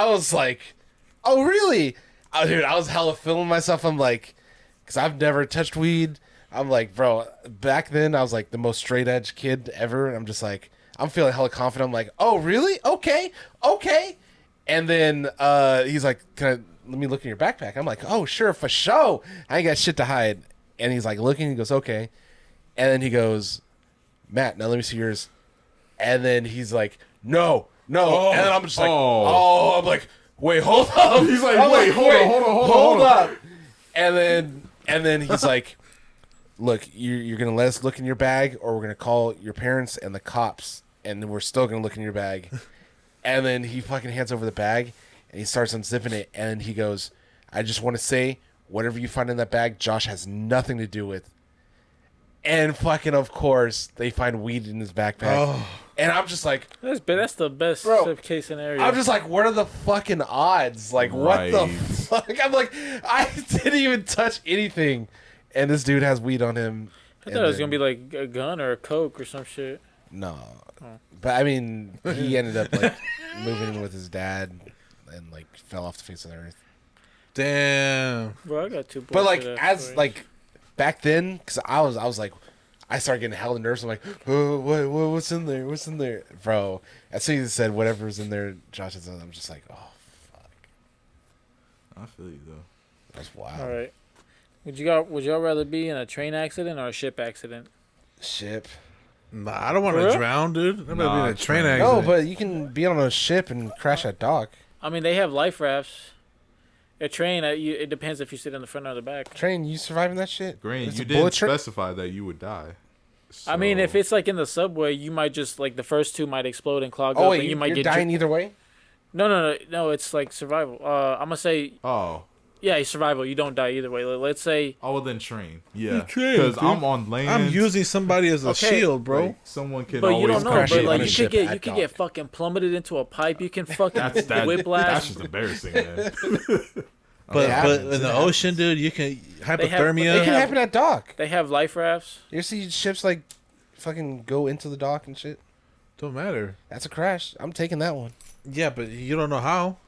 was like, oh, really? Oh, dude, I was hella feeling myself. I'm like, because I've never touched weed. I'm like, bro, back then I was like the most straight edge kid ever. And I'm just like, I'm feeling hella confident. I'm like, oh, really? Okay. And then he's like, let me look in your backpack. I'm like, oh, sure, for sure. I ain't got shit to hide. And he's like looking. He goes, okay. And then he goes, Matt, now let me see yours. And then he's like, no. And then I'm just like, I'm like, wait, hold up. He's like, I'm wait, hold up. And then he's like, look, you're gonna let us look in your bag, or we're gonna call your parents and the cops, and then we're still gonna look in your bag. And then he fucking hands over the bag, and he starts unzipping it, and he goes, I just want to say, whatever you find in that bag, Josh has nothing to do with. And fucking, of course, they find weed in his backpack. And I'm just like, that's the best case scenario. I'm just like, what are the fucking odds? Like, what the fuck? I'm like, I didn't even touch anything. And this dude has weed on him. I thought it was going to be like a gun or a coke or some shit. No. But I mean, he ended up like moving in with his dad and like fell off the face of the earth. Damn. Bro, I got 2 But like, as like back then, because I was like, I started getting hella nervous. I'm like, oh, what's in there? What's in there? Bro, as soon as he said whatever's in there, Josh is in, I'm just like, oh, fuck. I feel you, though. That's wild. All right. Would y'all rather be in a train accident or a ship accident? Ship. Nah, I don't want For to real? drown, dude. I'm gonna be in a train train. accident. No, but you can be on a ship and crash at dock. I mean, they have life rafts. A train, it depends if you sit in the front or the back. Train, you surviving that shit? Green, It's you a didn't bullet trip? specify that you would die. I mean, if So- it's like in the subway, you might just like the first 2 might explode and clog Oh, up, wait, and you might you're get dying either way? No. It's like survival. I'm gonna say, Oh. yeah, it's survival. You don't die either way. Let's say, Oh, well, then train. Yeah. train, Because dude. I'm on land. I'm using somebody as a Okay. shield, bro. Like, someone can but you always don't know. crash But it like on a you ship could at get dock. fucking plummeted into a pipe. You can fucking That's whiplash. just embarrassing, man. But happens. but in the It ocean, dude, you can have- hypothermia. It can happen at dock. They have life rafts. You ever see ships like fucking go into the dock and shit? Don't matter. That's a crash. I'm taking that one. Yeah, but you don't know how.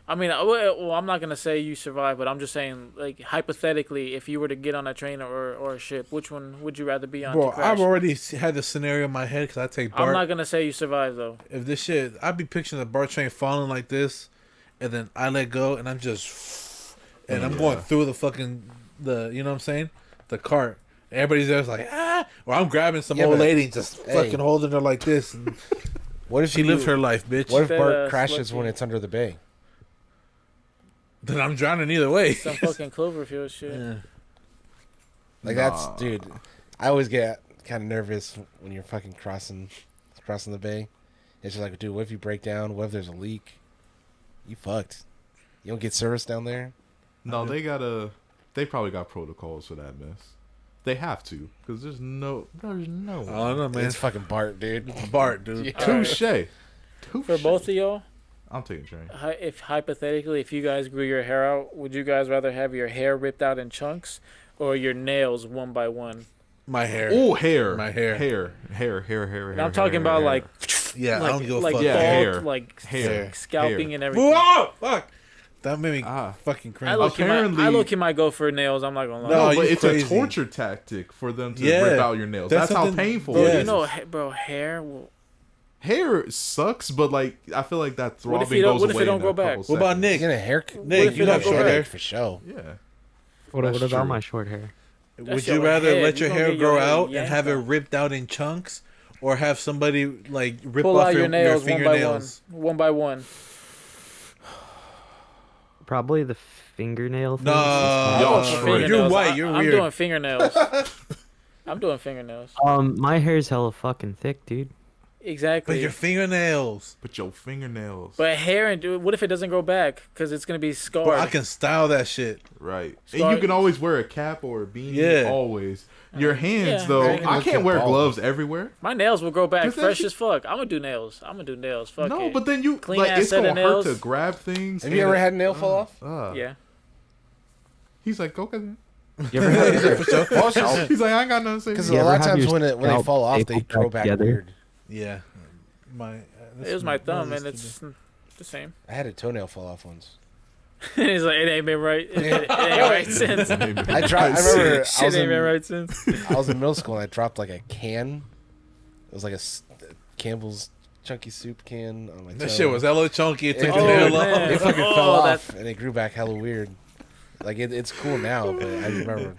I mean, well, I'm not gonna say you survive, but I'm just saying, like hypothetically, if you were to get on a train or a ship, which one would you rather be on? Bro, to crash? I've already had the scenario in my head because I take BART. I'm not gonna say you survive though. If this shit, I'd be picturing the BART train falling like this, and then I let go, and I'm just, and I'm going through the fucking you know what I'm saying, the cart. Everybody's there's like or I'm grabbing some Yeah, old but- lady and just hey. fucking holding her like this. And What if she lived her life, bitch. What if That, Bart crashes slut when you. it's under the bay? Then I'm drowning either way. Some fucking Cloverfield shit. Yeah. Like that's, dude. I always get kind of nervous when you're fucking crossing the bay. It's just like, dude, what if you break down? What if there's a leak? You fucked. You don't get service down there. No, they probably got protocols for that mess. They have to, because there's no. I don't know, man. It's fucking Bart, dude. BART, dude. Yeah. Touche. For both of y'all, I'm taking train. if hypothetically, if you guys grew your hair out, would you guys rather have your hair ripped out in chunks or your nails one by one? My hair. Oh, hair. My hair. Hair. And I'm talking about like, Yeah, I don't give a like fuck. Yeah, bald, hair. like Hair. scalping Hair. and everything. Whoa, fuck. That made me Ah. fucking I cringe. look, might go for nails. I'm not gonna lie. No, No, but you it's crazy. a torture tactic for them to Yeah. rip out your nails. That's That's how something- painful bro, it you is. know, bro, hair. Hair sucks, but like I feel like that What if throbbing you don't- goes what if it away don't in go a back? couple What about seconds. Nick? Get a haircut. Nick, if you it have don't go short back? hair. For sure. Yeah. What That's about true. my short hair? Would That's you your rather head. let You your gonna hair get your grow head out and yanked have it out. ripped out in chunks, or have somebody like rip Pull off out your nails one by one, fingernails? one by one. Probably the fingernail thing. No, Y'all I'm doing straight. you're fingernails. white. You're I'm weird. doing fingernails. I'm doing fingernails. My hair's hella fucking thick, dude. Exactly. But your fingernails. But your fingernails. But hair and dude, what if it doesn't grow back? Because it's gonna be scarred. Bro, I can style that shit. Right. Scar- And you can always wear a cap or a beanie. Yeah. Always. Your hands Yeah. though, Right. I can't wear Bald. gloves everywhere. My nails will grow back But then fresh you- as fuck. I'm gonna do nails. Fuck No, it. but then you Clean like ass it's set gonna of hurt nails. to grab things. Have you ever had a nail fall off? Yeah. He's like, okay then. You ever have Well, it's just He's like, I ain't got nothing to because say. You a lot ever of have times your when they scalp fall off, they stapled grow back back together? weird. Yeah. It was my thumb, and it's the same. I had a toenail fall off once. He's like, it ain't been right. It ain't right since. I remember I Shit was, ain't been in, right since. I was in middle school and I dropped like a can. It was like a Campbell's chunky soup can on my toe. That shit was hella chunky. It took Oh, the nail man. off. It fucking Oh, fell that- off and it grew back hella weird. Like it's cool now, but I remember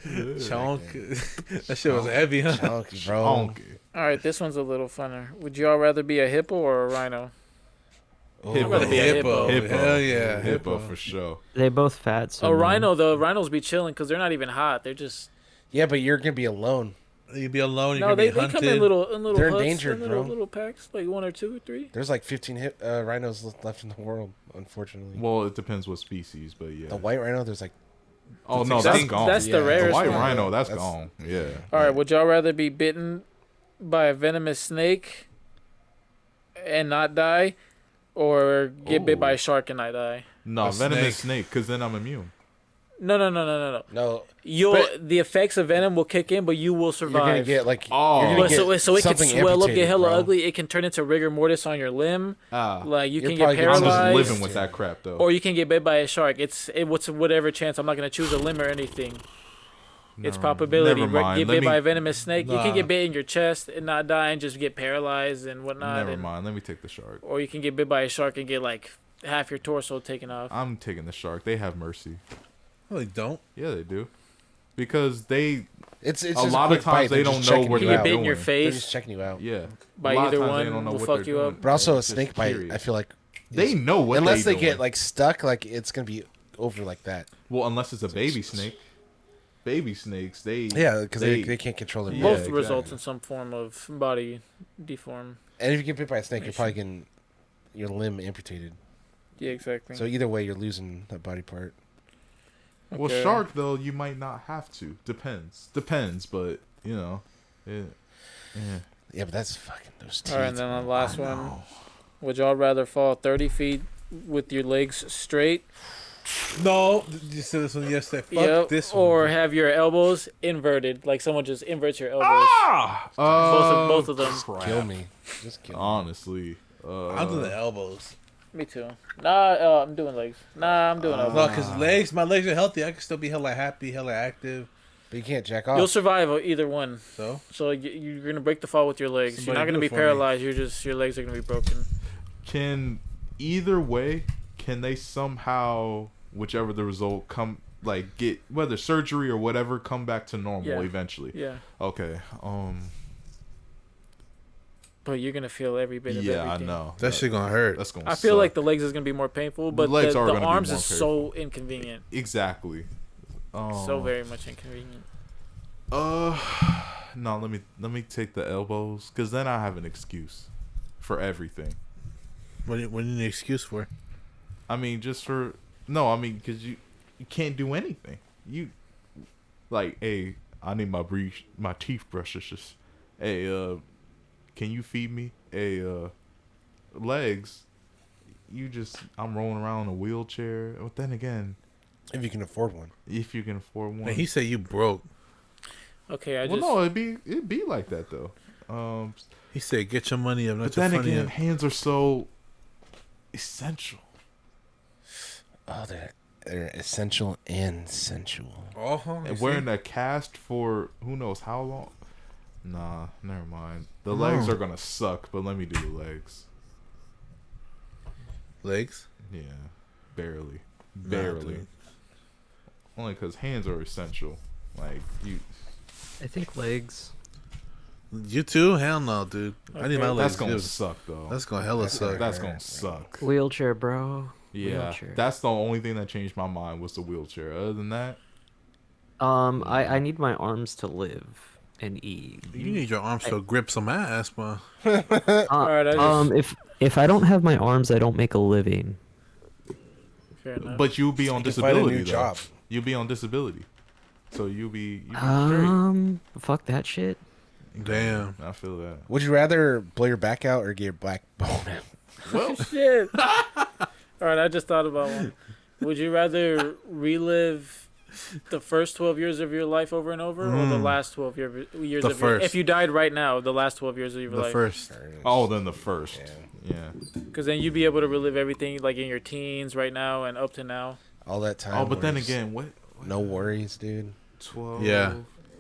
Chunk. That shit was heavy, huh? chunky, bro. Honky. All right, this one's a little funner. Would y'all rather be a hippo or a rhino? Oh, Hippo. rather be a hippo. Hell yeah. Hippo for sure. They both fat. So A no. rhino, though, rhinos be chilling because they're not even hot. They're just Yeah, but you're gonna be alone. You'd be alone. You're no. gonna They be come hunted. in little. They're huts, endangered, little, bro. Little packs, like 1 or 2 or 3. There's like 15 rhinos left in the world, unfortunately. Well, it depends what species, but yeah. The white rhino, there's like Oh no, That's that's extinct. gone. That's the Yeah. The rarest white one. rhino, that's That's- gone. Yeah. All right, would y'all rather be bitten by a venomous snake and not die, or get bit Ooh. by a shark and not die? No, A venomous snake. snake, because then I'm immune. No. no. The effects of venom will kick in, but you will survive. You're gonna get like Oh. you're gonna But get so it can something swell up, get amputated, hella bro. ugly. It can turn into rigor mortis on your limb. Like you You're can get probably gonna- I'm paralyzed, just living with that crap though. or you can get bit by a shark. What's whatever chance. I'm not gonna choose a limb or anything. It's probability. Never mind. Get Let bit me- by a venomous snake. You Nah. can get bit in your chest and not die and just get paralyzed and whatnot. Never and- mind. Let me take the shark. Or you can get bit by a shark and get like half your torso taken off. I'm taking the shark. They have mercy. No, they don't. Yeah, they do. Because they, It's a just lot quick of times bite. they They're don't just know checking what You you they're get bit out. in your doing. They're just face. checking you out. Yeah. By A lot of either times one they don't know will what fuck they're you up. doing. But also a It's just snake bite, period. I feel like They know what unless they doing. get like stuck, like it's gonna be over like that. Well, unless it's a baby snake. Baby snakes, they Yeah, because they can't control their Yeah, Both body. results exactly. in some form of body deform. And if you get bit by a snake, you're probably getting your limb amputated. Yeah, exactly. So either way, you're losing that body part. Well, Okay. shark though, you might not have to. Depends, but you know, yeah. Yeah, but that's fucking those teeth. All right, and then bro. the last one. Would y'all rather fall 30 feet with your legs straight? No, you said this one yesterday. Fuck Yep. this one. Or have your elbows inverted, like someone just inverts your elbows. Ah, Both of them. Kill me. Just kill me. Honestly, I'm doing the elbows. Me too. Nah, I'm doing legs. Nah, I'm doing No, elbows. because my legs are healthy. I can still be hella happy, hella active. But you can't jack off. You'll survive either one. So So you're gonna break the fall with your legs. Somebody you're not gonna do be it for me. paralyzed. Your legs are gonna be broken. can either way, can they somehow, whichever the result, get whether surgery or whatever, come back to normal Yeah. eventually? Yeah, Okay. but you're gonna feel every bit of Yeah, I everything. know. that shit gonna hurt. That's gonna. I feel suck. like the legs is gonna be more painful, but legs the are gonna be arms more is so inconvenient. exactly. So very much inconvenient. No, let me take the elbows, because then I have an excuse for everything. What do you need an excuse for? I mean, just for no, I mean, because you can't do anything. You like, hey, I need my teeth brushes. Just, hey, can you feed me? Hey, legs. I'm rolling around in a wheelchair. But then again, if you can afford one. if you can afford one. Man, he said you broke. Okay, well, no, it'd be like that though. He said get your money up, not But your then funny again, up. hands are so essential. Oh, they're essential and sensual. Uh-huh. And wearing a cast for who knows how long. Nah, never mind. The No. legs are gonna suck, but let me do the legs. Legs? Yeah, barely, Nah, barely. dude. Only because hands are essential. Like you, I think legs. You too? Hell no, dude. I need my Okay. legs. that's gonna too. suck though. That's gonna hella suck. That's gonna suck. Wheelchair, bro. Yeah, Wheelchair. that's the only thing that changed my mind was the wheelchair. Other than that, I need my arms to live and eat. You need your arms to grip some ass, man. Alright, I just- If I don't have my arms, I don't make a living. fair enough. but you'll be on You can find a disability new though. job. You'll be on disability, so you'll be straight. Fuck that shit. Damn. I feel that. Would you rather blow your back out or get your black bone out? Well, Shit. All right, I just thought about one. Would you rather relive The first 12 years of your life over and over, or the last 12 years The of your, first. if you died right now, the last 12 years of your The life. first. Oh, then the first. Yeah. Because then you'd be able to relive everything like in your teens right now and up to now. All that time. Oh, but then was again, what? no worries, dude. 12. Yeah.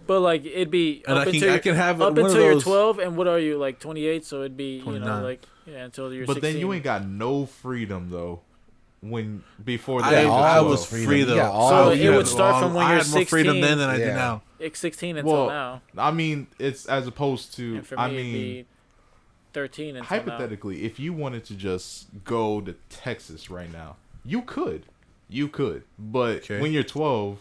But like it'd be And up I until can have up one of until you're those- 12, and what are you, like 28? So it'd be 29. like until you're But 16. then you ain't got no freedom though. When before the I, age of I 12. was freedom. free You though. got all So the it freedom. would start from when I you're had more freedom 16. then than I do Yeah. now. It's 16 until Well, now. I mean, it's as opposed to. And for me, I it'd mean, be 13 until hypothetically, if you wanted to just go to Texas right now, you could. But Okay. when you're 12,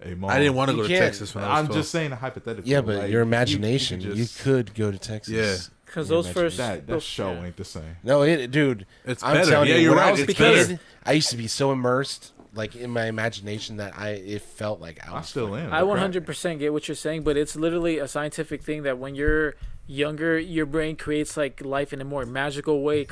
hey, mom, I didn't want to You go to can't. Texas when I was I'm 12. just saying hypothetically. Yeah, but like, your you imagination, could you just- could go to Texas. Yeah. Because Your those first that show ain't the same. No, dude. It's I'm better. telling Yeah, you, you're when I right. was a It's kid, better. I used to be so immersed, like in my imagination, that it felt like I I was. still am. I 100% get what you're saying, but it's literally a scientific thing that when you're younger, your brain creates like life in a more magical way.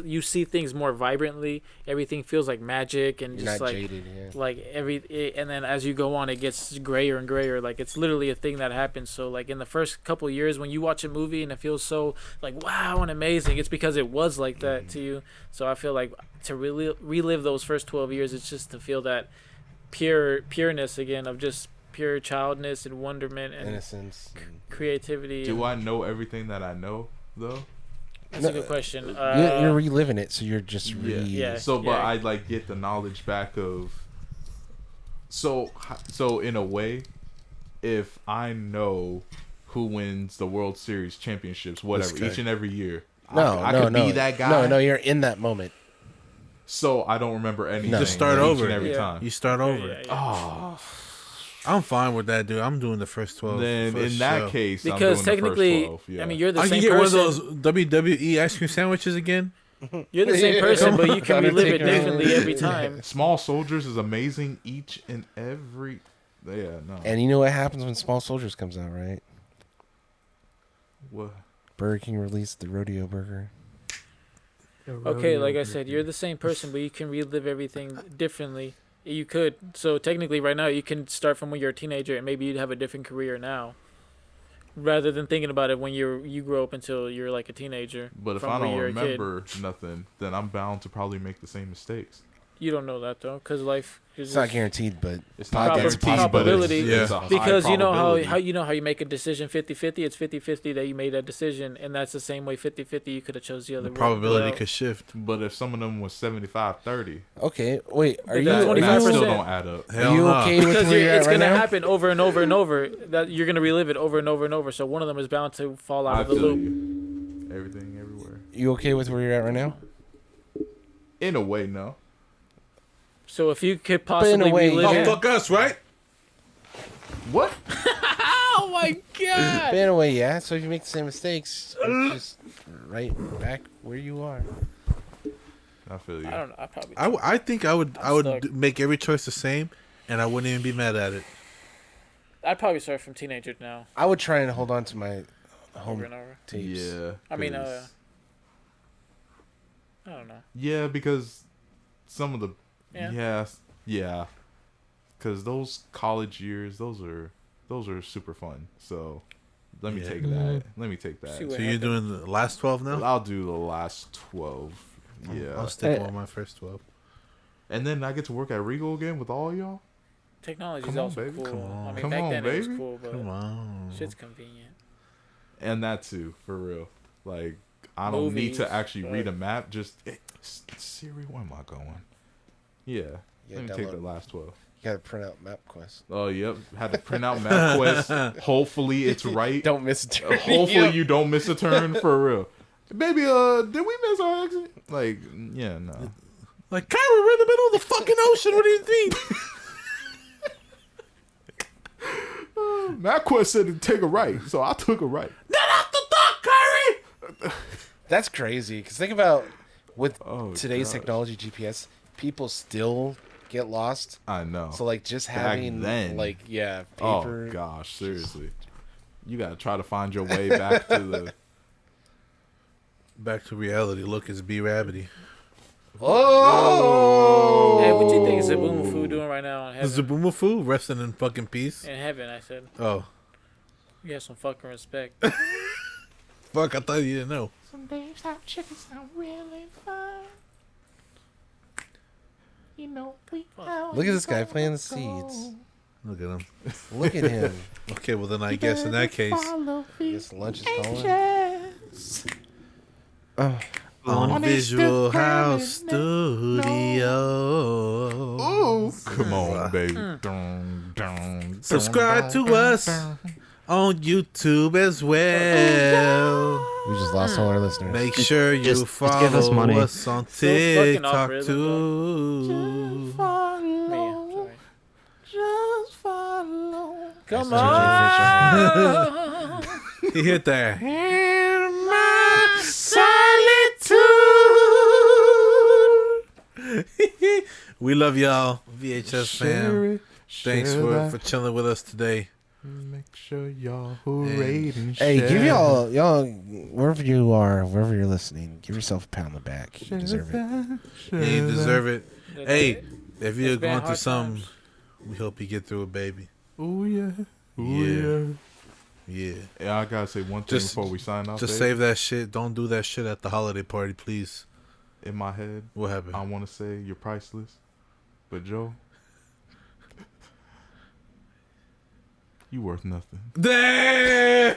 You see things more vibrantly. Everything feels like magic and You're just not like jaded, and then as you go on, it gets grayer and grayer. Like it's literally a thing that happens. So like in the first couple years, when you watch a movie and it feels so like wow and amazing, it's because it was like that to you. So I feel like to really relive those first 12 years, it's just to feel that pureness again of just pure childness and wonderment and innocence. creativity. Do I know everything that I know though? That's a good question. You're reliving it, so you're just Yeah. So, but Yeah. I like get the knowledge back of. So in a way, if I know who wins the World Series championships, whatever, guy. each and every year, No, I no, could no. be that guy. No, you're in that moment. So I don't remember anything. Just start each over. and every Yeah. time. You start over. Yeah. Oh, I'm fine with that, dude. I'm doing the first 12. then for in that sure. case, I'm Because doing technically, the first 12, yeah. I mean, you're the I can same get person. one of those WWE ice cream sandwiches again. You're the same person, but you With can relive it Undertaker. differently every time. Small Soldiers is amazing each and every. Yeah, no. And you know what happens when Small Soldiers comes out, right? What? Burger King released the rodeo burger. Okay, like I said, you're the same person, but you can relive everything differently. You could. So technically, right now, you can start from when you're a teenager, and maybe you'd have a different career now, rather than thinking about it when you grow up until you're like a teenager. But if from I when don't you're a kid. remember nothing, then I'm bound to probably make the same mistakes. You don't know that though, because life is It's not just- guaranteed, but It's not Prob- guaranteed, probability. but it's a high because you know probability. how you make a decision 50-50. It's 50-50 that you made that decision, and that's the same way 50-50 you could have chose the other The way. probability Well, could shift. But if some of them was 75-30, okay. Wait, are But you? that's Are that 25%. still you, don't add up. Hell are you no. okay with because where you're it's at right gonna now? happen over and over and over. That you're gonna relive it over and over and over. So one of them is bound to fall out I of the feel loop. you. Everything, everywhere. You okay with where you're at right now? In a way, no. So if you could in a possibly way, relive Oh, yeah. it, fuck us, right? What? oh my god! But in a way, yeah. So if you make the same mistakes, you're just right back where you are. I feel you. I don't know. I probably. I think I would I'm stuck. make every choice the same, and I wouldn't even be mad at it. I'd probably start from teenager now, I would try and hold on to my over home and over. tapes. Yeah. I mean, 'cause- I don't know. yeah, because some of the Yeah. yeah, because those college years, those are super fun. So let me Yeah. take that. Let me take that. See what So you're doing the last 12 now? I'll do the last 12. Yeah, I'll stick with my first 12. and then I get to work at Regal again with all y'all. Technology's Come on, also baby. cool. Come on. I mean, Come back on, then it was baby. cool, but Come on. shit's convenient. And that too, for real. Like I don't need Movies, to actually right. read a map. Just Siri, where am I going? Yeah, Yeah, let me take the download. last 12. You gotta print out MapQuest. Oh, yep. Had to print out MapQuest. Hopefully it's right. Don't miss a turn. Hopefully you don't miss a turn for real. Baby, did we miss our exit? Like, yeah, no. Like, Kyra, we're in the middle of the fucking ocean. What do you think? MapQuest said to take a right, so I took a right. That's crazy. Because think about with Oh, today's gosh. technology, GPS, people still get lost. I know. So like just Back having then. like paper. Oh gosh, seriously. You gotta try to find your way back to the. Back to reality. Look, it's B-Rabbity. Oh! Hey, what you think Zaboomafoo doing right now in heaven? Zaboomafoo resting in fucking peace. In heaven, I said. Oh, You have some fucking respect. fuck! I thought you didn't know. Some days have chickens are really fun. You know, look at this guy playing the seeds. Look at him. Look at him. Okay, well then I guess in that case, This lunch is calling. on Visual House Studio. Come on, baby. Subscribe to us on YouTube as well. We just lost all our listeners. Make sure you Just follow give us money. us on Still fucking off TikTok rhythm, too. Man, Just follow. come That's on. He hit that. We love y'all, VHS fam. Thanks for chilling with us today. Make sure y'all who rate and Hey, share. give y'all wherever you are, wherever you're listening, give yourself a pat on the back. You deserve it. You deserve it. Hey, if you're It's been going through hard something, times. we hope you get through it, baby. Ooh yeah. Ooh Yeah. yeah. Yeah. Yeah, I gotta say one thing Just- before we sign off. Just Dave. save that shit. Don't do that shit at the holiday party, please. In my head, What happened? I want to say you're priceless, but Joe, you worth nothing. Damn!